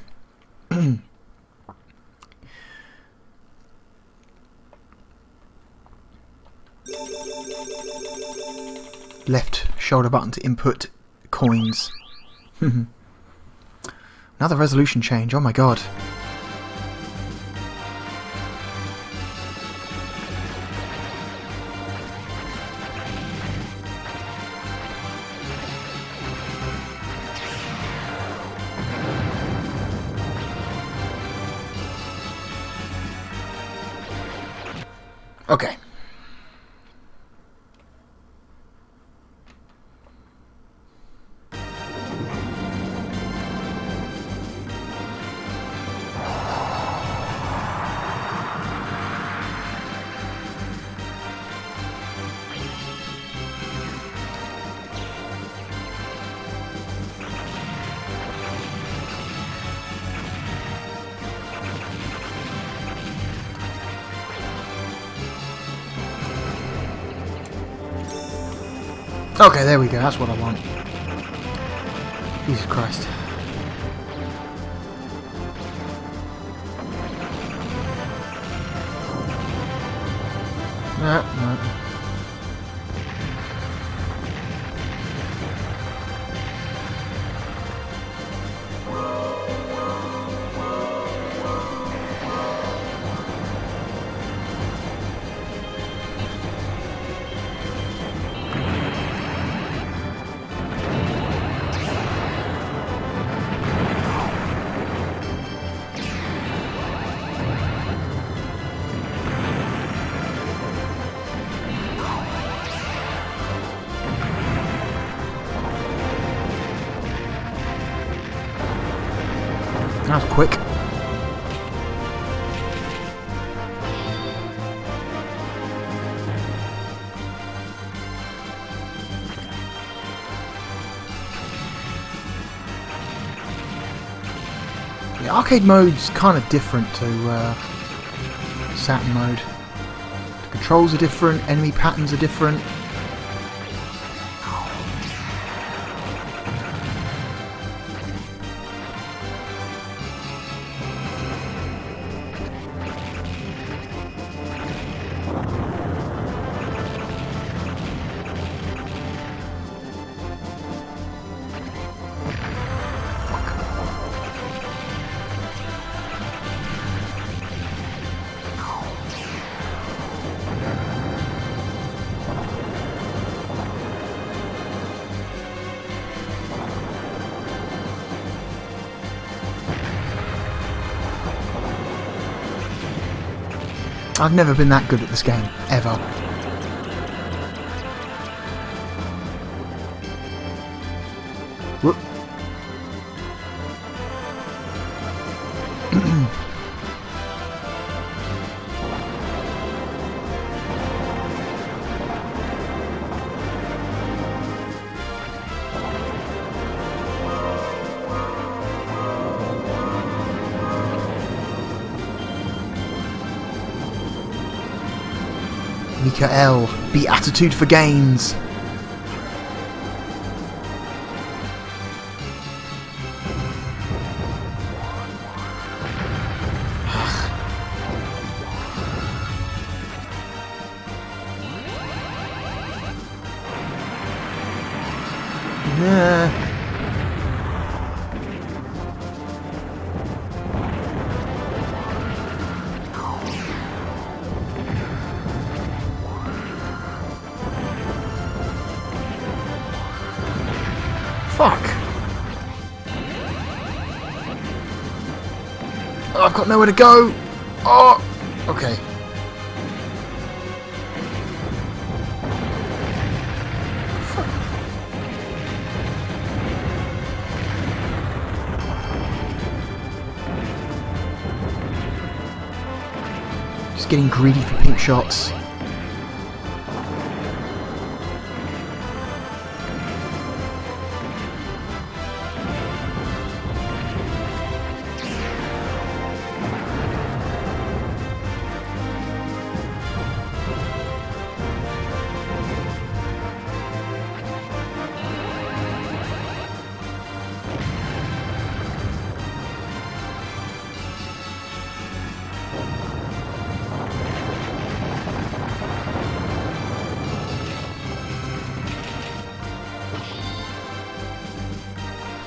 Left shoulder button to input coins. Another resolution change, oh my god. Okay. Okay, there we go, that's what I want. Jesus Christ. No. That was quick. The arcade mode's kind of different to Saturn mode. The controls are different, enemy patterns are different. I've never been that good at this game, ever. Whoop. Mikael, Beatitude for Gains. Nah. Fuck. Oh, I've got nowhere to go. Oh, okay. Just getting greedy for pink shots.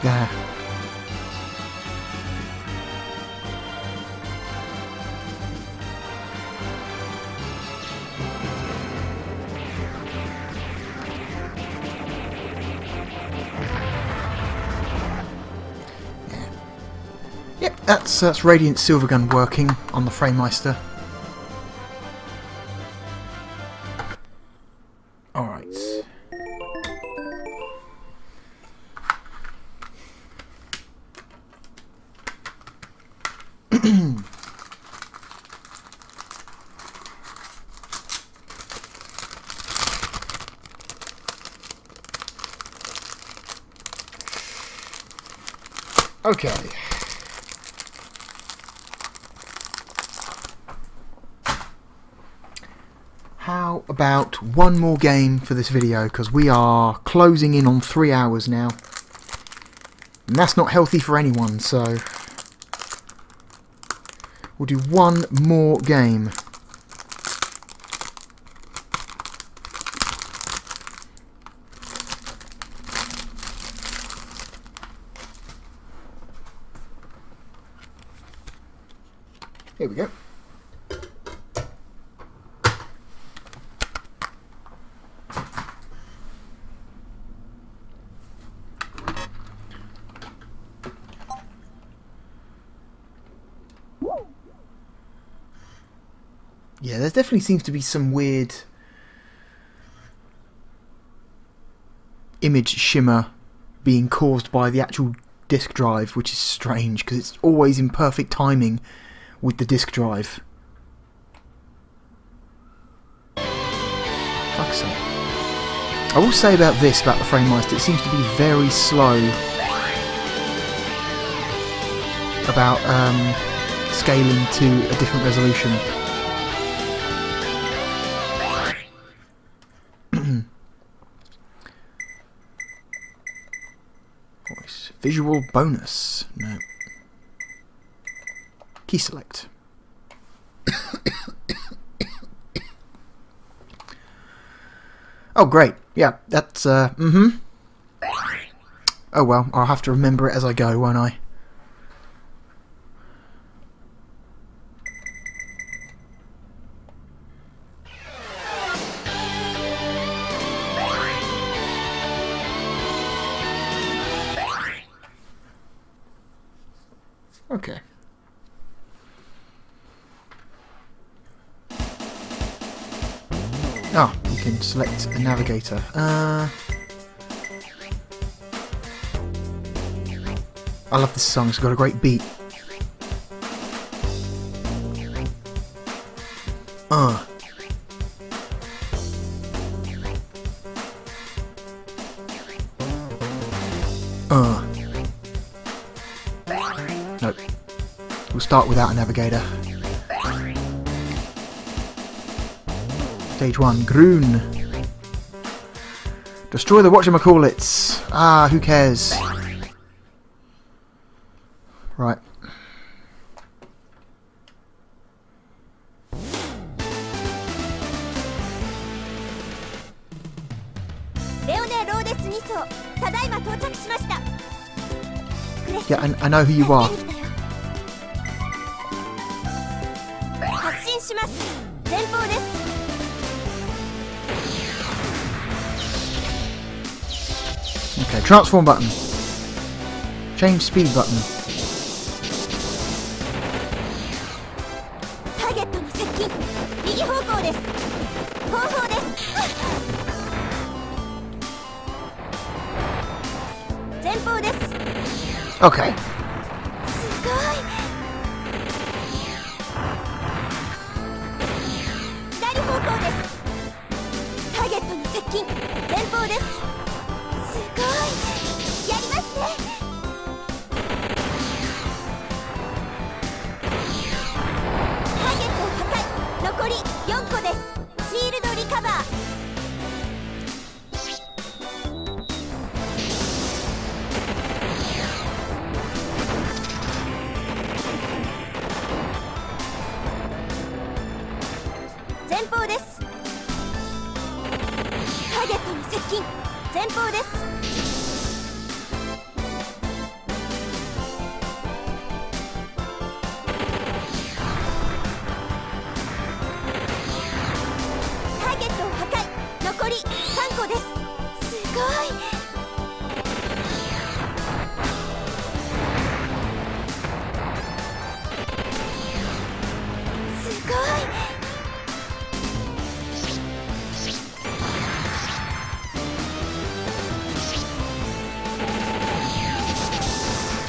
Yeah. Yep, that's Radiant Silvergun working on the Framemeister. Alright. Okay. How about one more game for this video, because we are closing in on 3 hours now. And that's not healthy for anyone, so we'll do one more game. Here we go. Yeah, there definitely seems to be some weird image shimmer being caused by the actual disk drive, which is strange because it's always in perfect timing with the disk drive. Fuck's sake. I will say about this, about the Framemeister, it seems to be very slow about scaling to a different resolution. Voice. Visual bonus. No. Key select. Oh great, yeah, that's oh well, I'll have to remember it as I go, won't I? Okay. Oh, you can select a navigator. I love this song, it's got a great beat. Nope. We'll start without a navigator. Stage 1, Groon. Destroy the whatchamacallits. Ah, who cares? Right. Yeah, I know who you are. Okay, transform button. Change speed button. Okay.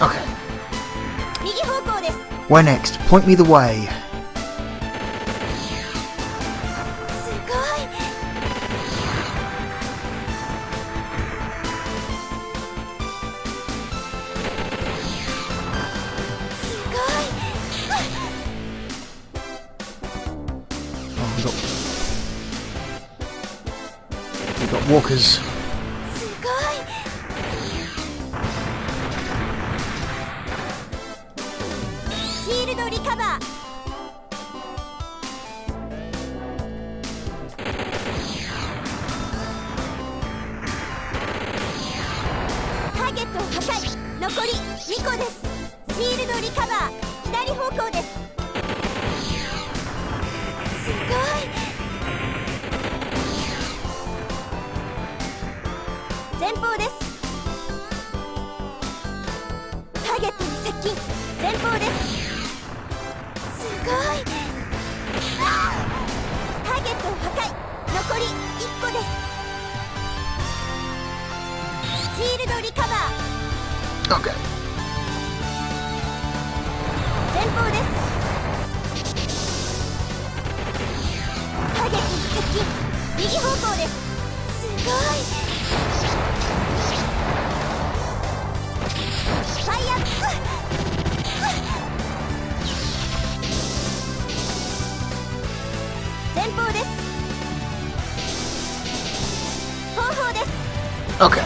Okay. Where next? Point me the way. We got walkers. Okay. Okay.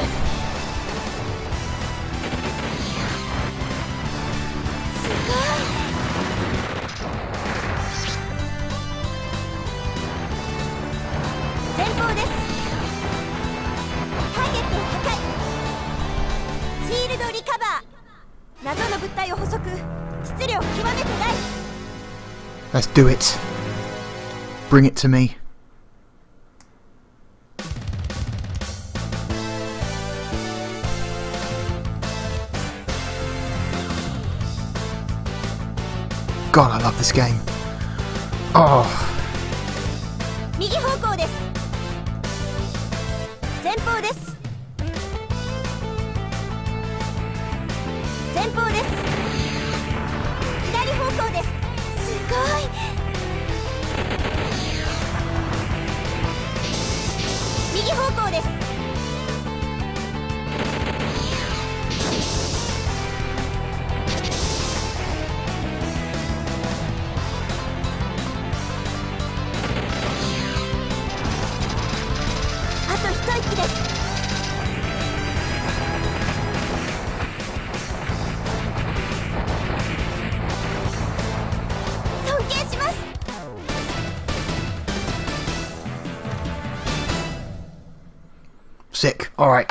Let's do it. Bring it to me. God, I love this game. Oh. 前方です。前方です。左方向です。すごい。右方向です。あと一息です。尊敬します。Sick. Alright.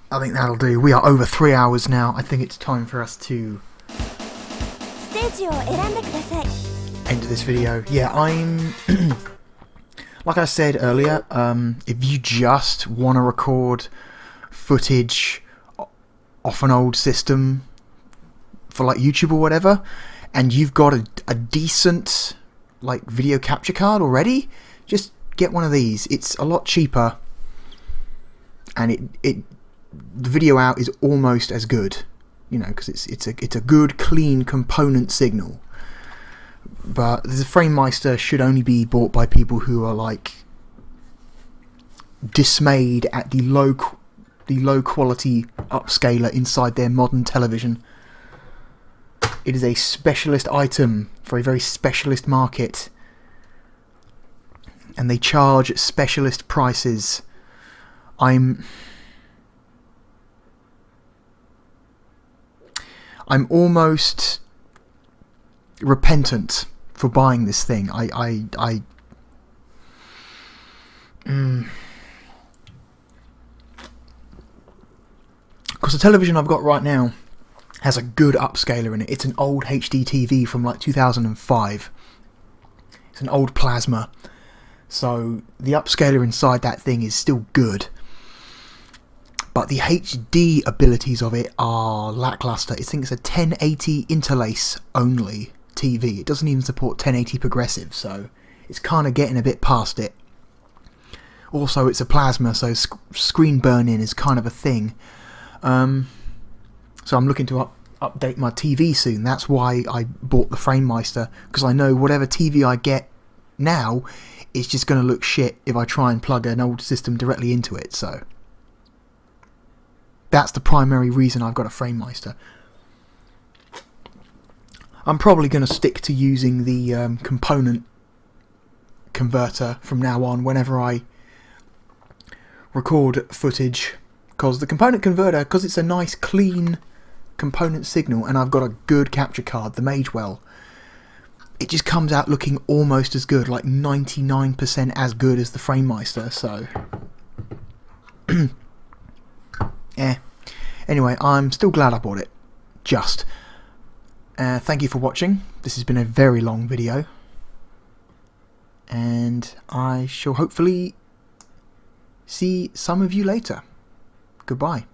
I think that'll do. We are over 3 hours now. I think it's time for us to ステージを選んでください。 end this video. Yeah, I'm... like I said earlier, if you just want to record footage off an old system for like YouTube or whatever, and you've got a decent like video capture card already, just get one of these. It's a lot cheaper, and the video out is almost as good, you know, because it's a good clean component signal. But the Framemeister should only be bought by people who are like dismayed at the low quality upscaler inside their modern television. It is a specialist item for a very specialist market, and they charge specialist prices. I'm almost repentant for buying this thing. Because the television I've got right now has a good upscaler in it. It's an old HD TV from like 2005. It's an old plasma. So the upscaler inside that thing is still good. But the HD abilities of it are lackluster. I think it's a 1080 interlace only TV. It doesn't even support 1080 progressive, so it's kind of getting a bit past it. Also, it's a plasma, so screen burn-in is kind of a thing. So I'm looking to update my TV soon. That's why I bought the Framemeister, because I know whatever TV I get now, it's just going to look shit if I try and plug an old system directly into it. So that's the primary reason I've got a Framemeister. I'm probably going to stick to using the component converter from now on whenever I record footage, because the component converter, because it's a nice clean component signal and I've got a good capture card, the Magewell, it just comes out looking almost as good, like 99% as good as the Framemeister. So yeah. Anyway, I'm still glad I bought it. Just thank you for watching. This has been a very long video, and I shall hopefully see some of you later. Goodbye.